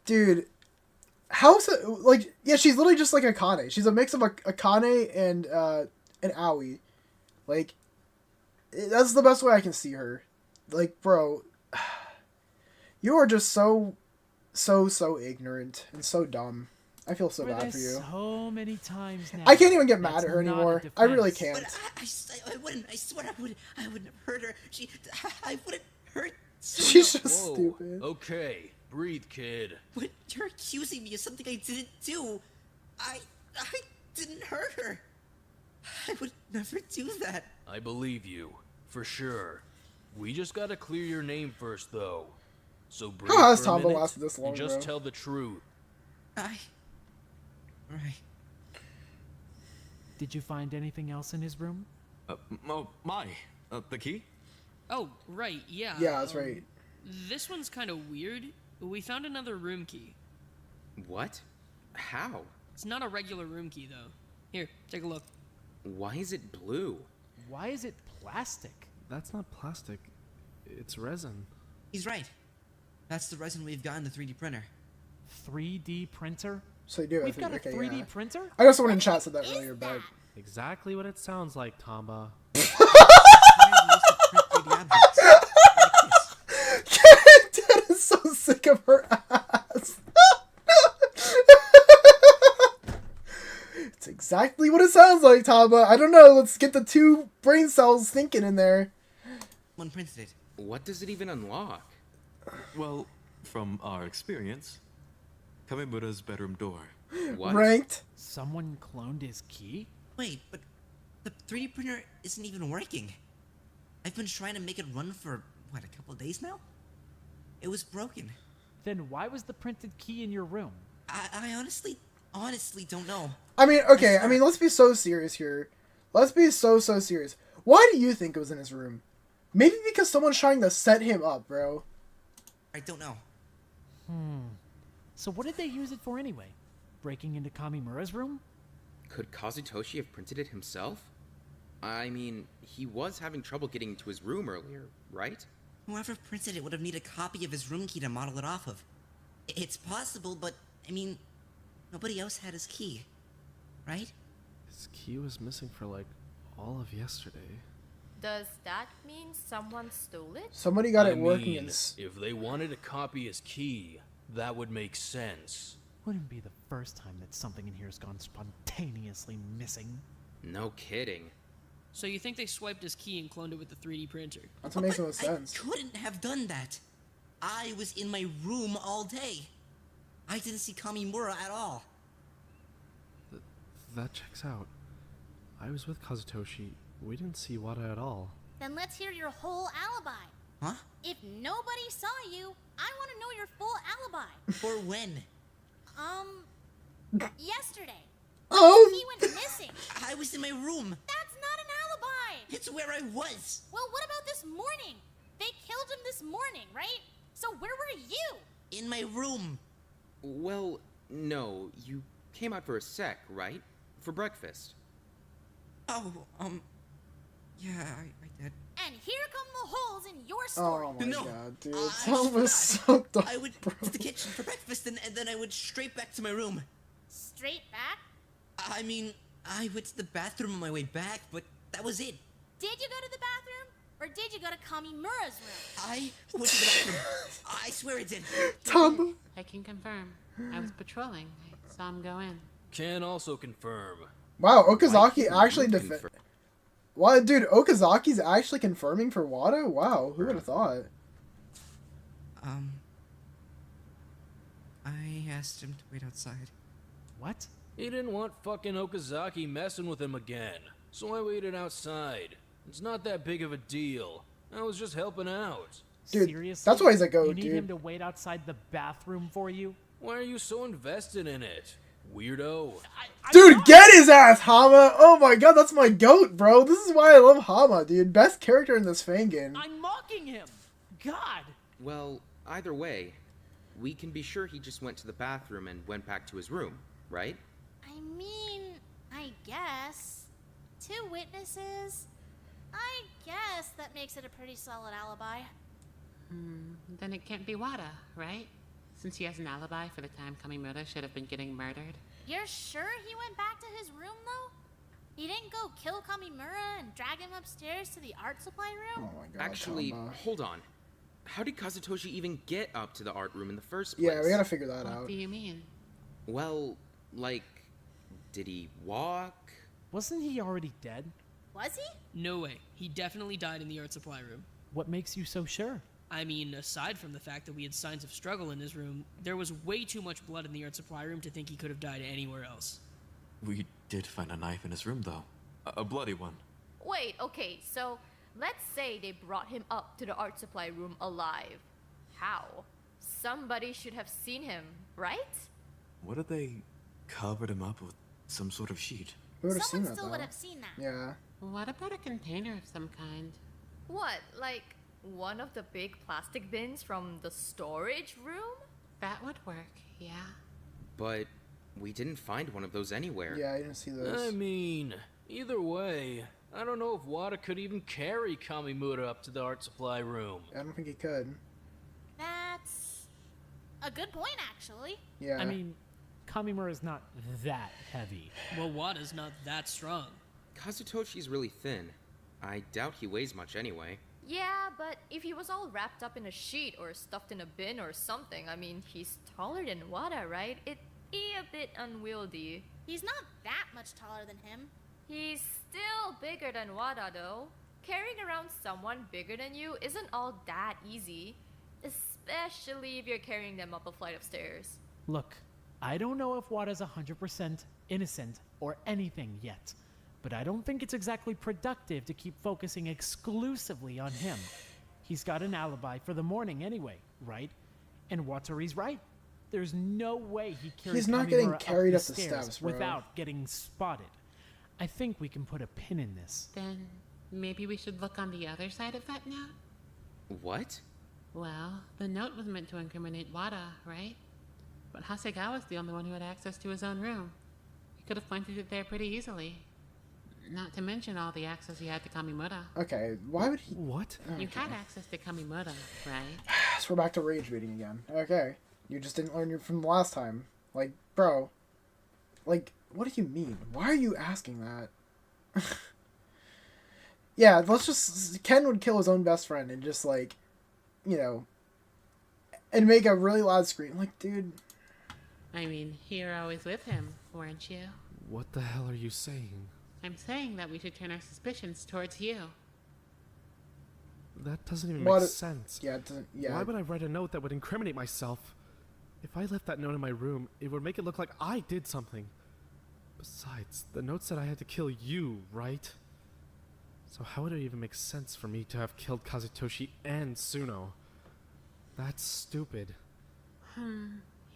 dude, how's it, like, yeah, she's literally just like Akane. She's a mix of Akane and Aoi. Like, that's the best way I can see her. Like, bro, you are just so ignorant and so dumb. I feel so bad for you. So many times now. I can't even get mad at her anymore. I really can't. But I wouldn't. I swear I wouldn't have hurt her. I wouldn't hurt Suno. She's just Whoa. stupid. Okay, breathe, kid. But you're accusing me of something I didn't do. I didn't hurt her. I would never do that. I believe you, for sure. We just gotta clear your name first, though. So breathe How has for a Tamba minute lasted this long, and just bro? tell the truth. Right. Did you find anything else in his room? The key? Oh, right, yeah. Yeah, that's right. This one's kind of weird. We found another room key. What? How? It's not a regular room key, though. Here, take a look. Why is it blue? Why is it plastic? That's not plastic. It's resin. He's right. That's the resin we've got in the 3D printer. 3D printer? So you do. We've got a 3D printer? I know someone in chat said that earlier, but Exactly what it sounds like, Tamba. Dad is so sick of her ass. It's exactly what it sounds like, Tamba. I don't know. Let's get the two brain cells thinking in there. One printed it. What does it even unlock? Well, from our experience, Kamimura's bedroom door. What? Ranked. Someone cloned his key? Wait, but the 3D printer isn't even working. I've been trying to make it run for, what, a couple of days now? It was broken. Then why was the printed key in your room? I honestly don't know. I mean, okay. I mean, let's be so serious here. Let's be so serious. Why do you think it was in his room? Maybe because someone's trying to set him up, bro. I don't know. So what did they use it for anyway? Breaking into Kamimura's room? Could Kazutoshi have printed it himself? I mean, he was having trouble getting into his room earlier, right? Whoever printed it would have needed a copy of his room key to model it off of. It's possible, but, I mean, nobody else had his key, right? His key was missing for like all of yesterday. Does that mean someone stole it? Somebody got I it working mean, in. if they wanted to copy his key, that would make sense. Wouldn't be the first time that something in here has gone spontaneously missing. No kidding. So you think they swiped his key and cloned it with the 3D printer? That's what makes no sense. I couldn't have done that. I was in my room all day. I didn't see Kamimura at all. That checks out. I was with Kazutoshi. We didn't see Wada at all. Then let's hear your whole alibi. Huh? If nobody saw you, I want to know your full alibi. For when? Yesterday. Oh! He went missing. I was in my room. That's not an alibi. It's where I was. Well, what about this morning? They killed him this morning, right? So where were you? In my room. Well, no, you came out for a sec, right? For breakfast. Oh, yeah, I did. And here come the holes in your story. Oh my No, god, dude. I That was so dumb. I would to the kitchen for breakfast and then I would straight back to my room. Straight back? I mean, I went to the bathroom on my way back, but that was it. Did you go to the bathroom? Or did you go to Kamimura's room? I went to the bathroom. I swear I did. Tamba. I can confirm. I was patrolling. I saw him go in. Can also confirm. Wow, Okazaki actually Wow, dude, Okazaki's actually confirming for Wada? Wow, who would have thought? I asked him to wait outside. What? He didn't want fucking Okazaki messing with him again, so I waited outside. It's not that big of a deal. I was just helping out. Dude, Seriously? that's why he's a goat, You need dude. him to wait outside the bathroom for you? Why are you so invested in it, weirdo? Dude, get his ass, Hama! Oh my god, that's my goat, bro. This is why I love Hama, dude. Best character in this fangin. I'm mocking him! God! Well, either way, we can be sure he just went to the bathroom and went back to his room, right? I mean, I guess. 2 witnesses? I guess that makes it a pretty solid alibi. Then it can't be Wada, right? Since he has an alibi for the time Kamimura should have been getting murdered. You're sure he went back to his room, though? He didn't go kill Kamimura and drag him upstairs to the art supply room? Oh my god. Actually, Hama. hold on. How did Kazutoshi even get up to the art room in the first place? Yeah, we gotta figure that What out. do you mean? Well, like, did he walk? Wasn't he already dead? Was he? No way. He definitely died in the art supply room. What makes you so sure? I mean, aside from the fact that we had signs of struggle in his room, there was way too much blood in the art supply room to think he could have died anywhere else. We did find a knife in his room, though. A bloody one. Wait, okay, so let's say they brought him up to the art supply room alive. How? Somebody should have seen him, right? What if they covered him up with some sort of sheet? We would have seen Someone that, still though. would have seen that. Yeah. What about a container of some kind? What, like one of the big plastic bins from the storage room? That would work, yeah. But we didn't find one of those anywhere. Yeah, I didn't see I those. mean, either way, I don't know if Wada could even carry Kamimura up to the art supply room. I don't think he could. That's a good point, actually. Yeah. I mean, Kamimura's not that heavy. Well, Wada's not that strong. Kazutoshi's really thin. I doubt he weighs much anyway. Yeah, but if he was all wrapped up in a sheet or stuffed in a bin or something, I mean, he's taller than Wada, right? It'd be a bit unwieldy. He's not that much taller than him. He's still bigger than Wada, though. Carrying around someone bigger than you isn't all that easy, especially if you're carrying them up a flight of stairs. Look, I don't know if Wada's 100% innocent or anything yet, but I don't think it's exactly productive to keep focusing exclusively on him. He's got an alibi for the morning anyway, right? And Watari's right. There's no way he carried He's not Kamimura getting carried up up the the stairs steps, bro. without getting spotted. I think we can put a pin in this. Then maybe we should look on the other side of that note? What? Well, the note was meant to incriminate Wada, right? But Hasegawa's the only one who had access to his own room. He could have planted it there pretty easily. Not to mention all the access he had to Kamimura. Okay, why would he... What? You had access to Kamimura, right? So we're back to rage baiting again. Okay. You just didn't learn from the last time. Like, bro. Like, what do you mean? Why are you asking that? Yeah, let's just... Ken would kill his own best friend and just, like, you know... And make a really loud scream. Like, dude... I mean, you were always with him, weren't you? What the hell are you saying? I'm saying that we should turn our suspicions towards you. That doesn't even What make a- sense. Yeah, it doesn't... Yeah. Why would I write a note that would incriminate myself? If I left that note in my room, it would make it look like I did something. Besides, the note said I had to kill you, right? So how would it even make sense for me to have killed Kazutoshi and Tsuno? That's stupid.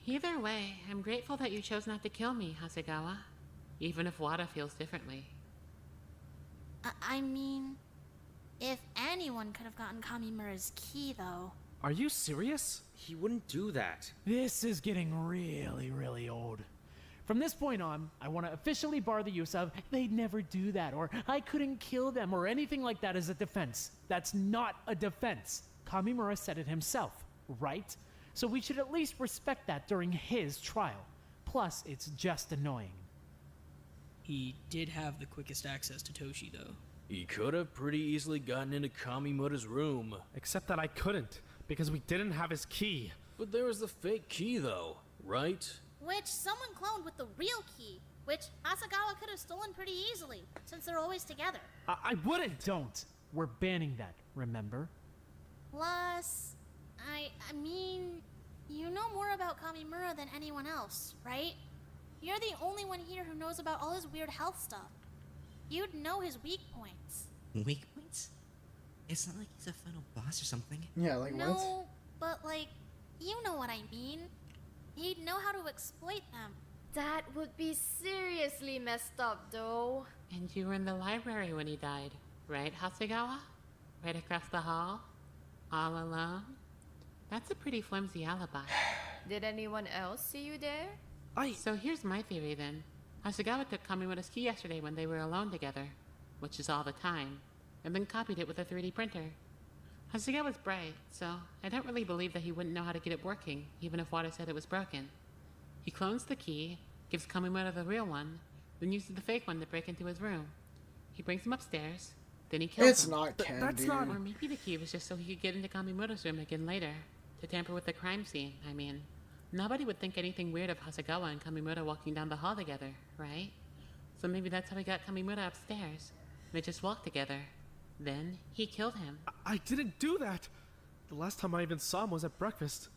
Either way, I'm grateful that you chose not to kill me, Hasegawa. Even if Wada feels differently. I mean, if anyone could have gotten Kamimura's key, though. Are you serious? He wouldn't do that. This is getting really, really old. From this point on, I want to officially bar the use of "they'd never do that" or "I couldn't kill them" or anything like that as a defense. That's not a defense. Kamimura said it himself, right? So we should at least respect that during his trial. Plus, it's just annoying. He did have the quickest access to Toshi, though. He could have pretty easily gotten into Kamimura's room. Except that I couldn't, because we didn't have his key. But there was the fake key, though, right? Which someone cloned with the real key, which Asagawa could have stolen pretty easily, since they're always together. I wouldn't! Don't. We're banning that, remember? Plus, I mean, you know more about Kamimura than anyone else, right? You're the only one here who knows about all his weird health stuff. You'd know his weak points. Weak points? It's not like he's a final boss or something. Yeah, like what? No, but like, you know what I mean. He'd know how to exploit them. That would be seriously messed up, though. And you were in the library when he died, right, Hasegawa? Right across the hall? All alone? That's a pretty flimsy alibi. Did anyone else see you there? So here's my theory then. Hasegawa took Kamimura's key yesterday when they were alone together, which is all the time, and then copied it with a 3D printer. Hasegawa's bright, so I don't really believe that he wouldn't know how to get it working, even if Wada said it was broken. He clones the key, gives Kamimura the real one, then uses the fake one to break into his room. He brings him upstairs, then he kills him. It's not Ken, that's dude. not- Or maybe the key was just so he could get into Kamimura's room again later, to tamper with the crime scene, I mean. Nobody would think anything weird of Hasegawa and Kamimura walking down the hall together, right? So maybe that's how he got Kamimura upstairs. They just walked together. Then he killed him. I didn't do that! The last time I even saw him was at breakfast.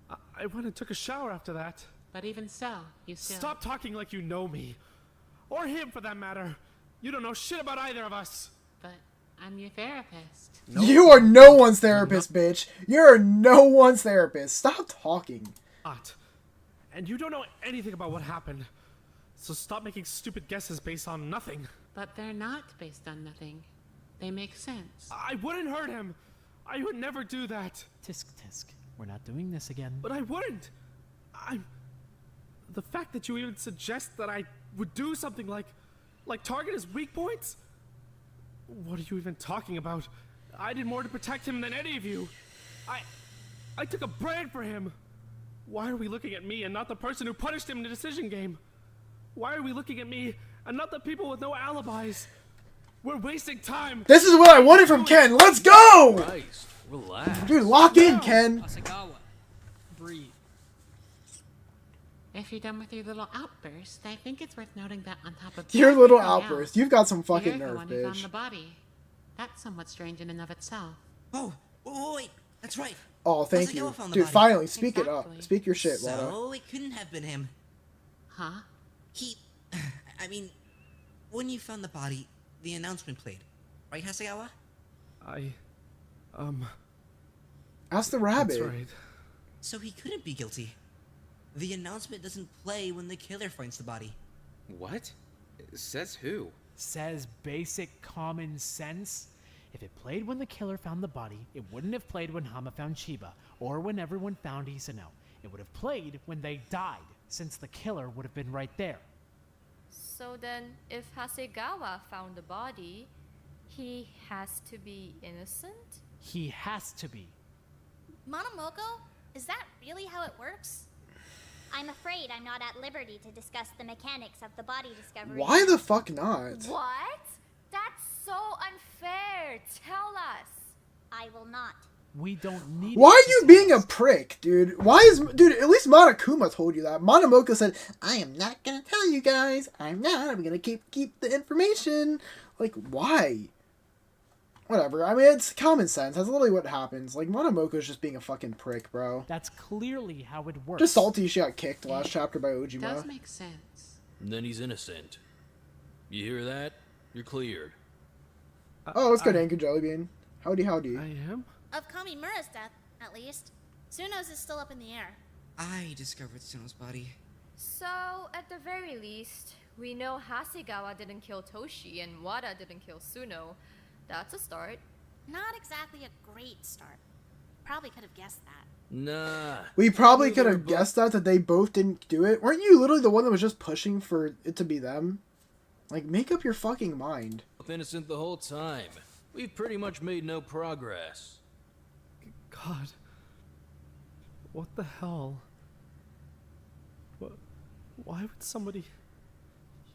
I went and took a shower after that. But even so, you still... Stop talking like you know me. Or him, for that matter. You don't know shit about either of us. But I'm your therapist. You are no one's therapist, bitch. You're no one's therapist. Stop talking. And you don't know anything about what happened. So stop making stupid guesses based on nothing. But they're not based on nothing. They make sense. I wouldn't hurt him. I would never do that. Tisk tisk. We're not doing this again. But I wouldn't. The fact that you even suggest that I would do something like target his weak points? What are you even talking about? I did more to protect him than any of you. I took a brand for him. Why are we looking at me and not the person who punished him in the decision game? Why are we looking at me and not the people with no alibis? We're wasting time. This is what I wanted from Ken. Let's go! Christ, relax. Dude, lock in, Ken. Asagawa, breathe. If you're done with your little outburst, I think it's worth noting that on top of Your little everything outburst. else, You've got some fucking you're the nerve, one who found bitch. the body. That's somewhat strange in and of itself. Oh, wait, that's right. Oh, thank Hasegawa you. found the Dude, body. finally, speak it up. Exactly. Speak your shit, Wada. So it couldn't have been him. Huh? I mean, when you found the body, the announcement played. Right, Hasegawa? Ask the rabbit. That's right. So he couldn't be guilty. The announcement doesn't play when the killer finds the body. What? Says who? Says basic common sense. If it played when the killer found the body, it wouldn't have played when Hama found Chiba, or when everyone found Isano. It would have played when they died, since the killer would have been right there. So then, if Hasegawa found the body, he has to be innocent? He has to be. Monomoko, is that really how it works? I'm afraid I'm not at liberty to discuss the mechanics of the body discovery. Why the fuck not? What? That's so unfair. Tell us. I will not. We don't need. Why are you being a prick, dude? Why is... Dude, at least Monokuma told you that. Monomoka said, I am not gonna tell you guys. I'm gonna keep the information. Like, why? Whatever. I mean, it's common sense. That's literally what happens. Like, Monomoka's just being a fucking prick, bro. That's clearly how it works. Just salty she got kicked last chapter by Does Ojima. make sense. And then he's innocent. You hear that? You're cleared. Oh, let's go to Anchor Jellybean. Howdy, howdy. I am? Of Kamimura's death, at least. Tsuno's is still up in the air. I discovered Tsuno's body. So, at the very least, we know Hasegawa didn't kill Toshi and Wada didn't kill Tsuno. That's a start. Not exactly a great start. Probably could have guessed that. Nah. We probably could have guessed that they both didn't do it. Weren't you literally the one that was just pushing for it to be them? Like, make up your fucking mind. Both innocent the whole time. We've pretty much made no progress. God. What the hell? Why would somebody...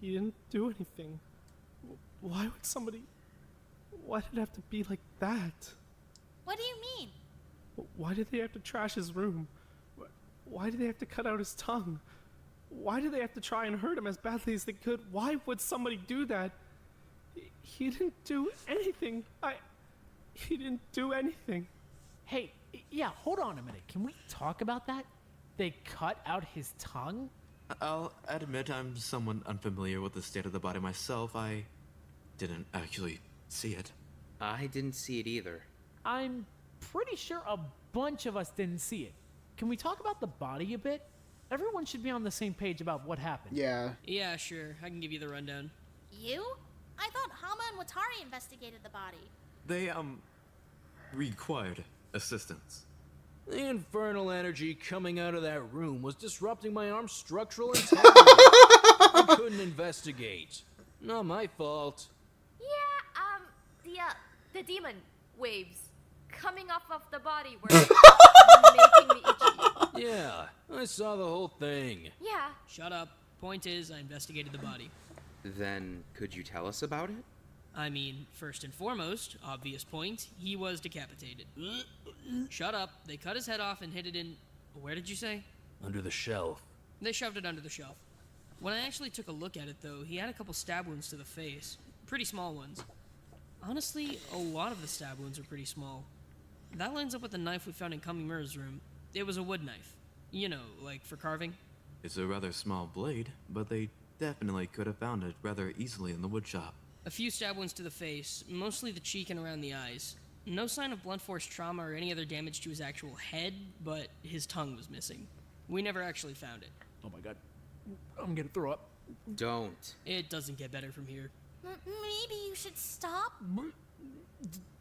He didn't do anything. Why would somebody... Why did it have to be like that? What do you mean? Why did they have to trash his room? Why did they have to cut out his tongue? Why do they have to try and hurt him as badly as they could? Why would somebody do that? He didn't do anything. He didn't do anything. Hey, yeah, hold on a minute. Can we talk about that? They cut out his tongue? I'll admit I'm somewhat unfamiliar with the state of the body myself. I didn't actually see it. I didn't see it either. I'm pretty sure a bunch of us didn't see it. Can we talk about the body a bit? Everyone should be on the same page about what happened. Yeah. Yeah, sure. I can give you the rundown. You? I thought Hama and Watari investigated the body. They, required assistance. The infernal energy coming out of that room was disrupting my arm's structural integrity. I couldn't investigate. Not my fault. Yeah, the demon waves coming off of the body were making me itchy. Yeah, I saw the whole thing. Yeah. Shut up. Point is, I investigated the body. Then, could you tell us about it? I mean, first and foremost, obvious point, he was decapitated. Shut up. They cut his head off and hid it in... Where did you say? Under the shelf. They shoved it under the shelf. When I actually took a look at it, though, he had a couple stab wounds to the face. Pretty small ones. Honestly, a lot of the stab wounds are pretty small. That lines up with the knife we found in Kamimura's room. It was a wood knife. You know, like for carving. It's a rather small blade, but they definitely could have found it rather easily in the woodshop. A few stab wounds to the face, mostly the cheek and around the eyes. No sign of blunt force trauma or any other damage to his actual head, but his tongue was missing. We never actually found it. Oh my god. I'm gonna throw up. Don't. It doesn't get better from here. Maybe you should stop?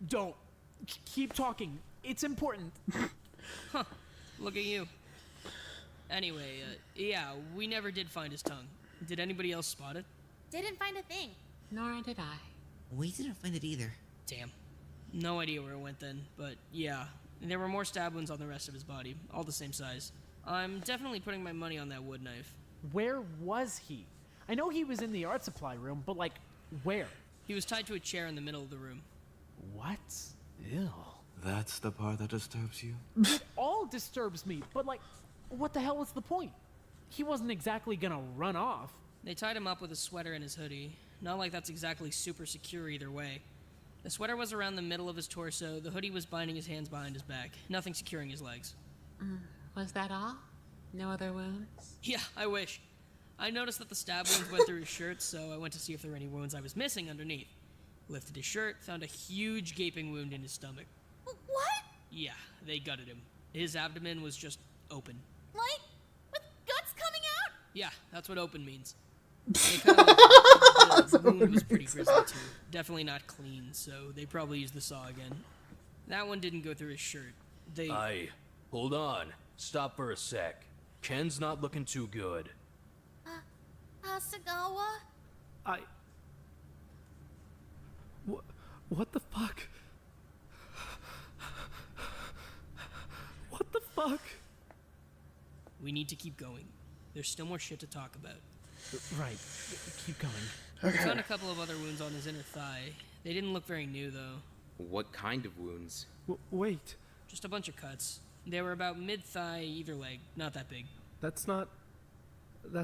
Don't. Keep talking. It's important. Huh. Look at you. Anyway, yeah, we never did find his tongue. Did anybody else spot it? Didn't find a thing. Nor did I. We didn't find it either. Damn. No idea where it went then, but yeah. There were more stab wounds on the rest of his body, all the same size. I'm definitely putting my money on that wood knife. Where was he? I know he was in the art supply room, but like, where? He was tied to a chair in the middle of the room. What? Ew. That's the part that disturbs you? It all disturbs me, but like, what the hell was the point? He wasn't exactly gonna run off. They tied him up with a sweater and his hoodie. Not like that's exactly super secure either way. The sweater was around the middle of his torso, the hoodie was binding his hands behind his back, nothing securing his legs. Was that all? No other wounds? Yeah, I wish. I noticed that the stab wounds went through his shirt, so I went to see if there were any wounds I was missing underneath. Lifted his shirt, found a huge gaping wound in his stomach. What? Yeah, they gutted him. His abdomen was just open. Like, with guts coming out? Yeah, that's what open means. They cut him open. The wound was pretty grisly too. Definitely not clean, so they probably used the saw again. That one didn't go through his shirt. Hold on. Stop for a sec. Ken's not looking too good. Asagawa? What the fuck? What the fuck? We need to keep going. There's still more shit to talk about. Right. Keep going. We found a couple of other wounds on his inner thigh. They didn't look very new, though. What kind of wounds? Wait. Just a bunch of cuts. They were about mid-thigh, either leg. Not that big. That's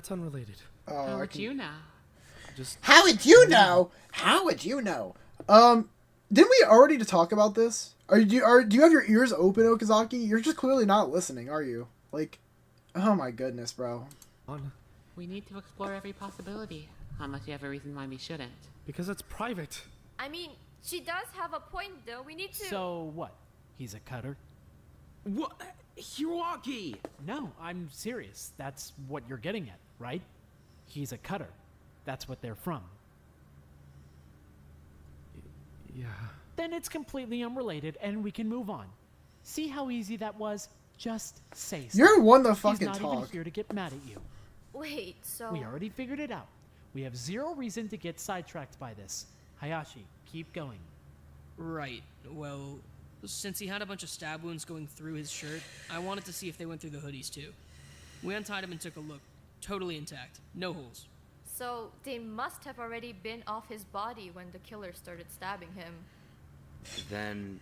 unrelated. How would you know? How would you know? How would you know? Didn't we already talk about this? Do you have your ears open, Okazaki? You're just clearly not listening, are you? Like, oh my goodness, bro. We need to explore every possibility, unless you have a reason why we shouldn't. Because it's private. I mean, she does have a point, though. We need to... So what? He's a cutter? What? Hiroaki! No, I'm serious. That's what you're getting at, right? He's a cutter. That's what they're from. Yeah. Then it's completely unrelated, and we can move on. See how easy that was? Just say so. You're one to fucking talk. He's not even here to get mad at you. Wait, so... We already figured it out. We have zero reason to get sidetracked by this. Hayashi, keep going. Right. Well, since he had a bunch of stab wounds going through his shirt, I wanted to see if they went through the hoodies too. We untied him and took a look. Totally intact. No holes. So they must have already been off his body when the killer started stabbing him. Then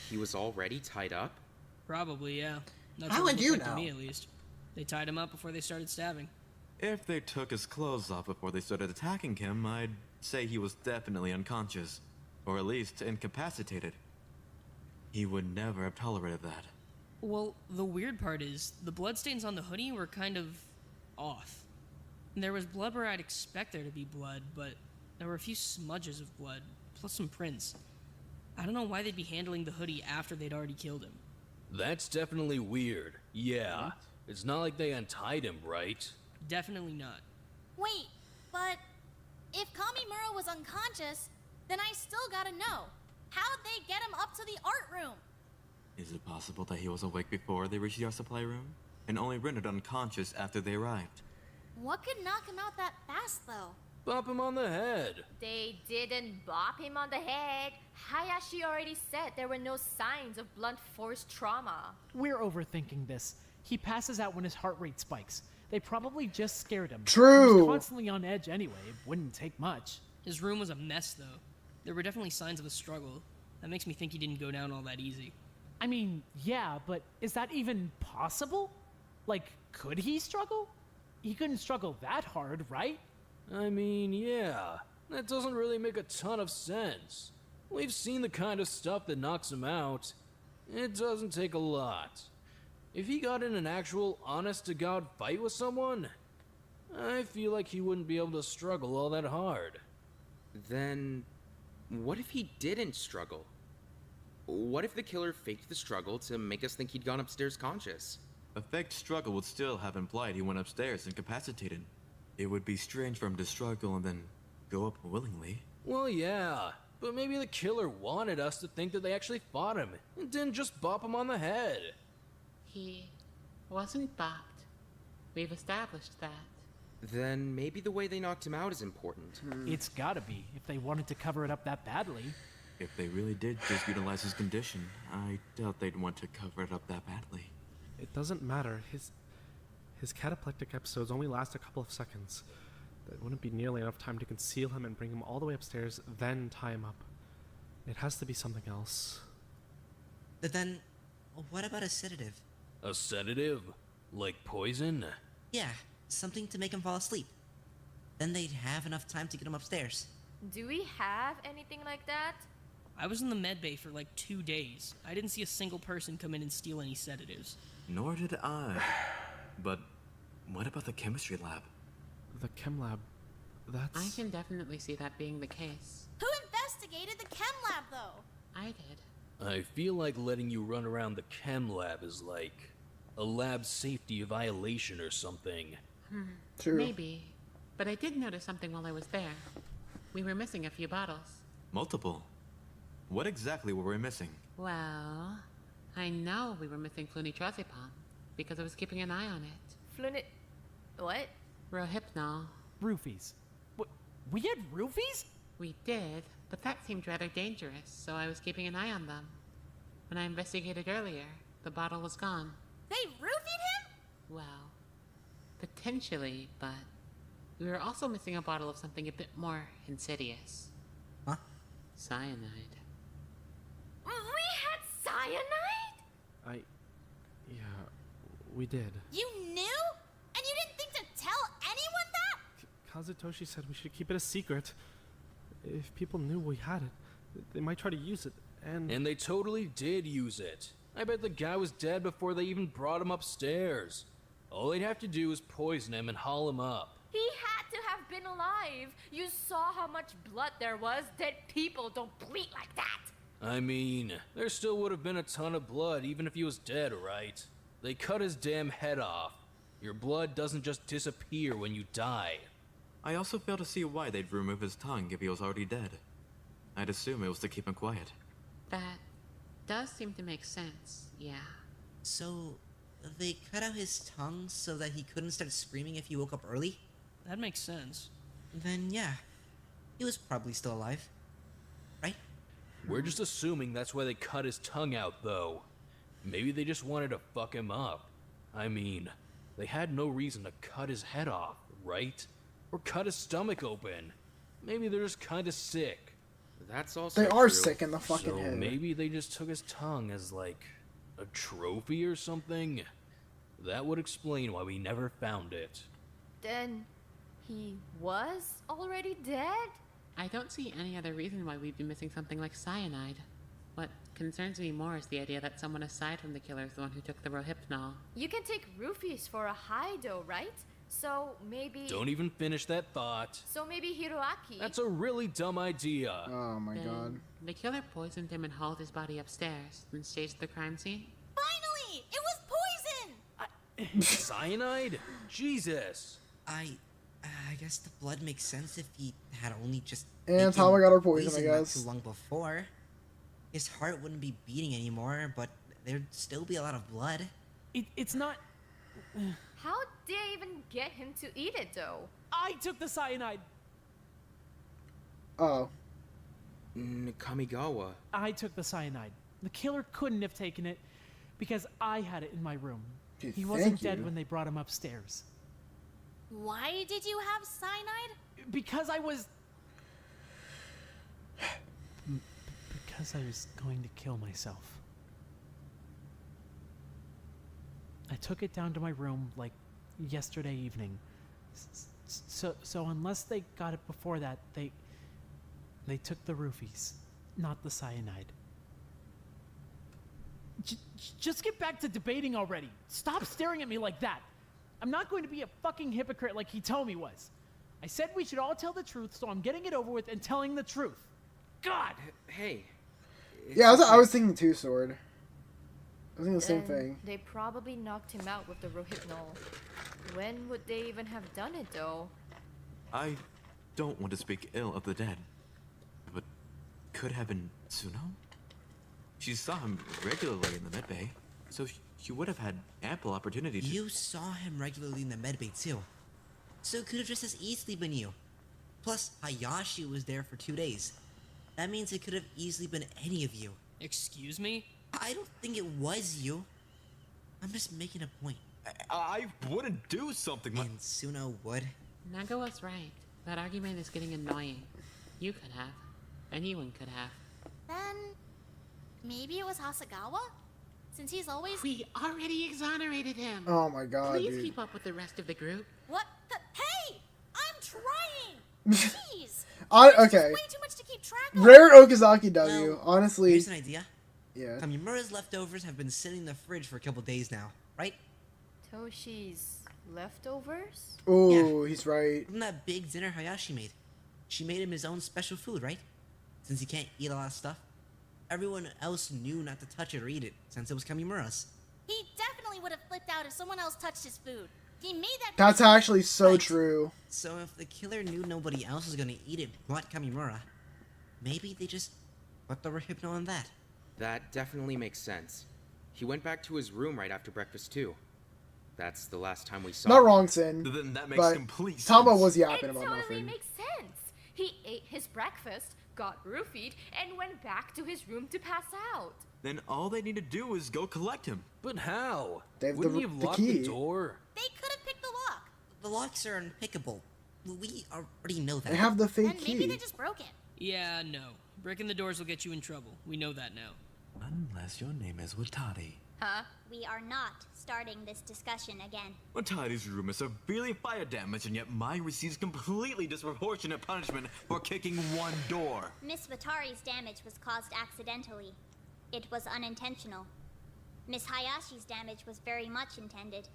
he was already tied up? Probably, yeah. That's How what would it you looked like know? to me, at least. They tied him up before they started stabbing. If they took his clothes off before they started attacking him, I'd say he was definitely unconscious, or at least incapacitated. He would never have tolerated that. Well, the weird part is, the bloodstains on the hoodie were kind of off. There was blood where I'd expect there to be blood, but there were a few smudges of blood, plus some prints. I don't know why they'd be handling the hoodie after they'd already killed him. That's definitely weird. Yeah. It's not like they untied him, right? Definitely not. Wait, but if Kamimura was unconscious, then I still gotta know. How'd they get him up to the art room? Is it possible that he was awake before they reached the art supply room, and only rendered unconscious after they arrived? What could knock him out that fast, though? Bump him on the head. They didn't bop him on the head. Hayashi already said there were no signs of blunt force trauma. We're overthinking this. He passes out when his heart rate spikes. They probably just scared him. True. He was constantly on edge anyway. It wouldn't take much. His room was a mess, though. There were definitely signs of a struggle. That makes me think he didn't go down all that easy. I mean, yeah, but is that even possible? Like, could he struggle? He couldn't struggle that hard, right? I mean, yeah. That doesn't really make a ton of sense. We've seen the kind of stuff that knocks him out. It doesn't take a lot. If he got in an actual honest-to-God fight with someone, I feel like he wouldn't be able to struggle all that hard. Then, what if he didn't struggle? What if the killer faked the struggle to make us think he'd gone upstairs conscious? A faked struggle would still have implied he went upstairs incapacitated. It would be strange for him to struggle and then go up willingly. Well, yeah, but maybe the killer wanted us to think that they actually fought him and didn't just bop him on the head. He wasn't bopped. We've established that. Then maybe the way they knocked him out is important. It's gotta be, if they wanted to cover it up that badly. If they really did just utilize his condition, I doubt they'd want to cover it up that badly. It doesn't matter. His cataplectic episodes only last a couple of seconds. That wouldn't be nearly enough time to conceal him and bring him all the way upstairs, then tie him up. It has to be something else. But then, what about a sedative? A sedative? Like poison? Yeah, something to make him fall asleep. Then they'd have enough time to get him upstairs. Do we have anything like that? I was in the med bay for like 2 days. I didn't see a single person come in and steal any sedatives. Nor did I. But what about the chemistry lab? The chem lab, that's... I can definitely see that being the case. Who investigated the chem lab, though? I did. I feel like letting you run around the chem lab is like a lab safety violation or something. True. Maybe. But I did notice something while I was there. We were missing a few bottles. Multiple. What exactly were we missing? Well, I know we were missing flunitrazepam because I was keeping an eye on it. Flunit... What? Rohypnol. Roofies. We had roofies? We did, but that seemed rather dangerous, so I was keeping an eye on them. When I investigated earlier, the bottle was gone. They roofied him? Well, potentially, but we were also missing a bottle of something a bit more insidious. Huh? Cyanide. We had cyanide? Yeah, we did. You knew? And you didn't think to tell anyone that? Kazutoshi said we should keep it a secret. If people knew we had it, they might try to use it, And they totally did use it. I bet the guy was dead before they even brought him upstairs. All they'd have to do is poison him and haul him up. He had to have been alive. You saw how much blood there was. Dead people don't bleed like that. I mean, there still would have been a ton of blood even if he was dead, right? They cut his damn head off. Your blood doesn't just disappear when you die. I also fail to see why they'd remove his tongue if he was already dead. I'd assume it was to keep him quiet. That does seem to make sense, yeah. So, they cut out his tongue so that he couldn't start screaming if he woke up early? That makes sense. Then yeah, he was probably still alive. Right? We're just assuming that's why they cut his tongue out, though. Maybe they just wanted to fuck him up. I mean, they had no reason to cut his head off, right? Or cut his stomach open. Maybe they're just kinda sick. That's also They are true. sick in the fucking So head. maybe they just took his tongue as like a trophy or something? That would explain why we never found it. Then he was already dead? I don't see any other reason why we'd be missing something like cyanide. What concerns me more is the idea that someone aside from the killer is the one who took the Rohypnol. You can take roofies for a high though, right? So maybe... Don't even finish that thought. So maybe Hiroaki... That's a really dumb idea. Oh my god. The killer poisoned him and hauled his body upstairs, then staged the crime scene? Finally! It was poison! Cyanide? Jesus. I guess the blood makes sense if he had only just. And taken Tama got her poison, I not guess. too long before. His heart wouldn't be beating anymore, but there'd still be a lot of blood. It's not... How did they even get him to eat it though? I took the cyanide. Oh. Kamigawa. I took the cyanide. The killer couldn't have taken it because I had it in my room. Dude, He wasn't thank dead you. when they brought him upstairs. Why did you have cyanide? Because I was going to kill myself. I took it down to my room like yesterday evening. So unless they got it before that, they took the roofies, not the cyanide. Just get back to debating already. Stop staring at me like that. I'm not going to be a fucking hypocrite like Hitomi was. I said we should all tell the truth, so I'm getting it over with and telling the truth. God! Hey. Yeah, I was thinking too, Sword. I was thinking the same Then thing. They probably knocked him out with the Rohypnol. When would they even have done it though? I don't want to speak ill of the dead, but could have been Tsuno? She saw him regularly in the medbay, so she would have had ample opportunity to... You saw him regularly in the medbay too. So it could have just as easily been you. Plus, Hayashi was there for 2 days. That means it could have easily been any of you. Excuse me? I don't think it was you. I'm just making a point. I wouldn't do something like... And Tsuno would. Nagawa's right. That argument is getting annoying. You could have. Anyone could have. Then maybe it was Hasegawa? Since he's always... We already exonerated him. Oh my god, Please dude. keep up with the rest of the group. What the... Hey! I'm trying! Jeez! Okay. There's way too much to keep track of. Rare Okazaki W. Honestly. Here's an idea. Yeah. Kamimura's leftovers have been sitting in the fridge for a couple days now, right? Toshi's leftovers? Oh, he's right. From that big dinner Hayashi made. She made him his own special food, right? Since he can't eat a lot of stuff. Everyone else knew not to touch it or eat it, since it was Kamimura's. He definitely would have flipped out if someone else touched his food. He made that... That's actually so true. So if the killer knew nobody else was gonna eat it but Kamimura, maybe they just put the Rohypnol on that. That definitely makes sense. He went back to his room right after breakfast too. That's the last time we saw Not him. wrong, Sin. Then that makes but complete sense. Tama was yapping It about totally nothing. makes sense. He ate his breakfast, got roofied, and went back to his room to pass out. Then all they need to do is go collect him. But how? They have Wouldn't the- he have the locked key. the door? They could have picked the lock. The locks are unpickable. We already know that. They have the Then fake maybe key. they just broke it. Yeah, no. Breaking the doors will get you in trouble. We know that now. Unless your name is Watari. Huh? We are not starting this discussion again. Watari's room is severely fire damaged, and yet mine receives completely disproportionate punishment for kicking one door. Miss Watari's damage was caused accidentally. It was unintentional. Miss Hayashi's damage was very much intended.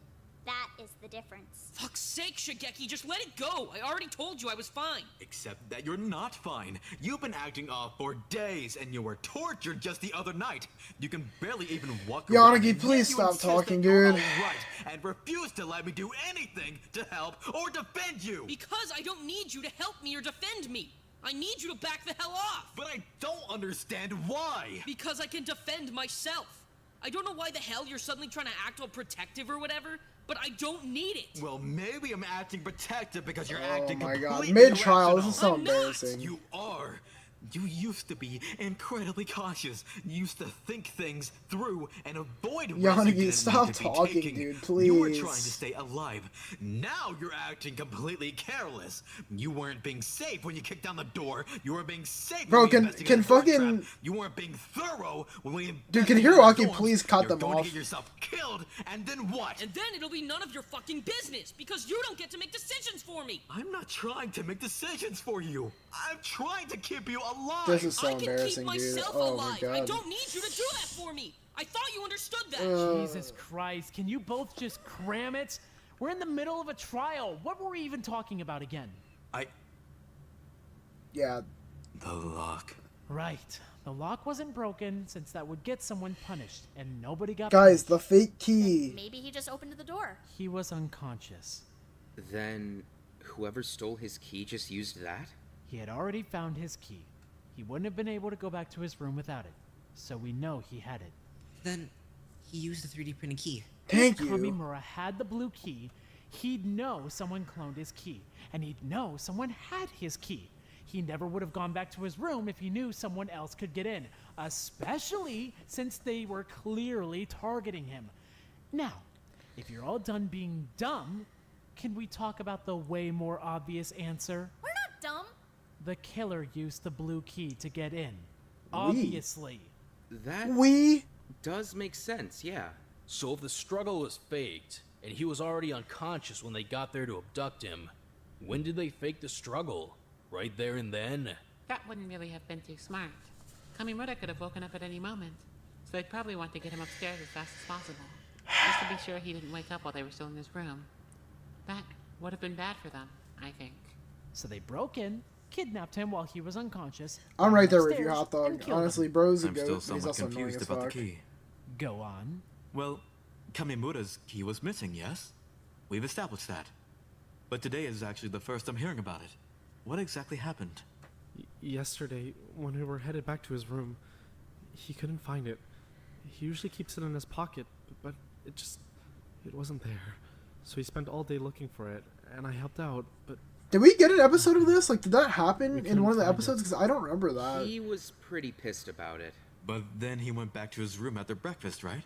That is the difference. Fuck's sake, Shigeki, just let it go! I already told you I was fine! Except that you're not fine. You've been acting off for days, and you were tortured just the other night. You can barely even walk around. Yanagi, and please yet you stop insist talking, that you're dude. all right, and refuse to let me do anything to help or defend you. Because I don't need you to help me or defend me! I need you to back the hell off! But I don't understand why. Because I can defend myself! I don't know why the hell you're suddenly trying to act all protective or whatever, but I don't need it! Well, maybe I'm acting protective because you're Oh acting my god. completely Mid-trial, this is so irrational. embarrassing. You are. You used to be incredibly cautious. You used to think things through and avoid risks you Yanagi, didn't stop need to be talking, taking. dude, You were please. trying to stay alive. Now you're acting completely careless. You weren't being safe when you kicked down the door. You were being safe Bro, when we can investigated the fucking trap. You weren't being thorough when we dude, can investigated the Hiroaki dorms. please cut You're them going off? to get yourself killed, and then what? And then it'll be none of your fucking business because you don't get to make decisions for me. I'm not trying to make decisions for you. I'm trying to keep you alive. This is so I can embarrassing, keep dude. myself Oh my alive. god. I don't need you to do that for me. I thought you understood that. Jesus Christ, can you both just cram it? We're in the middle of a trial. What were we even talking about again? Yeah. The lock. Right. The lock wasn't broken since that would get someone punished, and nobody got Guys, punished. the fake key. Maybe he just opened the door. He was unconscious. Then whoever stole his key just used that? He had already found his key. He wouldn't have been able to go back to his room without it, so we know he had it. Then he used the 3D printed key. Thank If you. Kamimura had the blue key, he'd know someone cloned his key, and he'd know someone had his key. He never would have gone back to his room if he knew someone else could get in, especially since they were clearly targeting him. Now, if you're all done being dumb, can we talk about the way more obvious answer? We're not dumb. The killer used the blue key to get in. Obviously. That We does make sense, yeah. So if the struggle was faked, and he was already unconscious when they got there to abduct him, when did they fake the struggle? Right there and then? That wouldn't really have been too smart. Kamimura could have woken up at any moment, so they'd probably want to get him upstairs as fast as possible, just to be sure he didn't wake up while they were still in his room. That would have been bad for them, I think. So they broke in, kidnapped him while he was unconscious. I'm got right there him with you, upstairs, Hot Dog. and killed him. Honestly, bro's a I'm goat, still but he's somewhat also annoying confused as about the fuck. key. Go on. Well, Kamimura's key was missing, yes? We've established that. But today is actually the first I'm hearing about it. What exactly happened? Yesterday, when we were headed back to his room, he couldn't find it. He usually keeps it in his pocket, but it wasn't there. So he spent all day looking for it, and I helped out, but... Did we get an episode of this? Like, did that happen in couldn't one of the find it. episodes? Because I don't remember that. He was pretty pissed about it. But then he went back to his room after breakfast, right?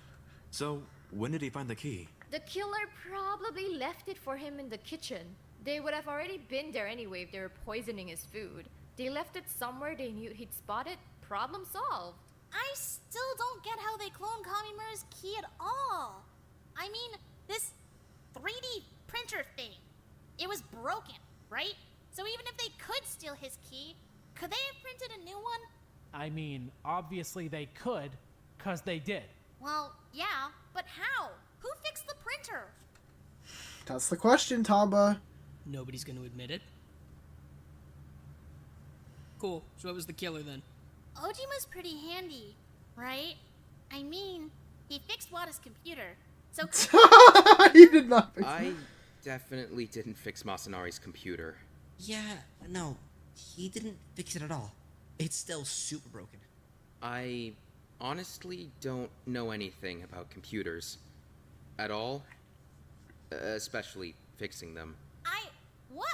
So, when did he find the key? The killer probably left it for him in the kitchen. They would have already been there anyway if they were poisoning his food. They left it somewhere they knew he'd spot it. Problem solved. I still don't get how they cloned Kamimura's key at all. I mean, this 3D printer thing, it was broken, right? So even if they could steal his key, could they have printed a new one? I mean, obviously they could, because they did. Well, yeah, but how? Who fixed the printer? That's the question, Tamba. Nobody's gonna admit it. Cool, so it was the killer then. Ojima's pretty handy, right? I mean, he fixed Wada's computer, so... He did not fix I definitely didn't fix Masanari's computer. Yeah, no, he didn't fix it at all. It's still super broken. I honestly don't know anything about computers. At all. Especially fixing them. What?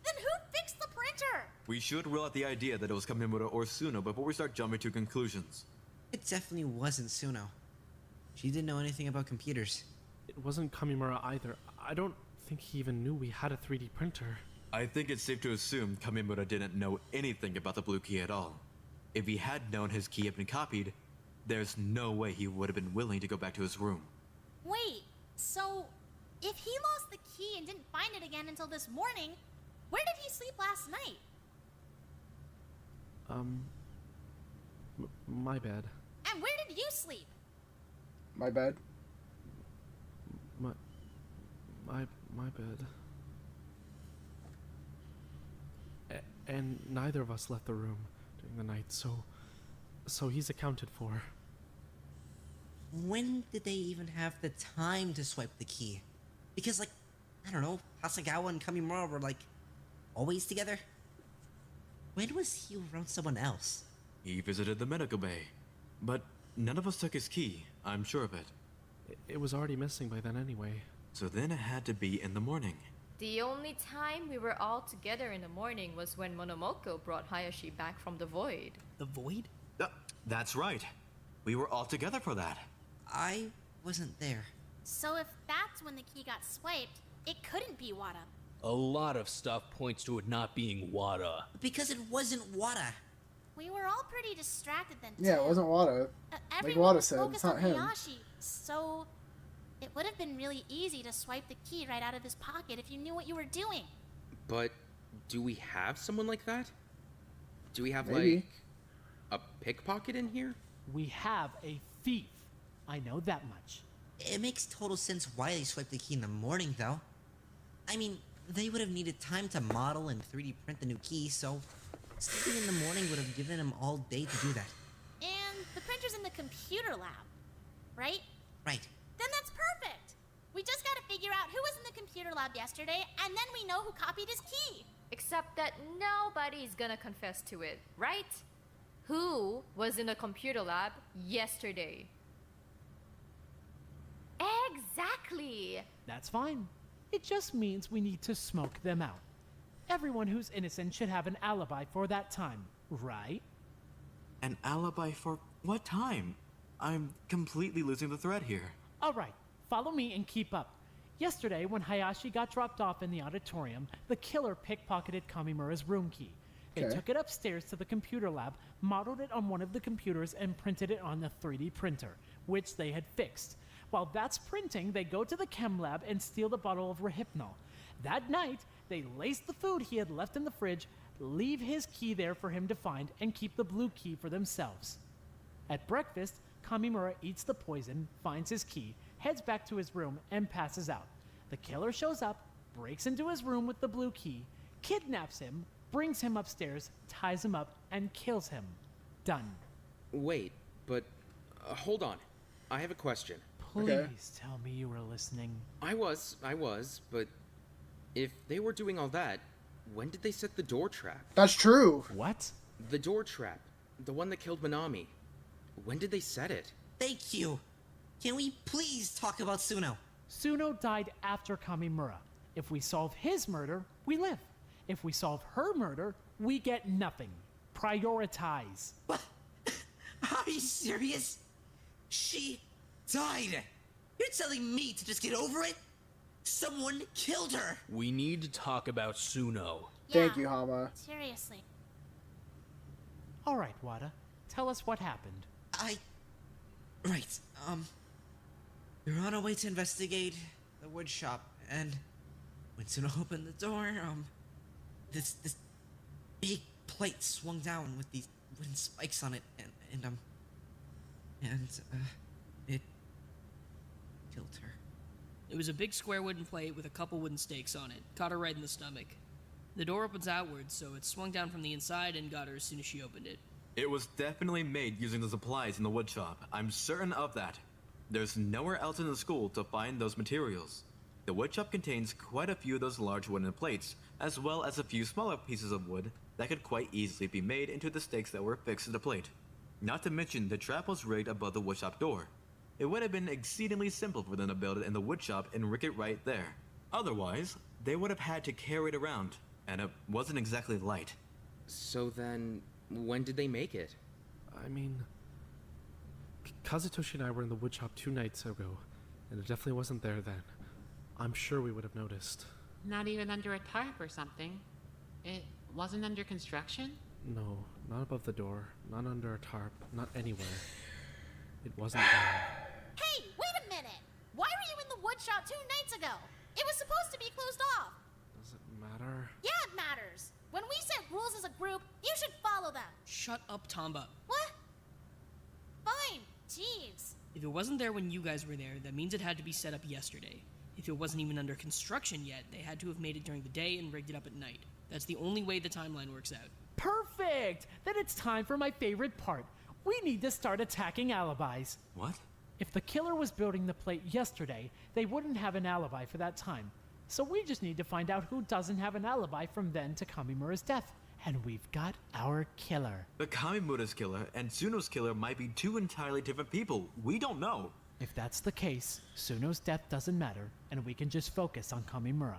Then who fixed the printer? We should rule out the idea that it was Kamimura or Suno before we start jumping to conclusions. It definitely wasn't Suno. She didn't know anything about computers. It wasn't Kamimura either. I don't think he even knew we had a 3D printer. I think it's safe to assume Kamimura didn't know anything about the blue key at all. If he had known his key had been copied, there's no way he would have been willing to go back to his room. Wait, so if he lost the key and didn't find it again until this morning, where did he sleep last night? My bad. And where did you sleep? My bad. My bad. And neither of us left the room during the night, so he's accounted for. When did they even have the time to swipe the key? Because, like, I don't know, Hasegawa and Kamimura were, like, always together? When was he around someone else? He visited the medical bay. But none of us took his key, I'm sure of it. It was already missing by then anyway. So then it had to be in the morning. The only time we were all together in the morning was when Monomoko brought Hayashi back from the void. The void? That's right. We were all together for that. I wasn't there. So if that's when the key got swiped, it couldn't be Wada. A lot of stuff points to it not being Wada. Because it wasn't Wada. We were all pretty distracted then, Yeah, too. it wasn't Wada. Like Everyone Wada was said, focused it's not on him. Hayashi, so it would have been really easy to swipe the key right out of his pocket if you knew what you were doing. But do we have someone like that? Do we have, Maybe. like, a pickpocket in here? We have a thief. I know that much. It makes total sense why they swiped the key in the morning, though. I mean, they would have needed time to model and 3D print the new key, so sleeping in the morning would have given them all day to do that. And the printer's in the computer lab, right? Right. Then that's perfect! We just gotta figure out who was in the computer lab yesterday, and then we know who copied his key. Except that nobody's gonna confess to it, right? Who was in the computer lab yesterday? Exactly! That's fine. It just means we need to smoke them out. Everyone who's innocent should have an alibi for that time, right? An alibi for what time? I'm completely losing the thread here. All right, follow me and keep up. Yesterday, when Hayashi got dropped off in the auditorium, the killer pickpocketed Kamimura's room key. They Okay. took it upstairs to the computer lab, modeled it on one of the computers, and printed it on the 3D printer, which they had fixed. While that's printing, they go to the chem lab and steal the bottle of Rohypnol. That night, they lace the food he had left in the fridge, leave his key there for him to find, and keep the blue key for themselves. At breakfast, Kamimura eats the poison, finds his key, heads back to his room, and passes out. The killer shows up, breaks into his room with the blue key, kidnaps him, brings him upstairs, ties him up, and kills him. Done. Wait, but hold on. I have a question. Please tell me you were listening. I was, but if they were doing all that, when did they set the door trap? That's true. What? The door trap. The one that killed Minami. When did they set it? Thank you. Can we please talk about Suno? Suno died after Kamimura. If we solve his murder, we live. If we solve her murder, we get nothing. Prioritize. What? Are you serious? She died. You're telling me to just get over it? Someone killed her. We need to talk about Suno. Thank you, Hama. Seriously. All right, Wada. Tell us what happened. Right, we were on our way to investigate the wood shop, and when Suno opened the door, this big plate swung down with these wooden spikes on it, and it killed her. It was a big square wooden plate with a couple wooden stakes on it. Caught her right in the stomach. The door opens outwards, so it swung down from the inside and got her as soon as she opened it. It was definitely made using the supplies in the woodshop. I'm certain of that. There's nowhere else in the school to find those materials. The woodshop contains quite a few of those large wooden plates, as well as a few smaller pieces of wood that could quite easily be made into the stakes that were fixed to the plate. Not to mention, the trap was rigged above the woodshop door. It would have been exceedingly simple for them to build it in the woodshop and rig it right there. Otherwise, they would have had to carry it around, and it wasn't exactly light. So then, when did they make it? I mean, Kazutoshi and I were in the woodshop 2 nights ago, and it definitely wasn't there then. I'm sure we would have noticed. Not even under a tarp or something. It wasn't under construction? No, not above the door, not under a tarp, not anywhere. It wasn't there. Hey, wait a minute! Why were you in the woodshop 2 nights ago? It was supposed to be closed off. Does it matter? Yeah, it matters. When we set rules as a group, you should follow them. Shut up, Tamba. What? Fine. Jeez. If it wasn't there when you guys were there, that means it had to be set up yesterday. If it wasn't even under construction yet, they had to have made it during the day and rigged it up at night. That's the only way the timeline works out. Perfect! Then it's time for my favorite part. We need to start attacking alibis. What? If the killer was building the plate yesterday, they wouldn't have an alibi for that time. So we just need to find out who doesn't have an alibi from then to Kamimura's death. And we've got our killer. The Kamimura's killer and Tsuno's killer might be 2 entirely different people. We don't know. If that's the case, Tsuno's death doesn't matter, and we can just focus on Kamimura.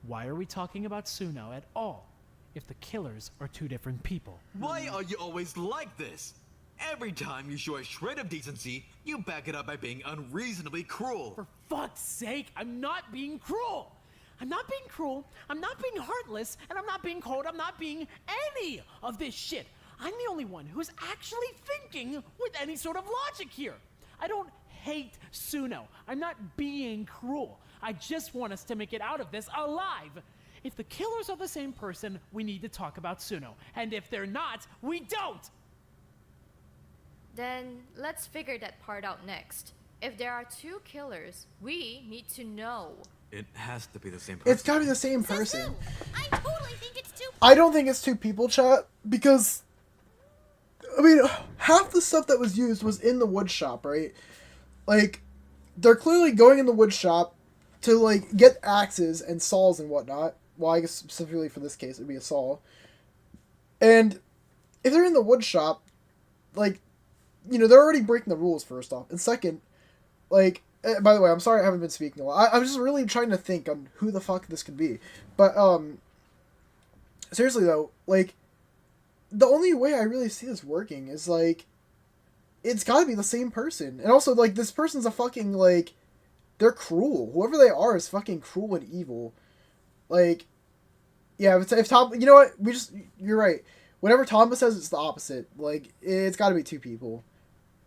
Why are we talking about Suno at all if the killers are two different people? Why are you always like this? Every time you show a shred of decency, you back it up by being unreasonably cruel. For fuck's sake, I'm not being cruel! I'm not being cruel, I'm not being heartless, and I'm not being cold, I'm not being any of this shit. I'm the only one who is actually thinking with any sort of logic here. I don't hate Suno. I'm not being cruel. I just want us to make it out of this alive. If the killers are the same person, we need to talk about Suno. And if they're not, we don't! Then let's figure that part out next. If there are two killers, we need to know. It has to be the same person. It's gotta be the same person. I totally think it's two. I don't think it's two people, chat, because I mean, half the stuff that was used was in the wood shop, right? Like, they're clearly going in the wood shop to, like, get axes and saws and whatnot. Well, I guess specifically for this case, it'd be a saw. And if they're in the wood shop, like, you know, they're already breaking the rules, first off. And second, like, by the way, I'm sorry I haven't been speaking a lot. I'm just really trying to think on who the fuck this could be. But, seriously, though, like, the only way I really see this working is, like, it's gotta be the same person. And also, like, this person's a fucking, like, they're cruel. Whoever they are is fucking cruel and evil. Like, yeah, if Tom, you know what, you're right. Whatever Tomba says, it's the opposite. Like, it's gotta be two people.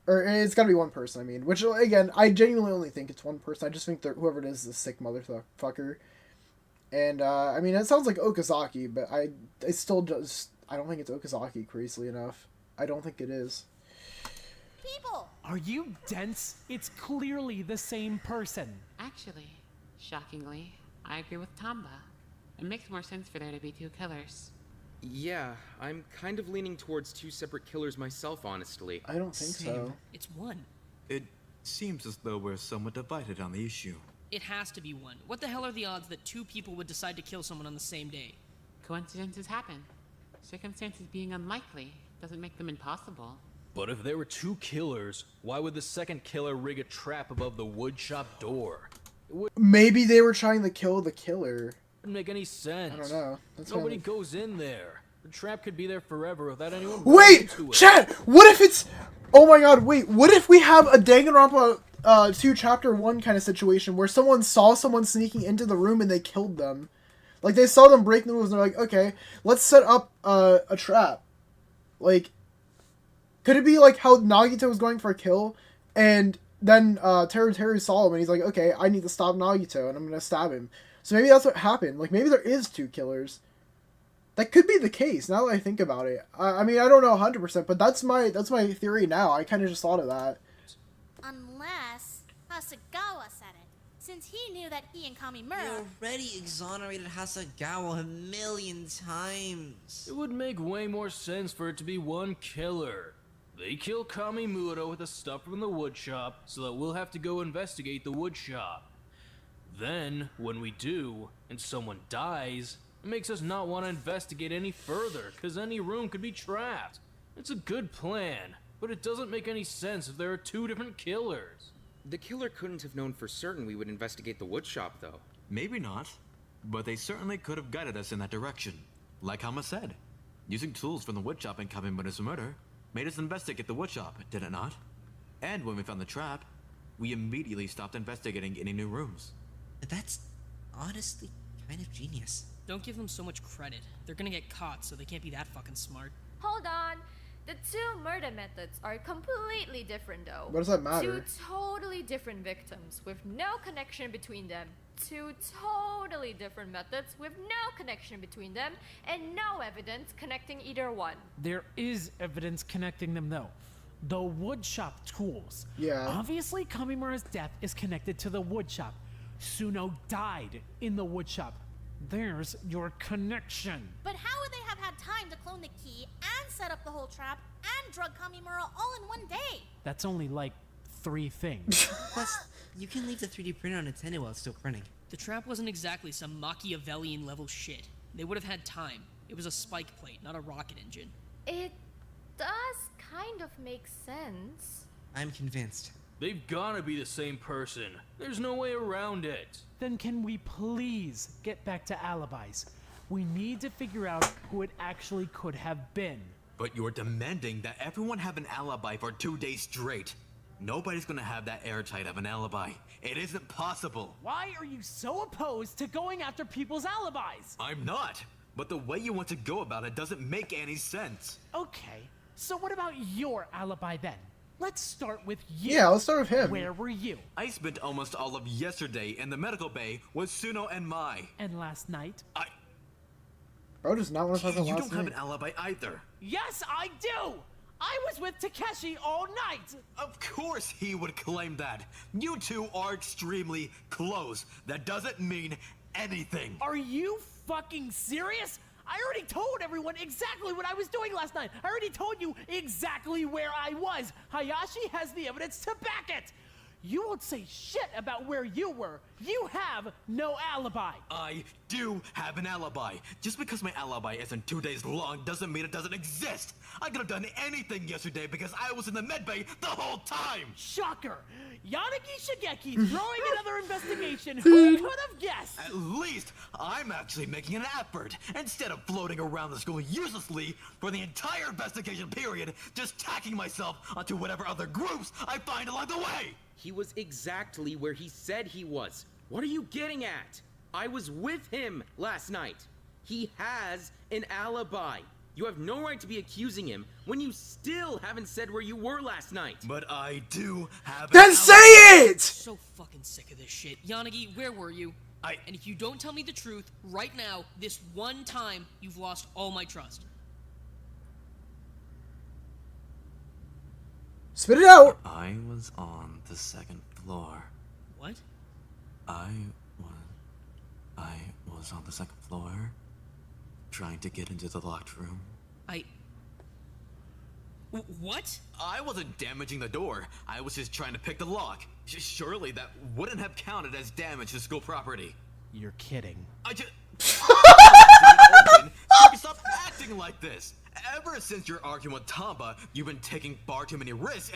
Or it's gotta be one person, I mean. Which, again, I genuinely only think it's one person. I just think that whoever it is a sick motherfucker. And, I mean, it sounds like Okazaki, but I still just, I don't think it's Okazaki, crazily enough. I don't think it is. People! Are you dense? It's clearly the same person. Actually, shockingly, I agree with Tamba. It makes more sense for there to be two killers. Yeah, I'm kind of leaning towards two separate killers myself, honestly. I don't think so. It's one. It seems as though we're somewhat divided on the issue. It has to be one. What the hell are the odds that two people would decide to kill someone on the same day? Coincidences happen. Circumstances being unlikely doesn't make them impossible. But if there were two killers, why would the second killer rig a trap above the woodshop door? Maybe they were trying to kill the killer. Wouldn't make any sense. I don't know. Nobody goes in there. The trap could be there forever without anyone. Wait, chat. What if it's? Oh my god! Wait. What if we have a Danganronpa 2 Chapter 1 kind of situation where someone saw someone sneaking into the room and they killed them? Like, they saw them break the rules and they're like, okay, let's set up a trap. Like, could it be like how Nagito was going for a kill and then Teru saw him and he's like, okay, I need to stop Nagito and I'm going to stab him. So maybe that's what happened. Like, maybe there is two killers. That could be the case, now that I think about it. I mean, I don't know 100%, but that's my theory now. I kind of just thought of that. Unless Hasegawa said it, since he knew that he and Kamimura... You already exonerated Hasegawa a million times. It would make way more sense for it to be one killer. They kill Kamimura with the stuff from the woodshop, so that we'll have to go investigate the woodshop. Then, when we do, and someone dies, it makes us not want to investigate any further, because any room could be trapped. It's a good plan, but it doesn't make any sense if there are two different killers. The killer couldn't have known for certain we would investigate the woodshop, though. Maybe not, but they certainly could have guided us in that direction. Like Hama said, using tools from the woodshop in Kamimura's murder made us investigate the woodshop, did it not? And when we found the trap, we immediately stopped investigating any new rooms. That's honestly kind of genius. Don't give them so much credit. They're gonna get caught, so they can't be that fucking smart. Hold on. The two murder methods are completely different, though. What does that matter? Two totally different victims with no connection between them. Two totally different methods with no connection between them, and no evidence connecting either one. There is evidence connecting them, though. The woodshop tools. Yeah. Obviously, Kamimura's death is connected to the woodshop. Suno died in the woodshop. There's your connection. But how would they have had time to clone the key and set up the whole trap and drug Kamimura all in one day? That's only like 3 things. Plus, you can leave the 3D printer unattended while it's still printing. The trap wasn't exactly some Machiavellian level shit. They would have had time. It was a spike plate, not a rocket engine. It does kind of make sense. I'm convinced. They've gotta be the same person. There's no way around it. Then can we please get back to alibis? We need to figure out who it actually could have been. But you're demanding that everyone have an alibi for 2 days straight. Nobody's gonna have that airtight of an alibi. It isn't possible. Why are you so opposed to going after people's alibis? I'm not. But the way you want to go about it doesn't make any sense. Okay, so what about your alibi then? Let's start with you. Yeah, let's start with him. Where were you? I spent almost all of yesterday in the medical bay with Suno and Mai. And last night? Bro does not want to talk about You last don't have night. an alibi either. Yes, I do! I was with Takeshi all night! Of course he would claim that. You two are extremely close. That doesn't mean anything. Are you fucking serious? I already told everyone exactly what I was doing last night. I already told you exactly where I was. Hayashi has the evidence to back it. You won't say shit about where you were. You have no alibi. I do have an alibi. Just because my alibi isn't 2 days long doesn't mean it doesn't exist. I could have done anything yesterday because I was in the medbay the whole time. Shocker. Yanagi Shigeki throwing another investigation. Who could have guessed? At least I'm actually making an effort instead of floating around the school uselessly for the entire investigation period, just tacking myself onto whatever other groups I find along the way. He was exactly where he said he was. What are you getting at? I was with him last night. He has an alibi. You have no right to be accusing him when you still haven't said where you were last night. But I do have Then say it! So fucking sick of this shit. Yanagi, where were you? And if you don't tell me the truth right now, this one time, you've lost all my trust. Spit it out! I was on the second floor. What? I was on the second floor, trying to get into the locked room. What? I wasn't damaging the door. I was just trying to pick the lock. Surely that wouldn't have counted as damage to school property. You're kidding. I just... Stop acting like this. Ever since your argument with Tamba, you've been taking far too many risks,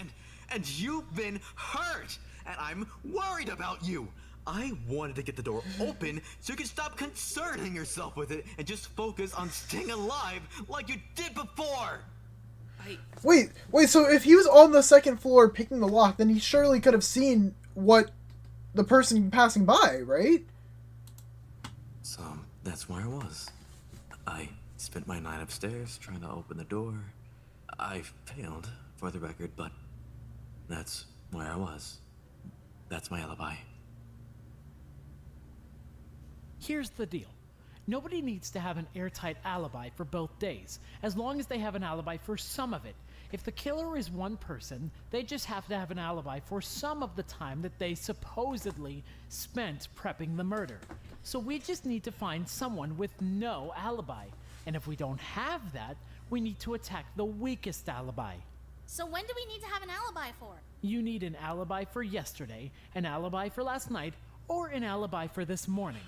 and you've been hurt. And I'm worried about you. I wanted to get the door open so you could stop concerning yourself with it and just focus on staying alive like you did before. Wait, so if he was on the second floor picking the lock, then he surely could have seen what the person passing by, right? So, that's where I was. I spent my night upstairs trying to open the door. I failed, for the record, but that's where I was. That's my alibi. Here's the deal. Nobody needs to have an airtight alibi for both days, as long as they have an alibi for some of it. If the killer is one person, they just have to have an alibi for some of the time that they supposedly spent prepping the murder. So we just need to find someone with no alibi. And if we don't have that, we need to attack the weakest alibi. So when do we need to have an alibi for? You need an alibi for yesterday, an alibi for last night, or an alibi for this morning.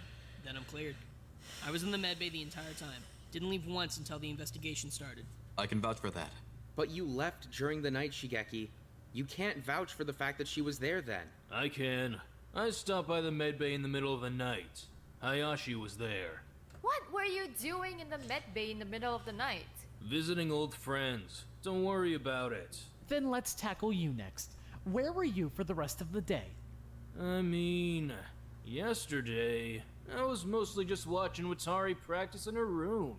Then I'm cleared. I was in the medbay the entire time. Didn't leave once until the investigation started. I can vouch for that. But you left during the night, Shigeki. You can't vouch for the fact that she was there then. I can. I stopped by the medbay in the middle of the night. Hayashi was there. What were you doing in the med bay in the middle of the night? Visiting old friends. Don't worry about it. Then let's tackle you next. Where were you for the rest of the day? I mean, yesterday, I was mostly just watching Watari practice in her room.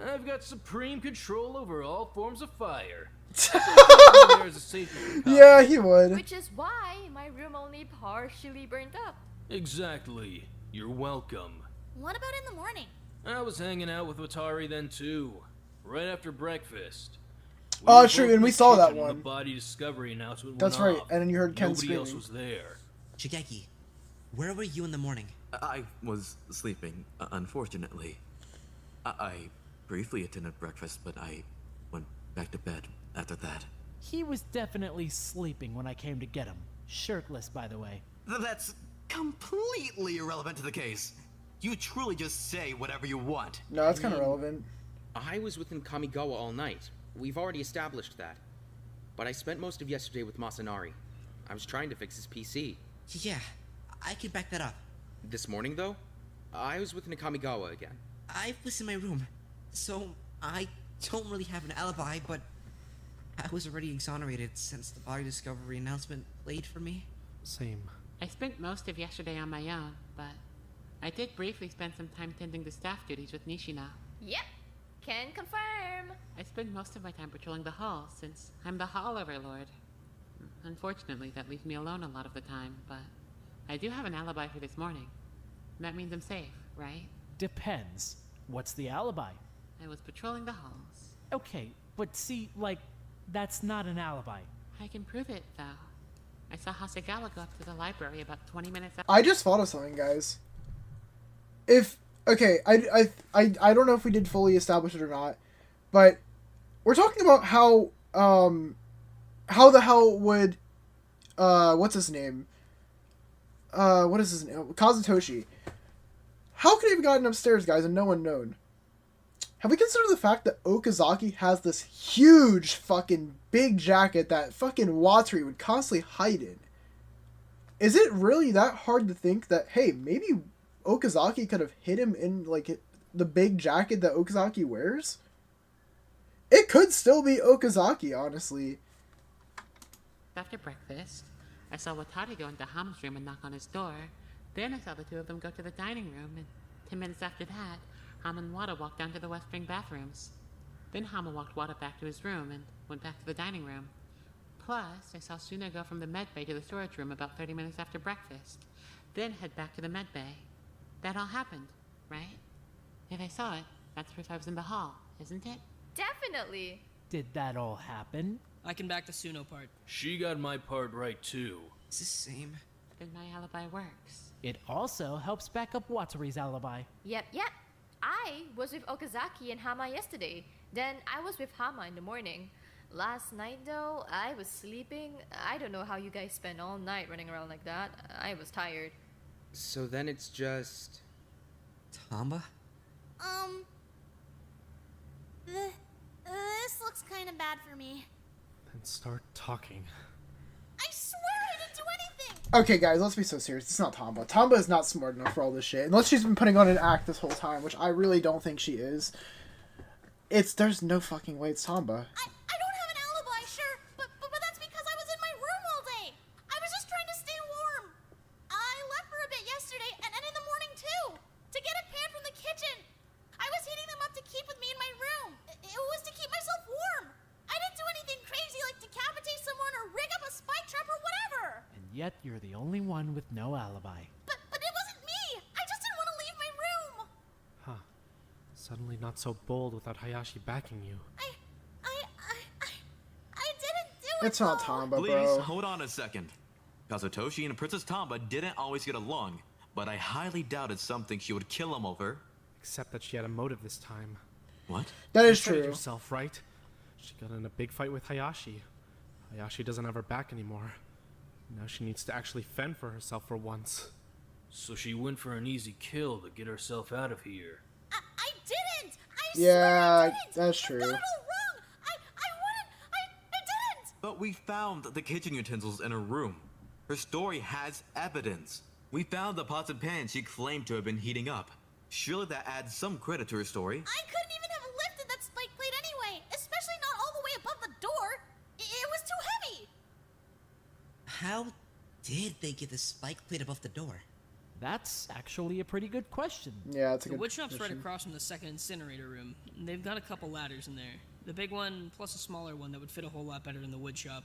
I've got supreme control over all forms of fire. There's a safety Yeah, he would. Which is why my room only partially burnt up. Exactly. You're welcome. What about in the morning? I was hanging out with Watari then too, right after breakfast. Oh, were true, both and we in the saw that kitchen when one. The body discovery announcement That's went right, off. and then you heard Ken Nobody else screaming. was there. Shigeki, where were you in the morning? I was sleeping, unfortunately. I briefly attended breakfast, but I went back to bed after that. He was definitely sleeping when I came to get him. Shirtless, by the way. That's completely irrelevant to the case. You truly just say whatever you want. No, that's kind of relevant. I was within Kamigawa all night. We've already established that. But I spent most of yesterday with Masanari. I was trying to fix his PC. Yeah, I can back that up. This morning, though, I was with Nakamigawa again. I was in my room, so I don't really have an alibi, but I was already exonerated since the body discovery announcement played for me. Same. I spent most of yesterday on my own, but I did briefly spend some time tending the staff duties with Nishina. Yep, can confirm. I spend most of my time patrolling the hall, since I'm the hall overlord. Unfortunately, that leaves me alone a lot of the time, but I do have an alibi for this morning. That means I'm safe, right? Depends. What's the alibi? I was patrolling the halls. Okay, but see, like, that's not an alibi. I can prove it, though. I saw Hasegawa go up to the library about 20 minutes after. I just thought of something, guys. If okay, I don't know if we did fully establish it or not, but we're talking about how the hell would what's his name? What is his name? Kazutoshi. How could he have gotten upstairs, guys, and no one known? Have we considered the fact that Okazaki has this huge fucking big jacket that fucking Watari would constantly hide in? Is it really that hard to think that, hey, maybe Okazaki could have hid him in, like, the big jacket that Okazaki wears? It could still be Okazaki, honestly. After breakfast, I saw Watari go into Hama's room and knock on his door. Then I saw the two of them go to the dining room, and 10 minutes after that, Hama and Wada walked down to the West Wing bathrooms. Then Hama walked Wada back to his room and went back to the dining room. Plus, I saw Suna go from the med bay to the storage room about 30 minutes after breakfast, then head back to the med bay. That all happened, right? If I saw it, that's proof I was in the hall, isn't it? Definitely. Did that all happen? I can back the Suno part. She got my part right too. It's the same. Then my alibi works. It also helps back up Watari's alibi. Yep. I was with Okazaki and Hama yesterday. Then I was with Hama in the morning. Last night, though, I was sleeping. I don't know how you guys spend all night running around like that. I was tired. So then it's just... Tamba? This looks kind of bad for me. Then start talking. I swear I didn't do anything! Okay, guys, let's be so serious. It's not Tamba. Tamba is not smart enough for all this shit. Unless she's been putting on an act this whole time, which I really don't think she is. There's no fucking way it's Tamba. I don't have an alibi, sure, but that's because I was in my room all day. I was just trying to stay warm. I left for a bit yesterday and in the morning too, to get a pan from the kitchen. I was heating them up to keep with me in my room. It was to keep myself warm. I didn't do anything crazy like decapitate someone or rig up a spike trap or whatever. And yet you're the only one with no alibi. But it wasn't me. I just didn't want to leave my room. Huh. Suddenly not so bold without Hayashi backing you. I didn't do it. It's not Tamba, Please, bro. hold on a second. Kazutoshi and Princess Tamba didn't always get along, but I highly doubt it's something she would kill him over. Except that she had a motive this time. What? That is You said it true. yourself, right? She got in a big fight with Hayashi. Hayashi doesn't have her back anymore. Now she needs to actually fend for herself for once. So she went for an easy kill to get herself out of here. I didn't. I Yeah, swear I didn't. that's You true. got it all wrong. I didn't. But we found the kitchen utensils in her room. Her story has evidence. We found the pots and pans she claimed to have been heating up. Surely that adds some credit to her story. I couldn't even have lifted that spike plate anyway, especially not all the way above the door. It was too heavy. How did they get the spike plate above the door? That's actually a pretty good question. Yeah, it's a The good wood shop's right question. across from the second incinerator room. They've got a couple ladders in there. The big one, plus a smaller one that would fit a whole lot better in the wood shop.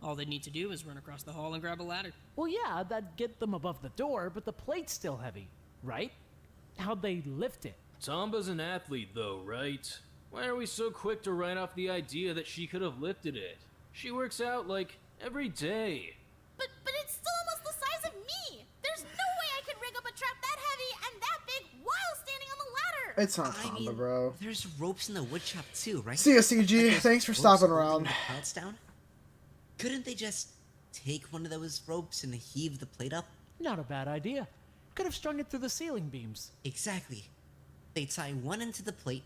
All they need to do is run across the hall and grab a ladder. Well, yeah, that'd get them above the door, but the plate's still heavy, right? How'd they lift it? Tamba's an athlete, though, right? Why are we so quick to write off the idea that she could have lifted it? She works out, like, every day. But it's still almost the size of me. There's no way I could rig up a trap that heavy and that big while standing on the ladder. It's not Tamba, bro. There's ropes in the wood shop too, right? See ya, CG. Like Thanks for ropes stopping holding around. the pallets down? Couldn't they just take one of those ropes and heave the plate up? Not a bad idea. Could have strung it through the ceiling beams. Exactly. They tie one end to the plate,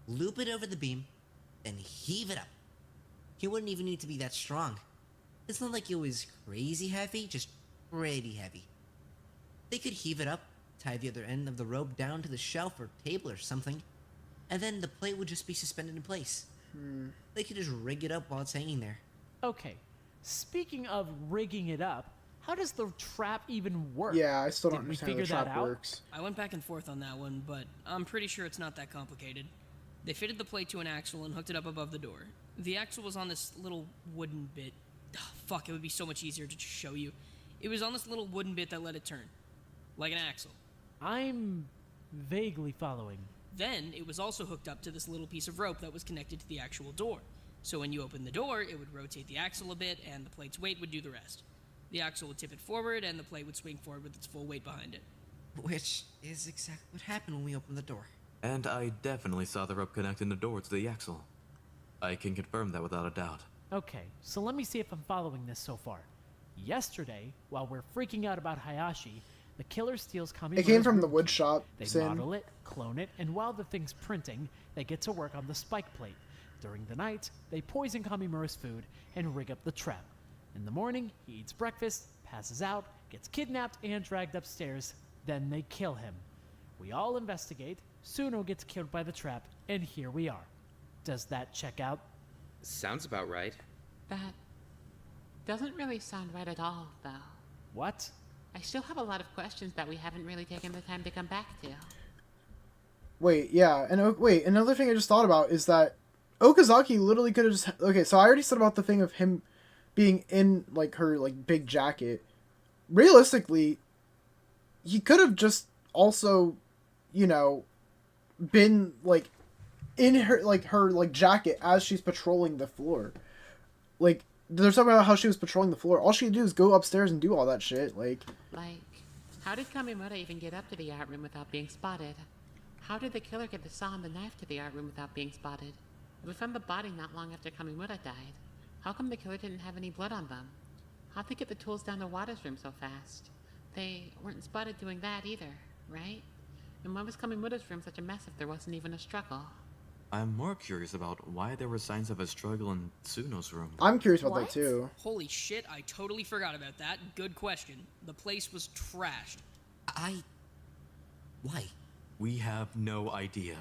loop it over the beam, then heave it up. He wouldn't even need to be that strong. It's not like it was crazy heavy, just pretty heavy. They could heave it up, tie the other end of the rope down to the shelf or table or something, and then the plate would just be suspended in place. They could just rig it up while it's hanging there. Okay, speaking of rigging it up, how does the trap even work? Yeah, I still don't Did we understand how the figure that trap out? works. I went back and forth on that one, but I'm pretty sure it's not that complicated. They fitted the plate to an axle and hooked it up above the door. The axle was on this little wooden bit. Fuck, it would be so much easier to just show you. It was on this little wooden bit that let it turn. Like an axle. I'm vaguely following. Then, it was also hooked up to this little piece of rope that was connected to the actual door. So when you opened the door, it would rotate the axle a bit, and the plate's weight would do the rest. The axle would tip it forward, and the plate would swing forward with its full weight behind it. Which is exactly what happened when we opened the door. And I definitely saw the rope connecting the door to the axle. I can confirm that without a doubt. Okay, so let me see if I'm following this so far. Yesterday, while we're freaking out about Hayashi, the killer steals Kamimura's It came from the room wood key. shop, They Sin. model it, clone it, and while the thing's printing, they get to work on the spike plate. During the night, they poison Kamimura's food and rig up the trap. In the morning, he eats breakfast, passes out, gets kidnapped and dragged upstairs, then they kill him. We all investigate, Suno gets killed by the trap, and here we are. Does that check out? Sounds about right. That doesn't really sound right at all, though. What? I still have a lot of questions that we haven't really taken the time to come back to. Wait, yeah, and wait, another thing I just thought about is that Okazaki literally could have just... Okay, so I already said about the thing of him being in, like, her, like, big jacket. Realistically, he could have just also, you know, been, like, in her, like, jacket as she's patrolling the floor. Like, there's something about how she was patrolling the floor. All she had to do is go upstairs and do all that shit, like... Like, how did Kamimura even get up to the art room without being spotted? How did the killer get the saw and the knife to the art room without being spotted? We found the body not long after Kamimura died. How come the killer didn't have any blood on them? How'd they get the tools down to Wada's room so fast? They weren't spotted doing that either, right? And why was Kamimura's room such a mess if there wasn't even a struggle? I'm more curious about why there were signs of a struggle in Tsuno's room. I'm curious about that too. Holy shit, I totally forgot about that. Good question. The place was trashed. Why? We have no idea.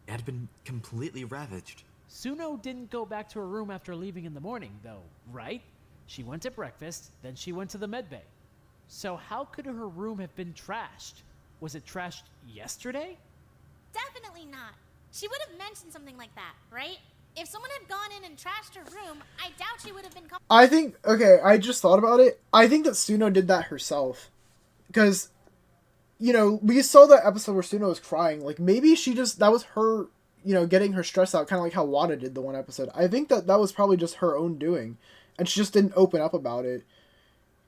It had been completely ravaged. Suno didn't go back to her room after leaving in the morning, though, right? She went to breakfast, then she went to the medbay. So how could her room have been trashed? Was it trashed yesterday? Definitely not. She would have mentioned something like that, right? If someone had gone in and trashed her room, I doubt she would have been... I think... Okay, I just thought about it. I think that Suno did that herself. Because, you know, we saw that episode where Suno was crying. Like, maybe she just... That was her, you know, getting her stress out. Kind of like how Wada did the one episode. I think that that was probably just her own doing. And she just didn't open up about it.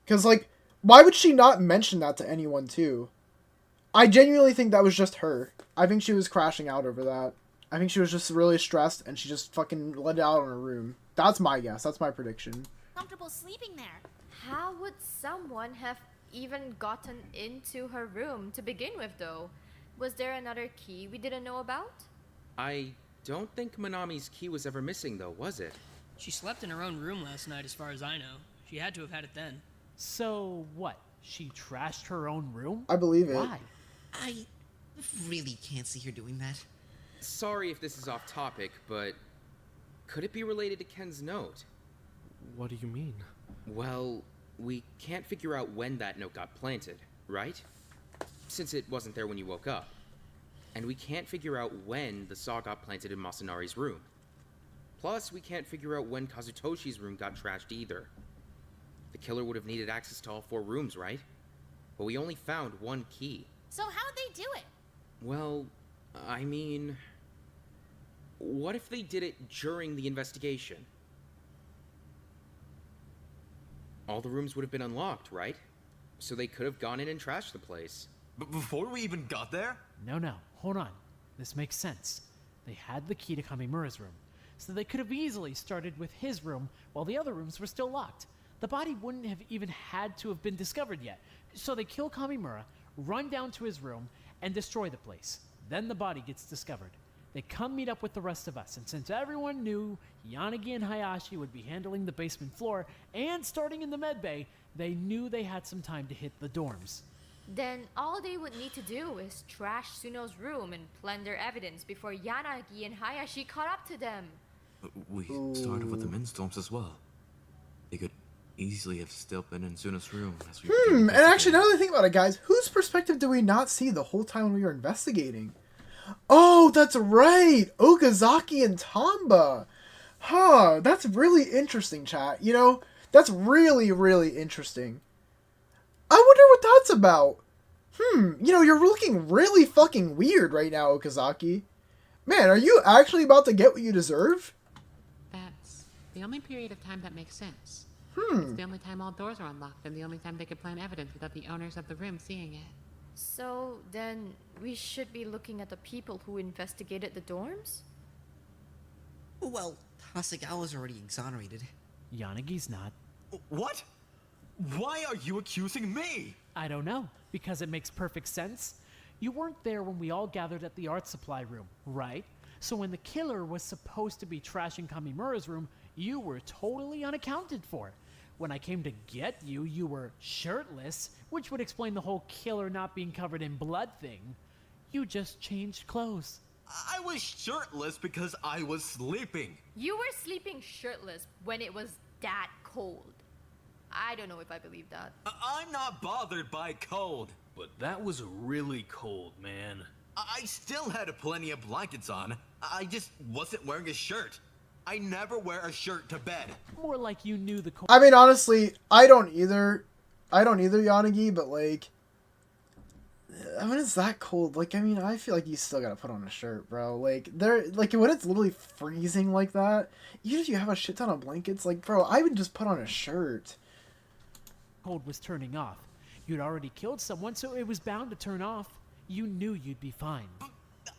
Because, like, why would she not mention that to anyone, too? I genuinely think that was just her. I think she was crashing out over that. I think she was just really stressed, and she just fucking let it out on her room. That's my guess. That's my prediction. Comfortable sleeping there. How would someone have even gotten into her room to begin with, though? Was there another key we didn't know about? I don't think Manami's key was ever missing, though, was it? She slept in her own room last night, as far as I know. She had to have had it then. So, what? She trashed her own room? I believe it. Why? I really can't see her doing that. Sorry if this is off topic, but could it be related to Ken's note? What do you mean? Well, we can't figure out when that note got planted, right? Since it wasn't there when you woke up. And we can't figure out when the saw got planted in Masanari's room. Plus, we can't figure out when Kazutoshi's room got trashed either. The killer would have needed access to all 4 rooms, right? But we only found 1 key. So how'd they do it? Well, I mean... What if they did it during the investigation? All the rooms would have been unlocked, right? So they could have gone in and trashed the place. But before we even got there? No, hold on. This makes sense. They had the key to Kamimura's room, so they could have easily started with his room while the other rooms were still locked. The body wouldn't have even had to have been discovered yet, so they kill Kamimura, run down to his room, and destroy the place. Then the body gets discovered. They come meet up with the rest of us, and since everyone knew Yanagi and Hayashi would be handling the basement floor and starting in the medbay, they knew they had some time to hit the dorms. Then all they would need to do is trash Suno's room and plunder evidence before Yanagi and Hayashi caught up to them. We started with the men's dorms as well. They could easily have still been in Suna's room as we And actually, now that I think about it, guys, whose perspective did we not see the whole time when we were investigating? Oh, that's right! Okazaki and Tamba! Huh, that's really interesting, chat. You know, that's really, really interesting. I wonder what that's about. You know, you're looking really fucking weird right now, Okazaki. Man, are you actually about to get what you deserve? That's the only period of time that makes sense. It's the only time all doors are unlocked and the only time they could plant evidence without the owners of the room seeing it. So then we should be looking at the people who investigated the dorms? Well, Hasegawa's already exonerated. Yanagi's not. What? Why are you accusing me? I don't know, because it makes perfect sense. You weren't there when we all gathered at the art supply room, right? So when the killer was supposed to be trashing Kamimura's room, you were totally unaccounted for. When I came to get you, you were shirtless, which would explain the whole killer not being covered in blood thing. You just changed clothes. I was shirtless because I was sleeping. You were sleeping shirtless when it was that cold. I don't know if I believe that. I'm not bothered by cold. But that was really cold, man. I still had plenty of blankets on. I just wasn't wearing a shirt. I never wear a shirt to bed. More like you knew the I mean, honestly, I don't either, Yanagi, but like, when it's that cold, like, I mean, I feel like you still gotta put on a shirt, bro. Like, when it's literally freezing like that, even if you have a shit ton of blankets, like, bro, I would just put on a shirt. cold was turning off. You'd already killed someone, so it was bound to turn off. You knew you'd be fine.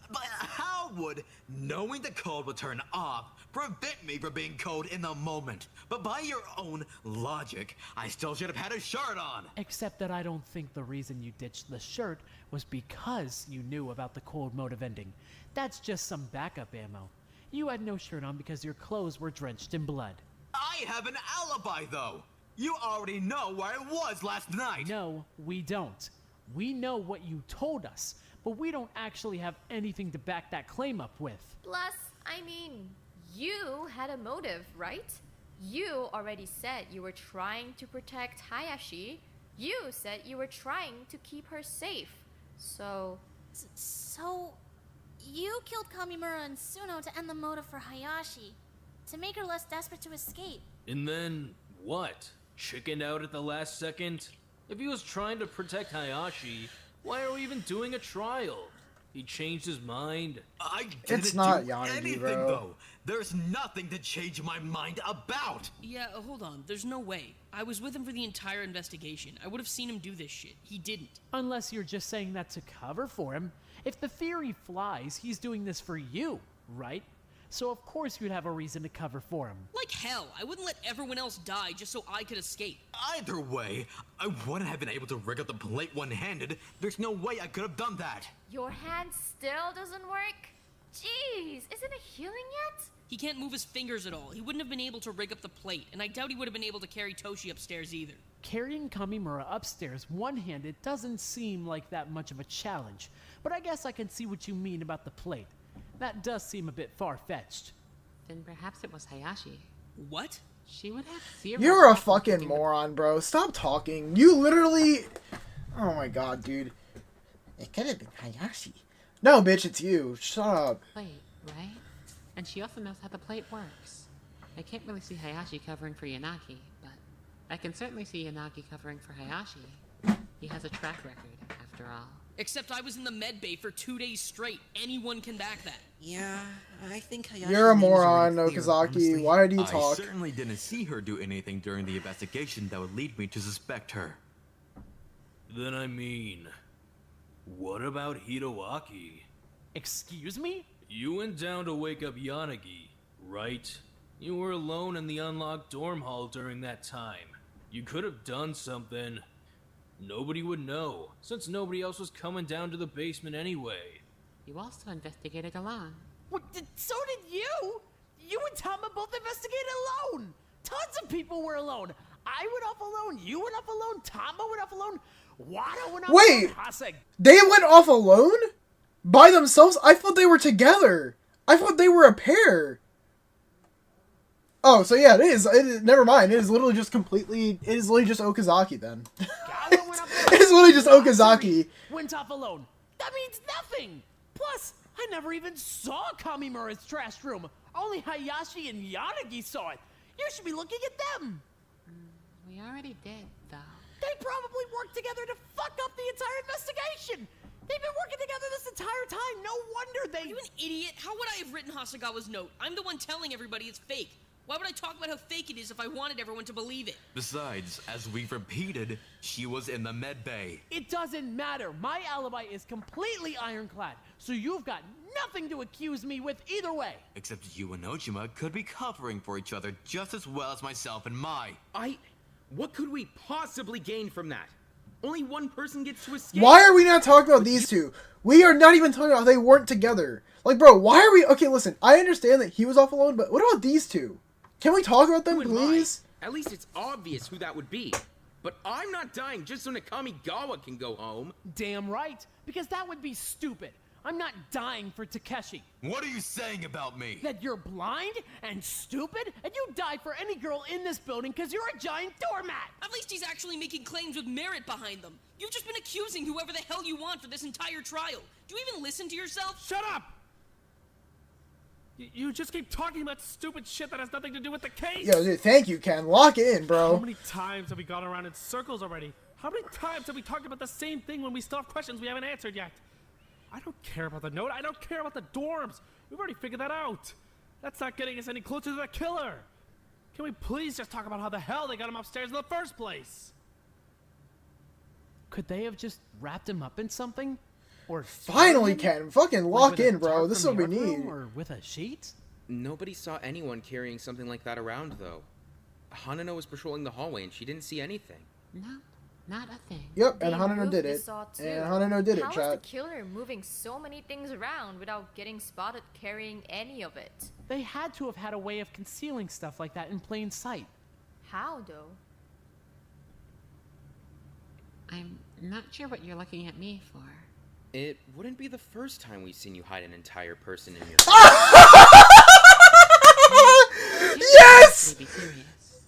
But how would knowing the cold would turn off prevent me from being cold in the moment? But by your own logic, I still should have had a shirt on. Except that I don't think the reason you ditched the shirt was because you knew about the cold mode of ending. That's just some backup ammo. You had no shirt on because your clothes were drenched in blood. I have an alibi, though. You already know where I was last night. No, we don't. We know what you told us, but we don't actually have anything to back that claim up with. Plus, I mean, you had a motive, right? You already said you were trying to protect Hayashi. You said you were trying to keep her safe. So... So, you killed Kamimura and Suno to end the motive for Hayashi, to make her less desperate to escape. And then, what? Chickened out at the last second? If he was trying to protect Hayashi, why are we even doing a trial? He changed his mind. I didn't It's not do Yanagi, anything, bro. though. There's nothing to change my mind about. Yeah, hold on. There's no way. I was with him for the entire investigation. I would have seen him do this shit. He didn't. Unless you're just saying that to cover for him. If the theory flies, he's doing this for you, right? So of course you'd have a reason to cover for him. Like hell, I wouldn't let everyone else die just so I could escape. Either way, I wouldn't have been able to rig up the plate one-handed. There's no way I could have done that. Your hand still doesn't work? Jeez, isn't it healing yet? He can't move his fingers at all. He wouldn't have been able to rig up the plate, and I doubt he would have been able to carry Toshi upstairs either. Carrying Kamimura upstairs one-handed doesn't seem like that much of a challenge, but I guess I can see what you mean about the plate. That does seem a bit far-fetched. Then perhaps it was Hayashi. What? She would have zero. You're a problem fucking picking the moron, bro. Stop talking. You literally... Oh my god, dude. It could have been Hayashi. No, bitch, it's you. Shut up. plate, right? And she also knows how the plate works. I can't really see Hayashi covering for Yanagi, but I can certainly see Yanagi covering for Hayashi. He has a track record, after all. Except I was in the med bay for 2 days straight. Anyone can back that. Yeah, I think Hayashi's You're a name is moron, already clear, Okazaki. honestly. Why do you I talk? certainly didn't see her do anything during the investigation that would lead me to suspect her. Then I mean, what about Hiroaki? Excuse me? You went down to wake up Yanagi, right? You were alone in the unlocked dorm hall during that time. You could have done something. Nobody would know, since nobody else was coming down to the basement anyway. You also investigated alone. So did you! You and Tama both investigated alone! Tons of people were alone! I went off alone, you went off alone, Tama went off alone, Wada went off Wait! alone, Hasek. They went off alone? By themselves? I thought they were together. I thought they were a pair. Oh, so yeah, it is. Never mind. It is literally just completely... It is literally just Okazaki, then. It is literally just Okazaki. Went off alone. That means nothing! Plus, I never even saw Kamimura's trash room. Only Hayashi and Yanagi saw it. You should be looking at them. We already did, though. They probably worked together to fuck up the entire investigation. They've been working together this entire time. No wonder they... You an idiot? How would I have written Hasegawa's note? I'm the one telling everybody it's fake. Why would I talk about how fake it is if I wanted everyone to believe it? Besides, as we've repeated, she was in the med bay. It doesn't matter. My alibi is completely ironclad, so you've got nothing to accuse me with either way. Except you and Ojima could be covering for each other just as well as myself and Mai. What could we possibly gain from that? Only one person gets to escape. Why are we not talking about these two? We are not even talking about how they weren't together. Like, bro, why are we... Okay, listen, I understand that he was off alone, but what about these two? Can we talk about them, please? At least it's obvious who that would be. But I'm not dying just so Nakamigawa can go home. Damn right, because that would be stupid. I'm not dying for Takeshi. What are you saying about me? That you're blind and stupid, and you die for any girl in this building because you're a giant doormat. At least he's actually making claims with merit behind them. You've just been accusing whoever the hell you want for this entire trial. Do you even listen to yourself? Shut up! You just keep talking about stupid shit that has nothing to do with the case! Yo, dude, thank you, Ken. Lock it in, bro. How many times have we gone around in circles already? How many times have we talked about the same thing when we still have questions we haven't answered yet? I don't care about the note. I don't care about the dorms. We've already figured that out. That's not getting us any closer to the killer. Can we please just talk about how the hell they got him upstairs in the first place? Could they have just wrapped him up in something? Or finally, Ken, fucking lock in, bro. This is what we from the art need. room or with a sheet? Nobody saw anyone carrying something like that around, though. Hanano was patrolling the hallway and she didn't see anything. No, not a thing. Yep, and They Hanano moved did the it. saw too. And Hanano did it, How is chat. the killer moving so many things around without getting spotted carrying any of it? They had to have had a way of concealing stuff like that in plain sight. How, though? I'm not sure what you're looking at me for. It wouldn't be the first time we've seen you hide an entire person in your... Yes!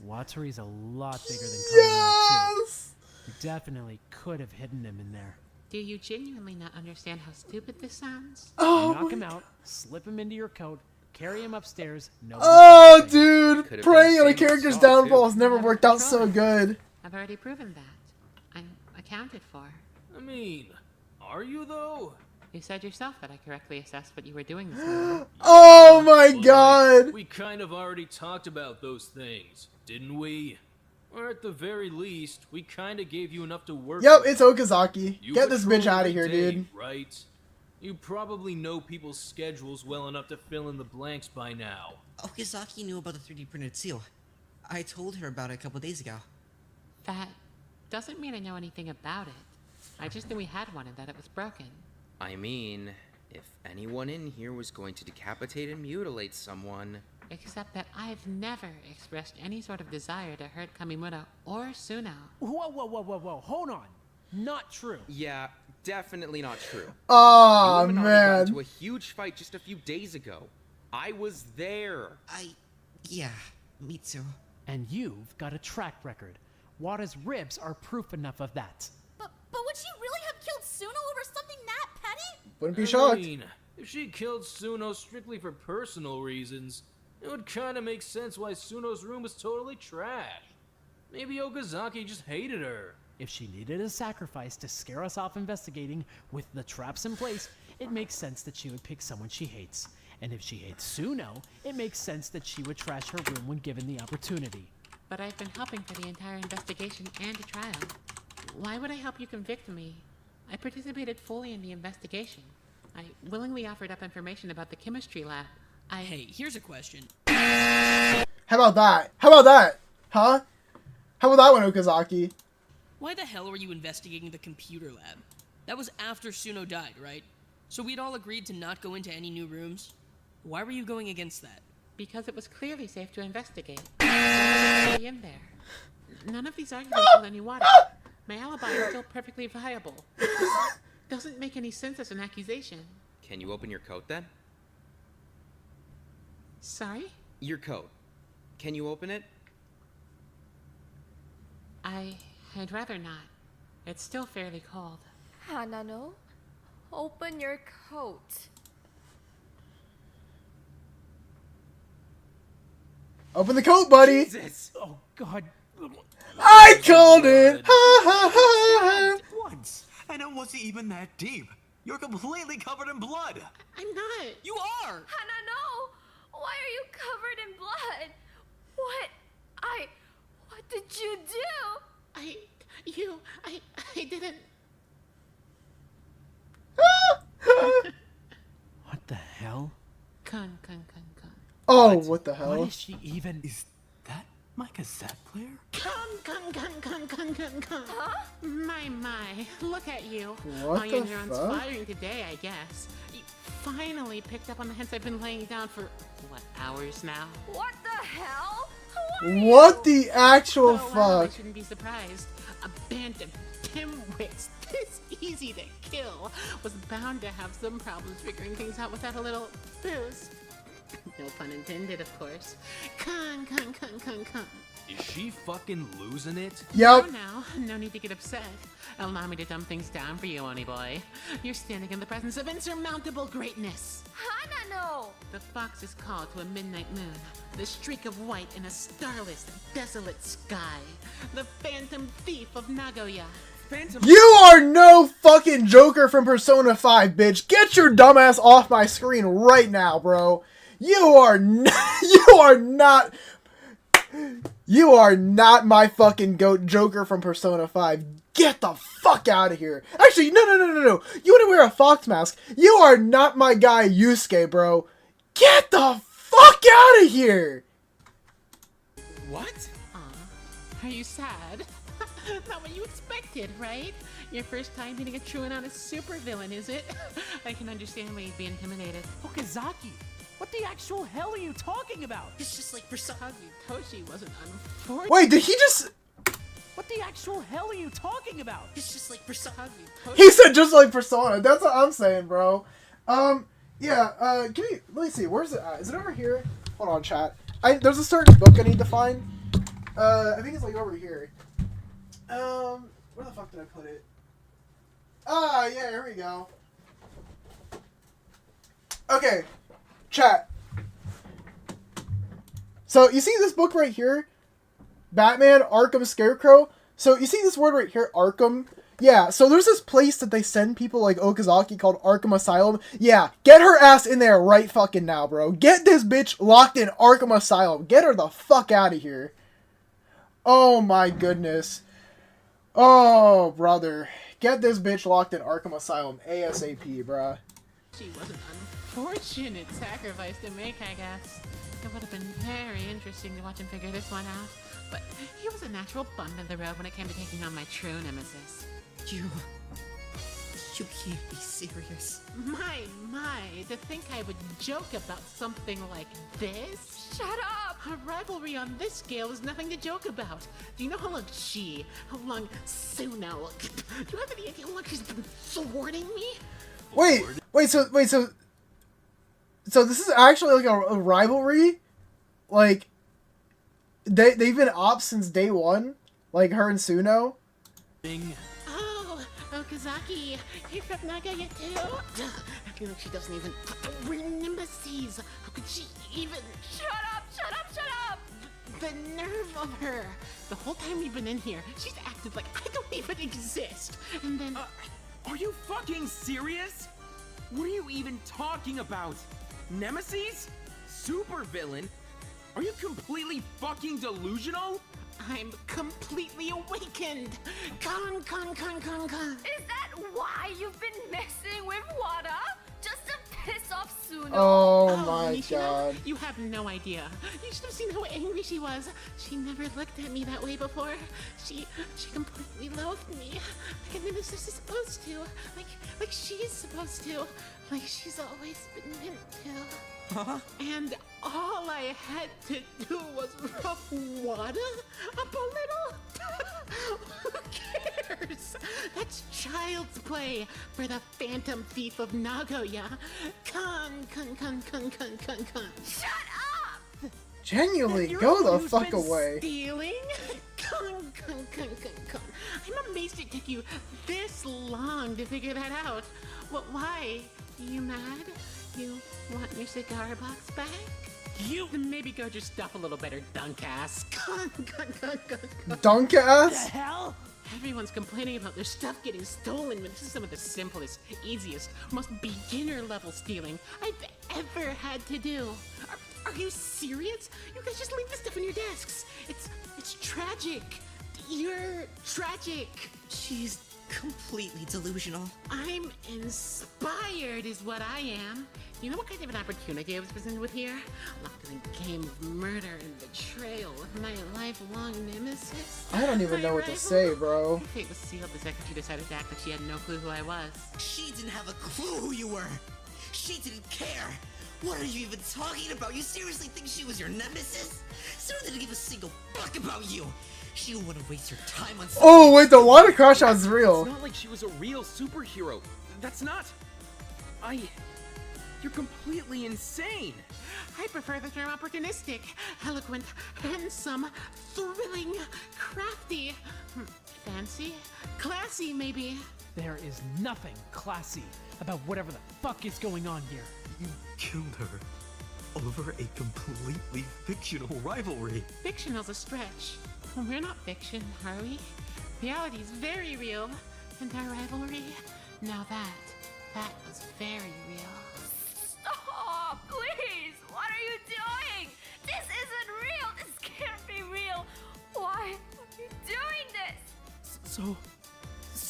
Wateri's a lot bigger than Yes! too. You definitely could have hidden him in there. Do you genuinely not understand how stupid this sounds? Knock him out, slip him into your coat, carry him upstairs. Oh, dude! Preying on a character's downfall has never worked out so good. I've already proven that. I'm accounted for. I mean, are you though? You said yourself that I correctly assessed what you were doing this morning. Oh my Well, god! We kind of already talked about those things, didn't we? Or at the very least, we kind of gave you enough to work Yep, with. it's Okazaki. You Get this patrol bitch out of every here, day, dude. Right? You probably know people's schedules well enough to fill in the blanks by now. Okazaki knew about the 3D printed seal. I told her about it a couple days ago. That doesn't mean I know anything about it. I just knew we had one and that it was broken. I mean, if anyone in here was going to decapitate and mutilate someone... Except that I've never expressed any sort of desire to hurt Kamimura or Suno. Whoa, hold on. Not true. Yeah, definitely not true. Oh, you and Anami got man. into a huge fight just a few days ago. I was there. Yeah, me too. And you've got a track record. Wada's ribs are proof enough of that. But would she really have killed Suno over something that petty? Wouldn't be I shocked. mean, if she killed Suno strictly for personal reasons, it would kind of make sense why Suno's room was totally trash. Maybe Okazaki just hated her. If she needed a sacrifice to scare us off investigating with the traps in place, it makes sense that she would pick someone she hates. And if she hates Suno, it makes sense that she would trash her room when given the opportunity. But I've been helping for the entire investigation and a trial. Why would I help you convict me? I participated fully in the investigation. I willingly offered up information about the chemistry lab. Hey, here's a question. How about that? How about that? Huh? How about that one, Okazaki? Why the hell were you investigating the computer lab? That was after Suno died, right? So we'd all agreed to not go into any new rooms? Why were you going against that? Because it was clearly safe to investigate. Stay in there. None of these arguments hold any water. My alibi is still perfectly viable. Doesn't make any sense as an accusation. Can you open your coat then? Sorry? Your coat. Can you open it? I'd rather not. It's still fairly cold. Hanano, open your coat. Open the coat, buddy. Jesus! Oh God! I called it. Ha ha ha. Once, and it wasn't even that deep. You're completely covered in blood. I'm not. You are! Hanano, why are you covered in blood? What did you do? I didn't. What the hell? Con. Oh, what the hell? What is she even? Is that my cassette player? Con. My, look at you. What All your the neurons fuck? firing today, I guess. You finally picked up on the hints I've been laying down for, what, hours now? What the hell? What the actual Oh, wow, I fuck? shouldn't be surprised. A band of dimwits this easy to kill was bound to have some problems figuring things out without a little booze. No pun intended, of course. Con. Is she fucking losing it? Yep. Oh, now, no need to get upset. Allow me to dumb things down for you, Oni boy. You're standing in the presence of insurmountable greatness. Hanano! The fox's call to a midnight moon. The streak of white in a starless, desolate sky. The phantom thief of Nagoya. You are no fucking Joker from Persona 5, bitch. Get your dumbass off my screen right now, bro. You are not my fucking goat Joker from Persona 5. Get the fuck out of here. Actually, no. You want to wear a fox mask. You are not my guy Yusuke, bro. Get the fuck out of here. What? Are you sad? Not what you expected, right? Your first time meeting a true and honest supervillain, is it? I can understand why you'd be intimidated. Okazaki, what the actual hell are you talking about? It's just like Persona. Toshi wasn't unfortunate. Wait, did he just... What the actual hell are you talking about? It's just like Persona. He said just like Persona. That's what I'm saying, bro. Yeah, let me see. Where's it at? Is it over here? Hold on, chat. There's a certain book I need to find. I think it's like over here. Where the fuck did I put it? Ah, yeah, here we go. Okay, chat. So, you see this book right here? Batman, Arkham Scarecrow? So, you see this word right here, Arkham? Yeah, so there's this place that they send people like Okazaki called Arkham Asylum. Yeah, get her ass in there right fucking now, bro. Get this bitch locked in Arkham Asylum. Get her the fuck out of here. Oh my goodness. Oh, brother. Get this bitch locked in Arkham Asylum ASAP, bruh. She was an unfortunate sacrifice to make, I guess. It would have been very interesting to watch him figure this one out. But he was a natural bump in the road when it came to taking on my true nemesis. You can't be serious. My, to think I would joke about something like this? Shut up! Our rivalry on this scale is nothing to joke about. Do you know how long how long Suno, do you have any idea how long she's been thwarting me? Wait, so this is actually like a rivalry? Like, they've been ops since day one? Like her and Suno? Oh, Okazaki, you're from Nagoya too? I feel like she doesn't even... We're nemesis! How could she even... Shut up! The nerve of her! The whole time we've been in here, she's acted like I don't even exist! And then... Are you fucking serious? What are you even talking about? Nemesis? Supervillain? Are you completely fucking delusional? I'm completely awakened! Con! Is that why you've been messing with Wada? Just to piss off Suno. Oh my Nishino, god. you have no idea. You should have seen how angry she was. She never looked at me that way before. She completely loathed me. Like a nemesis is supposed to. Like she's supposed to. Like she's always been meant to. Huh? And all I had to do was rub water up a little. Who cares? That's child's play for the phantom thief of Nagoya. Con. Shut up! Genuinely, You're go the one the who's fuck been away. Stealing? Con. I'm amazed it took you this long to figure that out. What? Why? You mad? You want your cigar box back? You then maybe guard your stuff a little better, dunk ass. Dunk ass? The hell? Everyone's complaining about their stuff getting stolen, but this is some of the simplest, easiest, most beginner level stealing I've ever had to do. Are you serious? You guys just leave the stuff in your desks. It's tragic. You're tragic. She's completely delusional. I'm inspired is what I am. You know what kind of an opportunity I was presented with here? Locked in a game of murder and betrayal with my lifelong nemesis. I don't even know what to say, bro. My fate was sealed the second she decided to act like she had no clue who I was. She didn't have a clue who you were. She didn't care. What are you even talking about? You seriously think she was your nemesis? Sarah didn't give a single fuck about you. She wouldn't waste your time on. Oh wait, the water crash out's real. It's not like she was a real superhero. That's not. You're completely insane. I prefer the term opportunistic, eloquent, handsome, thrilling, crafty, fancy, classy maybe. There is nothing classy about whatever the fuck is going on here. You killed her over a completely fictional rivalry. Fictional's a stretch. We're not fiction, are we? Reality's very real. And our rivalry, now that was very real. Stop, please. What are you doing? This isn't real. This can't be real. Why are you doing this? So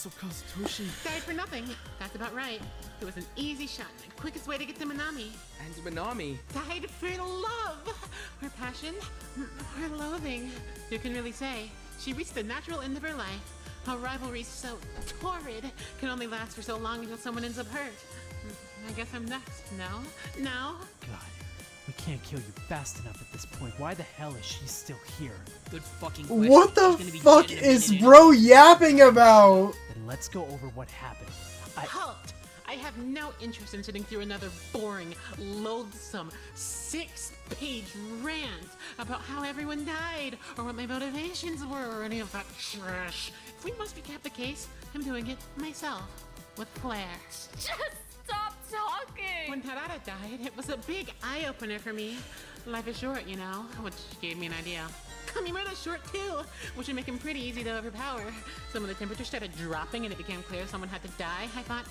Kazutoshi... Died for nothing. That's about right. It was an easy shot, the quickest way to get to Minami. And Minami. Died for love, or passion, or loathing. Who can really say? She reached the natural end of her life. A rivalry so torrid can only last for so long until someone ends up hurt. I guess I'm next. No? God, we can't kill you fast enough at this point. Why the hell is she still here? Good fucking question. What the She's gonna be fuck dead in a is minute bro yapping about? Then let's go over what happened. Halt! I have no interest in sitting through another boring, loathsome, 6-page rant about how everyone died, or what my motivations were, or any of that trash. If we must recap the case, I'm doing it myself, with flair. Just stop talking. When Tarada died, it was a big eye-opener for me. Life is short, you know, which gave me an idea. Kamimura's short too, which would make him pretty easy to overpower. So when the temperature started dropping and it became clear someone had to die, I thought,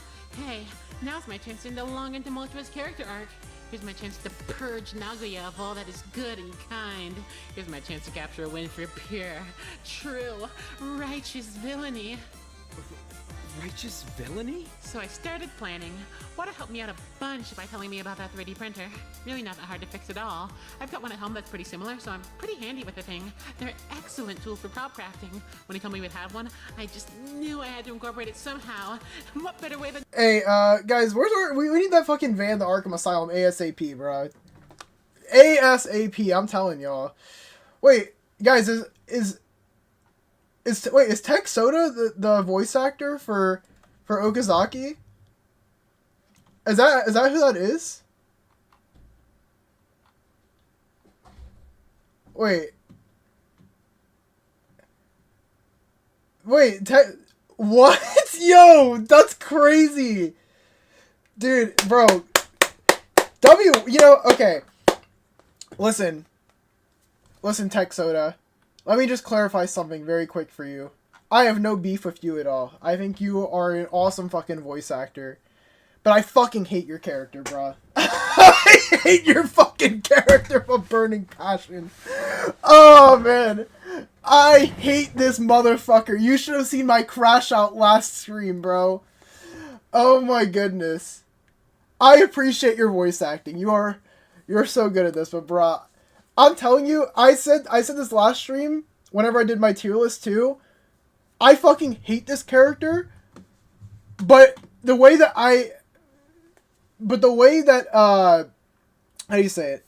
hey, now's my chance to end a long and tumultuous character arc. Here's my chance to purge Nagoya of all that is good and kind. Here's my chance to capture a win for pure, true, righteous villainy. Righteous villainy? So I started planning. Wada helped me out a bunch by telling me about that 3D printer. Really not that hard to fix at all. I've got one at home that's pretty similar, so I'm pretty handy with the thing. They're excellent tools for prop crafting. When he told me we'd have one, I just knew I had to incorporate it somehow. What better way than... Hey, guys, we need that fucking van to Arkham Asylum ASAP, bro. ASAP, I'm telling y'all. Wait, guys, is Tech Soda the voice actor for Okazaki? Is that who that is? Wait, what? Yo, that's crazy, dude, bro. Okay. Listen, Tech Soda. Let me just clarify something very quick for you. I have no beef with you at all. I think you are an awesome fucking voice actor. But I fucking hate your character, bruh. I hate your fucking character for burning passion. Oh, man. I hate this motherfucker. You should have seen my crash out last stream, bro. Oh, my goodness. I appreciate your voice acting. You're so good at this, but bruh, I'm telling you, I said this last stream whenever I did my tier list too. I fucking hate this character, but the way that how do you say it?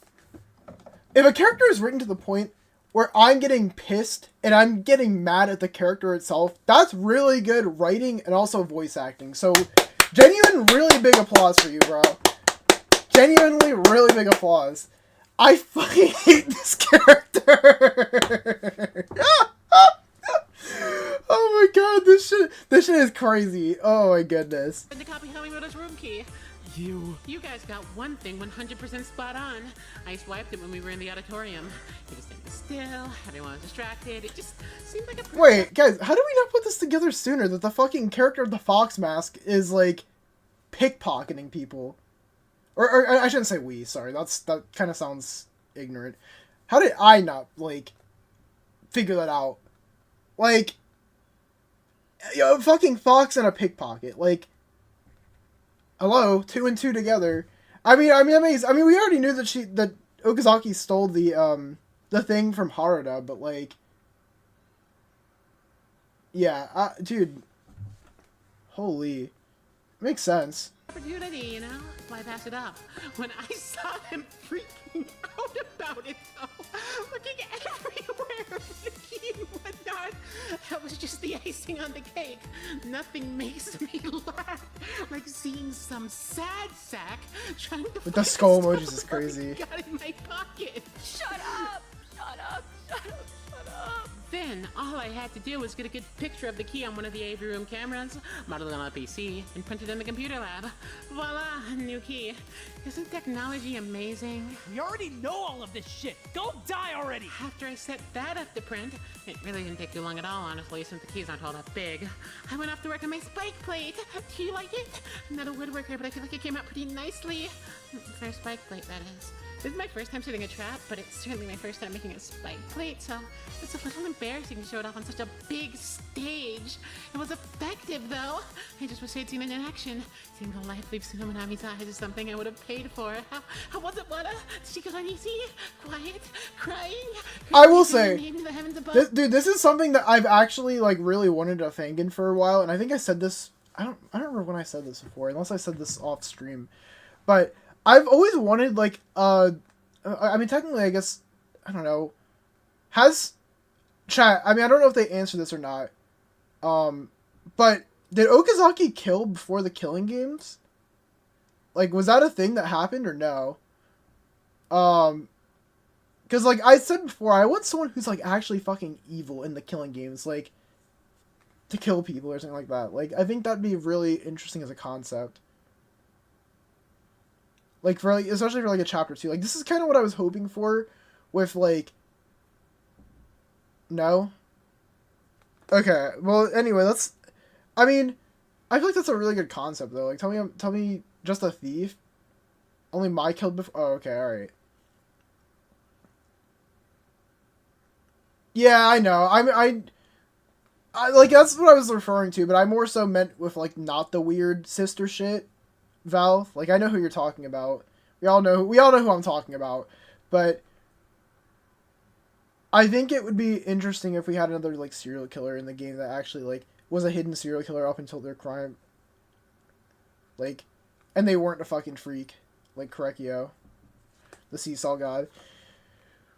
If a character is written to the point where I'm getting pissed and I'm getting mad at the character itself, that's really good writing and also voice acting. So, genuine, really big applause for you, bro. Genuinely, really big applause. I fucking hate this character. Oh my god, this shit is crazy. Oh my goodness. And to copy Hamimoto's room key. You guys got one thing 100% spot on. I swiped it when we were in the auditorium. He was standing still, everyone was distracted. It just seemed like a... Wait, guys, how did we not put this together sooner? That the fucking character of the Fox Mask is, like, pickpocketing people. Or I shouldn't say we, sorry. That kind of sounds ignorant. How did I not, like, figure that out? Like, a fucking fox and a pickpocket. Like, hello, 2 and 2 together. I mean, amazing. I mean, we already knew that Okazaki stole the thing from Haruda, but like, yeah, dude, holy, makes sense. Opportunity, you know? Why pass it up? When I saw him freaking out about it, though, looking everywhere for the key and whatnot, that was just the icing on the cake. Nothing makes me laugh like seeing some sad sack trying to. With the skull emojis is crazy. Got in my pocket. Shut up! Shut up! Shut up! Shut up! Then, all I had to do was get a good picture of the key on one of the AV room cameras, model it on a PC, and print it in the computer lab. Voila, a new key. Isn't technology amazing? We already know all of this shit. Go die already. After I set that up to print, it really didn't take too long at all, honestly, since the keys aren't all that big. I went off to work on my spike plate. Do you like it? I'm not a woodworker, but I feel like it came out pretty nicely. For a spike plate, that is. This is my first time setting a trap, but it's certainly my first time making a spike plate, so it's a little embarrassing to show it off on such a big stage. It was effective, though. I just wish I'd seen it in action. Seeing the life leave Tsunominami's eyes is something I would have paid for. How was it, Wada? Did she go uneasy? Quiet? Crying? I will say, dude, this is something that I've actually, like, really wanted to Fangin for a while, and I think I said this, I don't remember when I said this before, unless I said this off stream, but I've always wanted, like, I mean, technically, I guess, I don't know, chat, I mean, I don't know if they answer this or not, but did Okazaki kill before the Killing Games? Like, was that a thing that happened or no? Because, like, I said before, I want someone who's, like, actually fucking evil in the Killing Games, like, to kill people or something like that. Like, I think that'd be really interesting as a concept. Like, for, like, especially for, like, a chapter 2. Like, this is kind of what I was hoping for with, like... No? Okay, well, anyway, let's... I mean, I feel like that's a really good concept, though. Like, tell me just a thief? Only my killed before... Oh, okay, alright. Yeah, I know. I like, that's what I was referring to, but I more so meant with, like, not the weird sister shit. Val, like, I know who you're talking about. We all know who I'm talking about. But I think it would be interesting if we had another, like, serial killer in the game that actually, like, was a hidden serial killer up until their crime. Like, and they weren't a fucking freak. Like Korekio, the Seesaw God.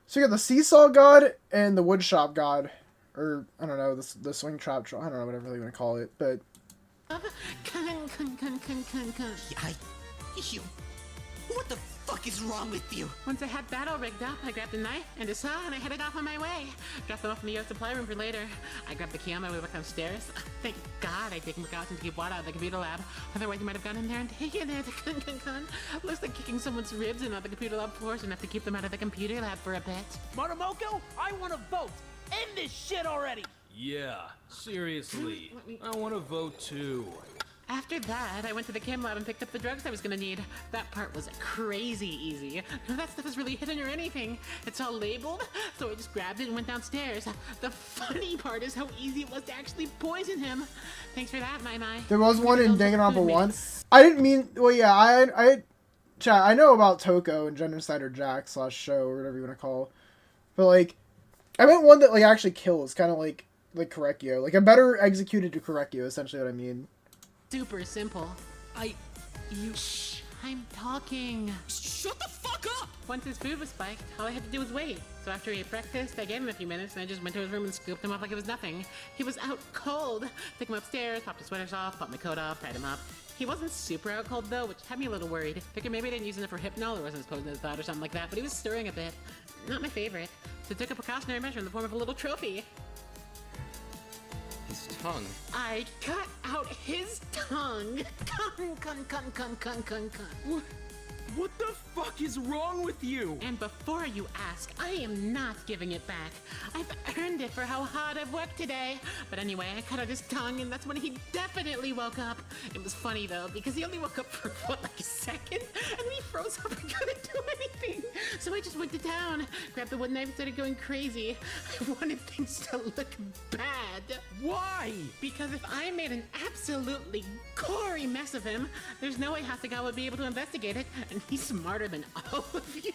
So you got the Seesaw God and the Woodshop God. Or, I don't know, the Swing Trap, I don't know, whatever they want to call it, but... You... What the fuck is wrong with you? Once I had that all rigged up, I grabbed a knife and a saw and I headed off on my way. Dropped them off in the supply room for later. I grabbed the key on my way back downstairs. Thank God I taken precautions to keep Wada out of the computer lab. Otherwise, he might have gone in there and taken it. Looks like kicking someone's ribs and on the computer lab floors enough to keep them out of the computer lab for a bit. Marumoko, I want to vote. End this shit already. Yeah, seriously. I want to vote too. After that, I went to the chem lab and picked up the drugs I was gonna need. That part was crazy easy. None of that stuff is really hidden or anything. It's all labeled, so I just grabbed it and went downstairs. The funny part is how easy it was to actually poison him. Thanks for that, my. There was one in Danganronpa 1. I didn't mean... Well, yeah, Chat, I know about Toko and Genocider Jack / show, or whatever you want to call it. But, like, I meant one that, like, actually kills. Kind of like Correcchio. Like, a better executed to Correcchio, essentially what I mean. Super simple. Shh, I'm talking. Shut the fuck up! Once his food was spiked, all I had to do was wait. So after he ate breakfast, I gave him a few minutes and I just went to his room and scooped him up like it was nothing. He was out cold. Took him upstairs, popped his sweaters off, popped my coat off, tied him up. He wasn't super out cold though, which had me a little worried. Figured maybe I didn't use enough for hypnol or wasn't as potent as I thought or something like that, but he was stirring a bit. Not my favorite. So I took a precautionary measure in the form of a little trophy. His tongue. I cut out his tongue. Cunt. What the fuck is wrong with you? And before you ask, I am not giving it back. I've earned it for how hard I've worked today. But anyway, I cut out his tongue, and that's when he definitely woke up. It was funny, though, because he only woke up for, like a second? And then he froze up and couldn't do anything. So I just went to town, grabbed the wood knife and started going crazy. I wanted things to look bad. Why? Because if I made an absolutely gory mess of him, there's no way Hasegawa would be able to investigate it, and he's smarter than all of you.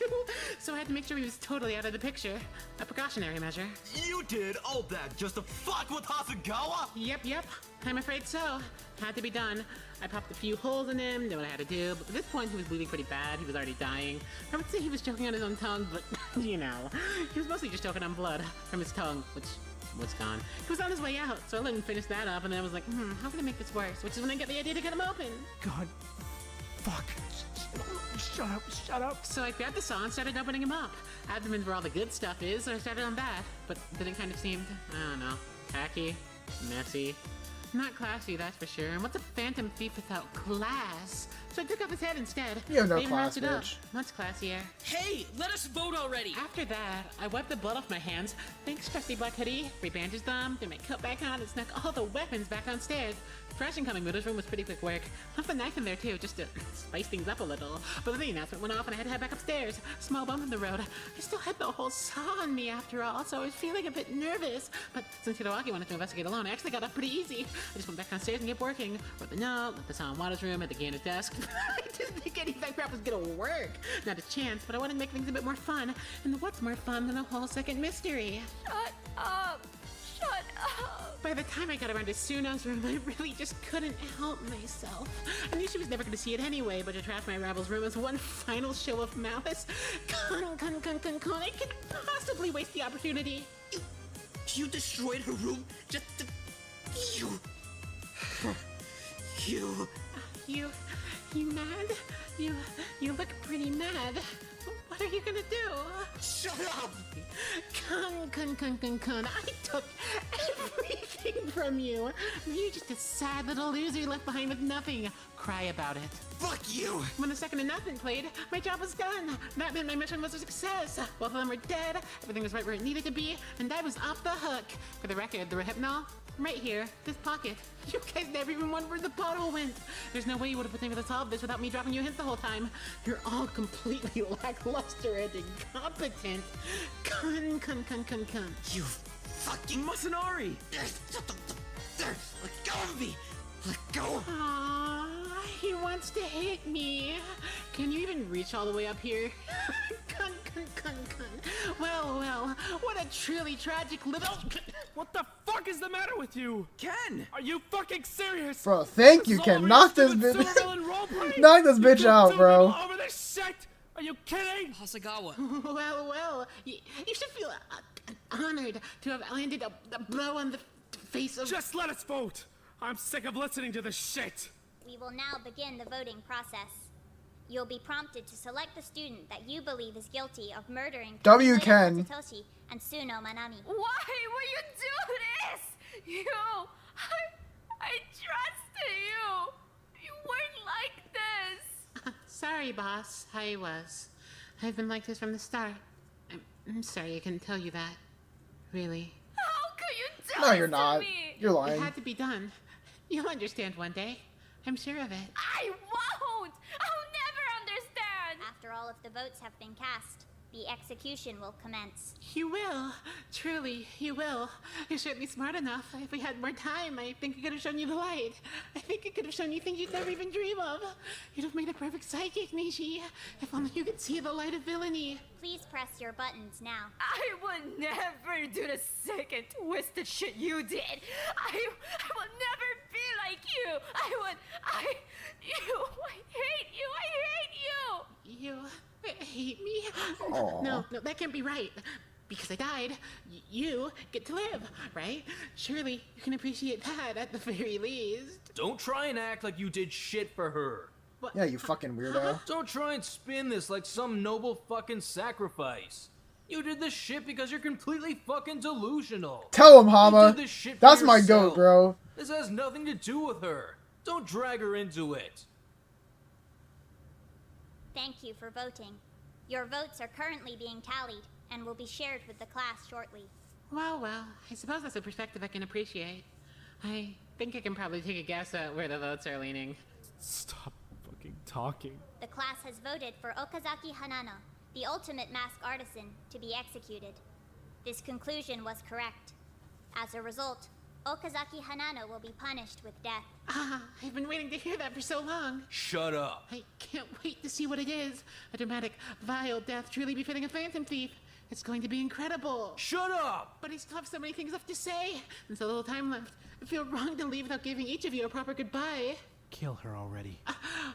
So I had to make sure he was totally out of the picture. A precautionary measure. You did all that just to fuck with Hasegawa? Yep. I'm afraid so. Had to be done. I popped a few holes in him, knew what I had to do, but at this point he was bleeding pretty bad. He was already dying. I would say he was choking on his own tongue, but, you know, he was mostly just choking on blood from his tongue, which was gone. He was on his way out, so I let him finish that up, and then I was like, how can I make this worse? Which is when I got the idea to cut him open. God. Fuck. Shut up. So I grabbed the saw and started opening him up. Abdomen's where all the good stuff is, so I started on that. But then it kind of seemed, I don't know, tacky, messy. Not classy, that's for sure. And what's a phantom thief without class? So I took off his head instead. You have no They class, wrapped it up. bitch. Much classier. Hey, let us vote already! After that, I wiped the blood off my hands. Thanks, trusty black hoodie. Rebandaged them, threw my coat back on, and snuck all the weapons back on stairs. Fresh incoming Buddha's room was pretty quick work. Left the knife in there too, just to spice things up a little. But then the announcement went off and I had to head back upstairs. Small bump in the road. I still had the whole saw on me after all, so I was feeling a bit nervous. But since Hiroaki wanted to investigate alone, I actually got up pretty easy. I just went back downstairs and kept working. Wrote the note, left the saw in Wada's room, at the Gana's desk. I didn't think any of that crap was gonna work. Not a chance, but I wanted to make things a bit more fun. And what's more fun than a whole second mystery? Shut up. By the time I got around to Suno's room, I really just couldn't help myself. I knew she was never going to see it anyway, but to trash my rival's room as one final show of malice. I couldn't possibly waste the opportunity. You destroyed her room just to... You mad? You look pretty mad. What are you gonna do? Shut up! I took everything from you. You're just a sad little loser left behind with nothing. Cry about it. Fuck you! When the second and nothing played, my job was done. That meant my mission was a success. Both of them were dead, everything was right where it needed to be, and I was off the hook. For the record, the Rehypnol, right here, this pocket. You guys never even wondered where the bottle went. There's no way you would have been able to solve this without me dropping you hints the whole time. You're all completely lackluster and incompetent. You fucking Masanari! Let go of me! Let go! Aww, he wants to hit me. Can you even reach all the way up here? Well, what a truly tragic little... What the fuck is the matter with you? Ken! Are you fucking serious? Bro, thank you, Ken. Knock this bitch. Knock this bitch out, bro. Over this shit? Are you kidding? Hasegawa. Well, you should feel honored to have landed a blow on the face of... Just let us vote. I'm sick of listening to this shit. We will now begin the voting process. You'll be prompted to select the student that you believe is guilty of murdering W. Kaminoya Ken. Satoshi and Suno Manami. Why will you do this? I trusted you. You weren't like this. Sorry, boss. I was. I've been like this from the start. I'm sorry I couldn't tell you that. Really. How could you do No, this you're to not. me? You're It lying. had to be done. You'll understand one day. I'm sure of it. I won't! I'll never understand! After all of the votes have been cast, the execution will commence. You will. Truly, you will. You're certainly smart enough. If we had more time, I think I could have shown you the light. I think I could have shown you things you'd never even dream of. You'd have made a perfect psychic, Nishi. If only you could see the light of villainy. Please press your buttons now. I would never do the sick and twisted shit you did. I will never be like you. I hate you. You hate me? Aw. No, that can't be right. Because I died, you get to live, right? Surely you can appreciate that at the very least. Don't try and act like you did shit for her. Yeah, you fucking weirdo. Don't try and spin this like some noble fucking sacrifice. You did this shit because you're completely fucking delusional. Tell him, You Hama. did this shit for That's my yourself. goat, bro. This has nothing to do with her. Don't drag her into it. Thank you for voting. Your votes are currently being tallied and will be shared with the class shortly. Well, I suppose that's a perspective I can appreciate. I think I can probably take a guess at where the votes are leaning. Stop fucking talking. The class has voted for Okazaki Hanano, the ultimate mask artisan, to be executed. This conclusion was correct. As a result, Okazaki Hanano will be punished with death. I've been waiting to hear that for so long. Shut up. I can't wait to see what it is. A dramatic, vile death truly befitting a phantom thief. It's going to be incredible. Shut up! But I still have so many things left to say, and so little time left. I feel wrong to leave without giving each of you a proper goodbye. Kill her already.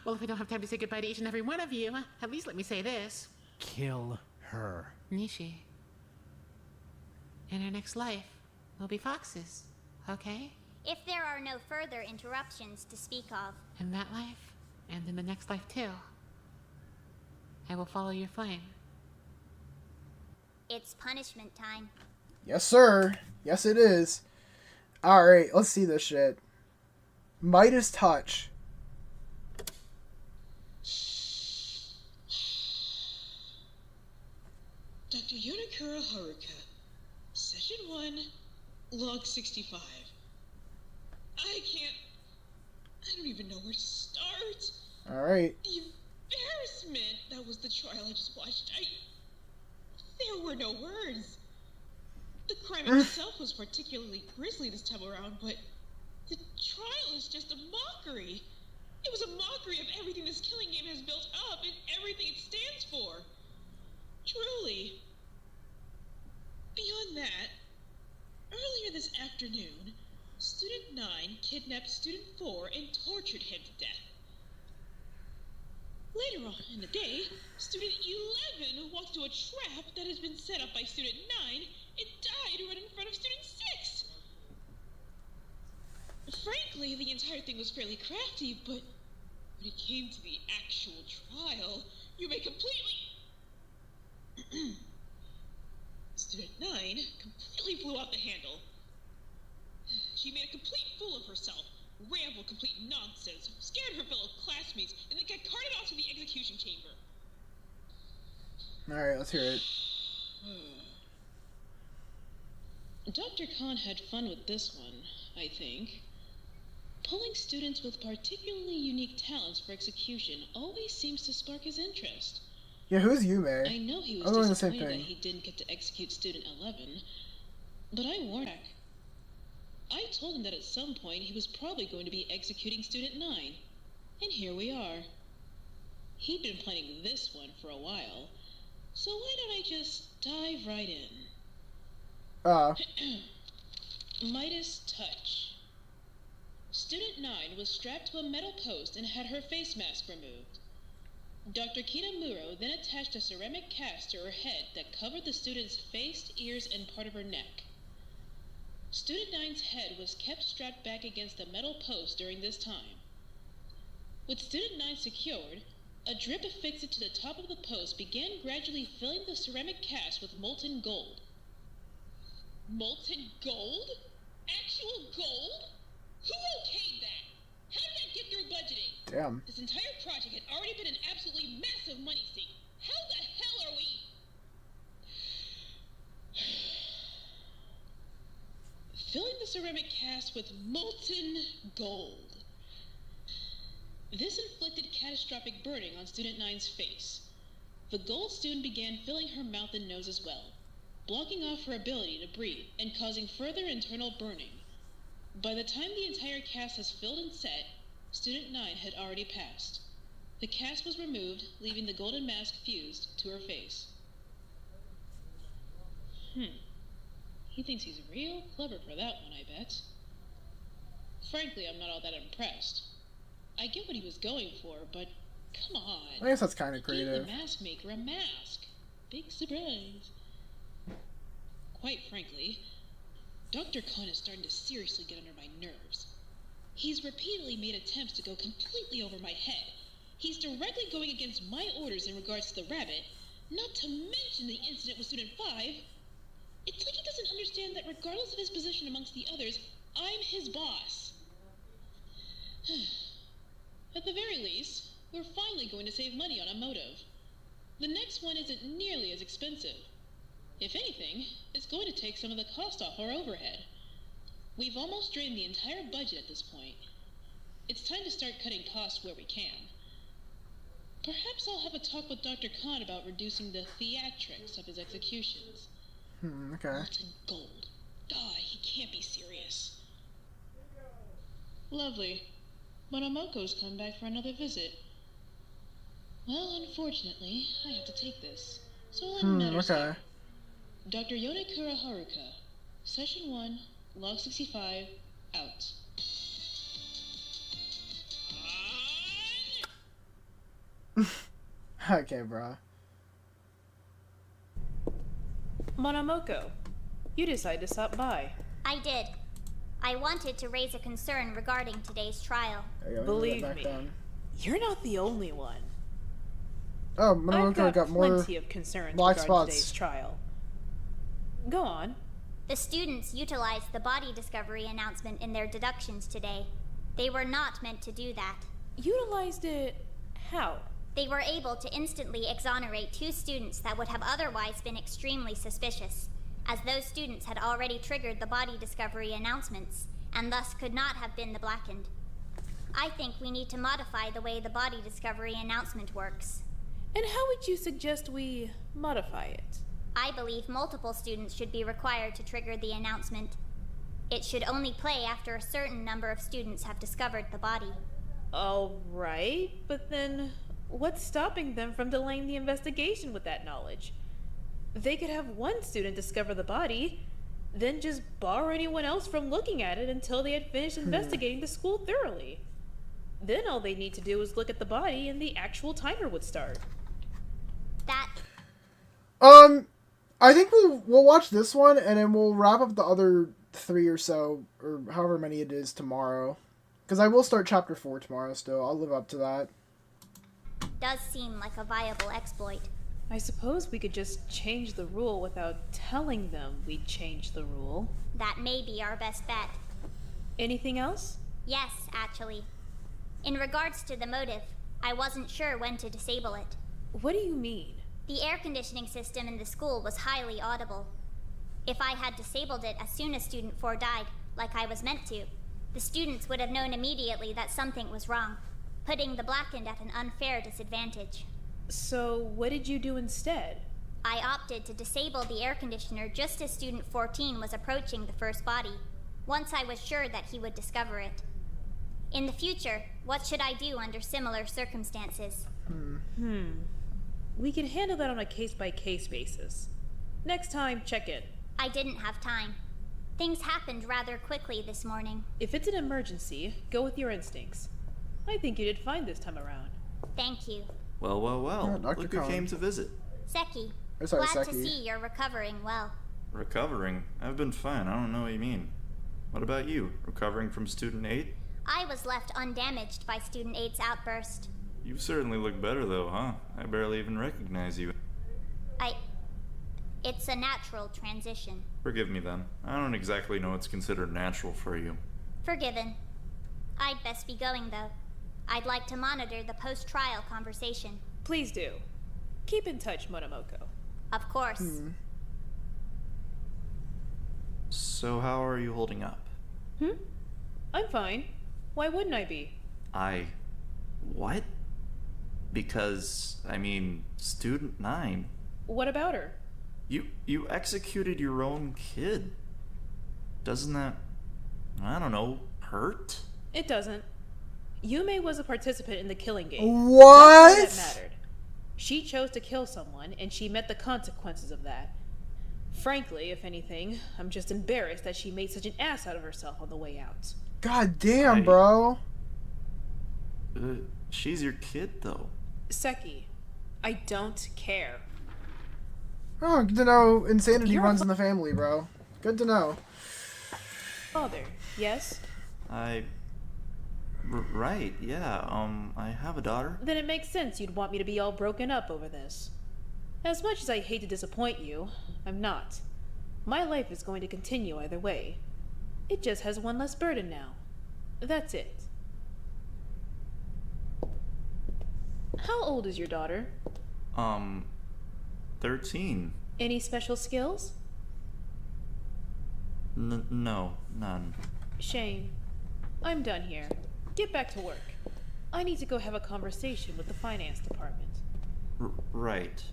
Well, if we don't have time to say goodbye to each and every one of you, at least let me say this. Kill her. Nishi, in our next life, we'll be foxes, okay? If there are no further interruptions to speak of, In that life, and in the next life too, I will follow your flame. it's punishment time. Yes, sir. Yes, it is. Alright, let's see this shit. Midas Touch. Dr. Yonakura Haruka, Session 1, Log 65. I don't even know where to start. Alright. The embarrassment that was the trial I just watched. There were no words. The crime itself was particularly grisly this time around, but the trial is just a mockery. It was a mockery of everything this killing game has built up and everything it stands for. Truly. Beyond that, earlier this afternoon, Student 9 kidnapped Student 4 and tortured him to death. Later on in the day, Student 11 walked into a trap that has been set up by Student 9 and died right in front of Student 6. Frankly, the entire thing was fairly crafty, but when it came to the actual trial, you may completely... Student 9 completely flew off the handle. She made a complete fool of herself, rambled complete nonsense, scared her fellow classmates, and then got carted off to the execution chamber. Alright, let's hear it. Dr. Khan had fun with this one, I think. Pulling students with particularly unique talents for execution always seems to spark his interest. Yeah, who's Yume? I know he I'm was doing the same disappointed that thing. he didn't get to execute Student 11, but I warned him. I told him that at some point he was probably going to be executing Student 9, and here we are. He'd been planning this one for a while, so why don't I just dive right in? Midas Touch. Student 9 was strapped to a metal post and had her face mask removed. Dr. Kitamuro then attached a ceramic cast to her head that covered the student's face, ears, and part of her neck. Student 9's head was kept strapped back against the metal post during this time. With Student 9 secured, a drip affixed to the top of the post began gradually filling the ceramic cast with molten gold. Molten gold? Actual gold? Who okayed that? How did that get through budgeting? Damn. This entire project had already been an absolutely massive money sink. How the hell are we? Filling the ceramic cast with molten gold. This inflicted catastrophic burning on Student 9's face. The gold student began filling her mouth and nose as well, blocking off her ability to breathe and causing further internal burning. By the time the entire cast has filled and set, Student 9 had already passed. The cast was removed, leaving the golden mask fused to her face. He thinks he's real clever for that one, I bet. Frankly, I'm not all that impressed. I get what he was going for, but come on. I guess that's kind of Give creative. the mask maker a mask. Big surprise. Quite frankly, Dr. Khan is starting to seriously get under my nerves. He's repeatedly made attempts to go completely over my head. He's directly going against my orders in regards to the rabbit, not to mention the incident with Student 5. It's like he doesn't understand that regardless of his position amongst the others, I'm his boss. At the very least, we're finally going to save money on a motive. The next one isn't nearly as expensive. If anything, it's going to take some of the cost off our overhead. We've almost drained the entire budget at this point. It's time to start cutting costs where we can. Perhaps I'll have a talk with Dr. Khan about reducing the theatrics of his executions. Okay. Molten gold. He can't be serious. Lovely. Monomoko's come back for another visit. Well, unfortunately, I have to take this. So I'll end matters Okay. here. Dr. Yonekura Haruka. Session 1, Log 65, out. Okay, bro. Monomoko, you decided to stop by. I did. I wanted to raise a concern regarding today's trial. Believe me, you're not the only one. Oh, I've Monomoto got more plenty of concerns black regarding spots. today's trial. Go on. The students utilized the body discovery announcement in their deductions today. They were not meant to do that. Utilized it how? They were able to instantly exonerate 2 students that would have otherwise been extremely suspicious, as those students had already triggered the body discovery announcements, and thus could not have been the Blackened. I think we need to modify the way the body discovery announcement works. And how would you suggest we modify it? I believe multiple students should be required to trigger the announcement. It should only play after a certain number of students have discovered the body. All right, but then what's stopping them from delaying the investigation with that knowledge? They could have one student discover the body, then just bar anyone else from looking at it until they had finished investigating the school thoroughly. Then all they need to do is look at the body and the actual timer would start. I think we'll watch this one and then we'll wrap up the other 3 or so, or however many it is tomorrow. Because I will start chapter 4 tomorrow still. I'll live up to that. Does seem like a viable exploit. I suppose we could just change the rule without telling them we changed the rule. That may be our best bet. Anything else? Yes, actually. In regards to the motive, I wasn't sure when to disable it. What do you mean? The air conditioning system in the school was highly audible. If I had disabled it as soon as Student 4 died, like I was meant to, the students would have known immediately that something was wrong, putting the Blackened at an unfair disadvantage. So, what did you do instead? I opted to disable the air conditioner just as Student 14 was approaching the first body, once I was sure that he would discover it. In the future, what should I do under similar circumstances? We can handle that on a case-by-case basis. Next time, check in. I didn't have time. Things happened rather quickly this morning. If it's an emergency, go with your instincts. I think you did fine this time around. Thank you. Well, well, well. Yeah, Dr. Look who Khan. came to visit. Seki, Sorry, glad to Seki. see you're recovering well. Recovering? I've been fine. I don't know what you mean. What about you? Recovering from Student 8? I was left undamaged by Student 8's outburst. You certainly look better, though, huh? I barely even recognize you. It's a natural transition. Forgive me, then. I don't exactly know what's considered natural for you. Forgiven. I'd best be going, though. I'd like to monitor the post-trial conversation. Please do. Keep in touch, Monomoko. Of course. So how are you holding up? I'm fine. Why wouldn't I be? I What? Because, I mean, Student 9. What about her? You executed your own kid. Doesn't that, I don't know, hurt? It doesn't. Yume was a participant in the killing game. What? That's all that mattered. She chose to kill someone, and she met the consequences of that. Frankly, if anything, I'm just embarrassed that she made such an ass out of herself on the way out. God damn, bro. She's your kid, though. Seki, I don't care. Oh, good to know insanity runs in the family, bro. Good to know. Father, yes? Right, yeah, I have a daughter. Then it makes sense you'd want me to be all broken up over this. As much as I hate to disappoint you, I'm not. My life is going to continue either way. It just has one less burden now. That's it. How old is your daughter? 13. Any special skills? No, none. Shame. I'm done here. Get back to work. I need to go have a conversation with the finance department. Right.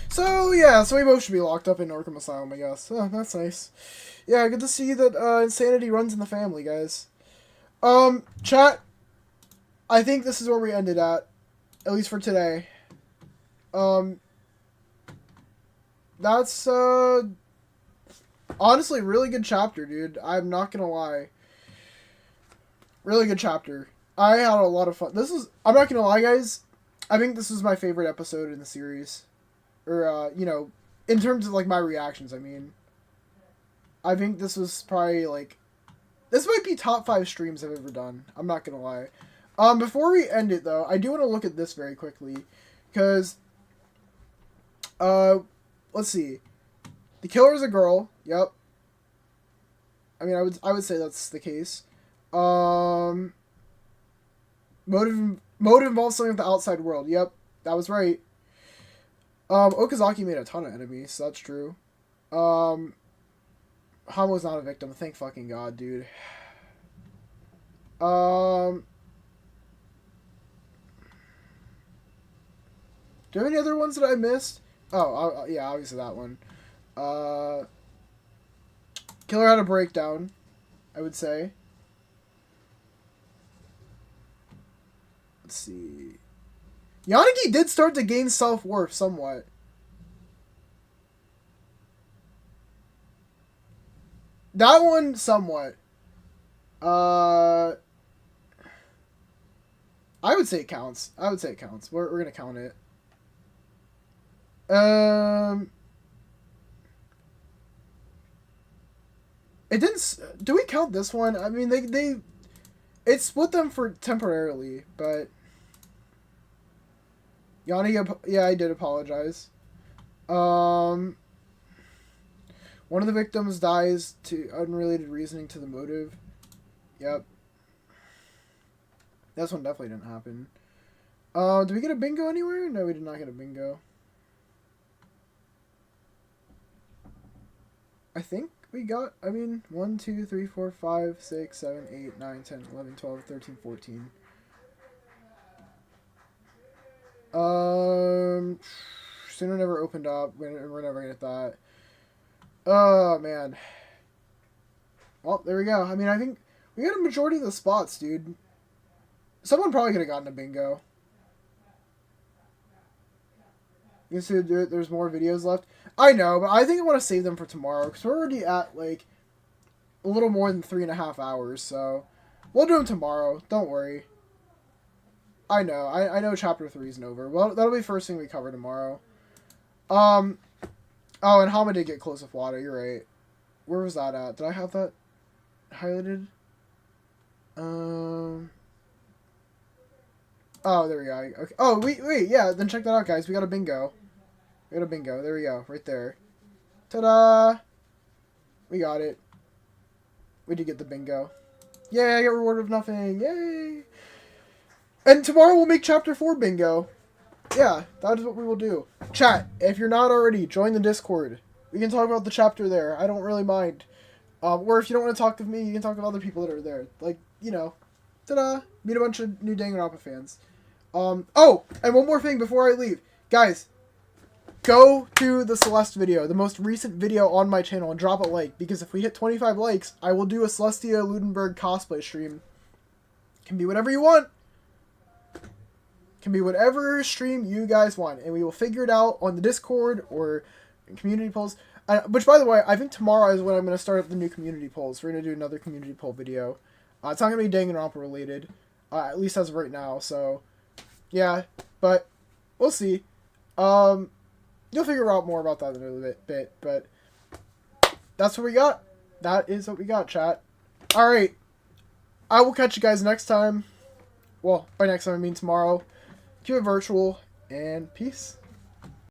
So, yeah, so we both should be locked up in Arkham Asylum, I guess. Oh, that's nice. Yeah, good to see that insanity runs in the family, guys. Chat, I think this is where we ended at least for today. That's, honestly, really good chapter, dude. I'm not gonna lie. Really good chapter. I had a lot of fun. I'm not gonna lie, guys. I think this was my favorite episode in the series. Or, you know, in terms of, like, my reactions, I mean. I think this was probably, like... This might be top 5 streams I've ever done. I'm not gonna lie. Before we end it, though, I do want to look at this very quickly. Because, let's see. The killer is a girl. Yep. I mean, I would say that's the case. Motive involves something with the outside world. Yep, that was right. Okazaki made a ton of enemies, so that's true. Hama's not a victim, thank fucking god, dude. Do you have any other ones that I missed? Oh, yeah, obviously that one. Killer had a breakdown, I would say. Let's see. Yanagi did start to gain self-worth somewhat. That one, somewhat. I would say it counts. We're gonna count it. It didn't... Do we count this one? I mean, it split them for temporarily, but... Yanni, yeah, I did apologize. One of the victims dies to unrelated reasoning to the motive. Yep. This one definitely didn't happen. Did we get a bingo anywhere? No, we did not get a bingo. I think we got, 1, 2, 3, 4, 5, 6, 7, 8, 9, 10, 11, 12, 13, 14. Sooner never opened up. We're never gonna get that. Oh, man. Well, there we go. I mean, I think we got a majority of the spots, dude. Someone probably could have gotten a bingo. You can see there's more videos left. I know, but I think I want to save them for tomorrow, because we're already at, like, a little more than 3.5 hours, so we'll do them tomorrow. Don't worry. I know. I know Chapter 3 isn't over. Well, that'll be the first thing we cover tomorrow. Oh, and Hama did get close with Wada. You're right. Where was that at? Did I have that highlighted? Oh, there we go. Okay. Oh, wait. Yeah, then check that out, guys. We got a bingo. There we go. Right there. Ta-da! We got it. We did get the bingo. Yay, I got rewarded with nothing. Yay! And tomorrow we'll make Chapter 4 bingo. Yeah, that is what we will do. Chat, if you're not already, join the Discord. We can talk about the chapter there. I don't really mind. Or if you don't want to talk with me, you can talk with other people that are there. Like, you know. Ta-da! Meet a bunch of new Danganronpa fans. Oh, and one more thing before I leave. Guys, go to the Celeste video, the most recent video on my channel, and drop a like. Because if we hit 25 likes, I will do a Celestia Ludenberg cosplay stream. Can be whatever you want. Can be whatever stream you guys want. And we will figure it out on the Discord or in community polls. Which, by the way, I think tomorrow is when I'm going to start the new community polls. We're going to do another community poll video. It's not going to be Danganronpa related. At least as of right now. So, yeah. But, we'll see. You'll figure out more about that in a little bit. But, that's what we got. That is what we got, chat. Alright. I will catch you guys next time. Well, by next time I mean tomorrow. Keep it virtual. And peace.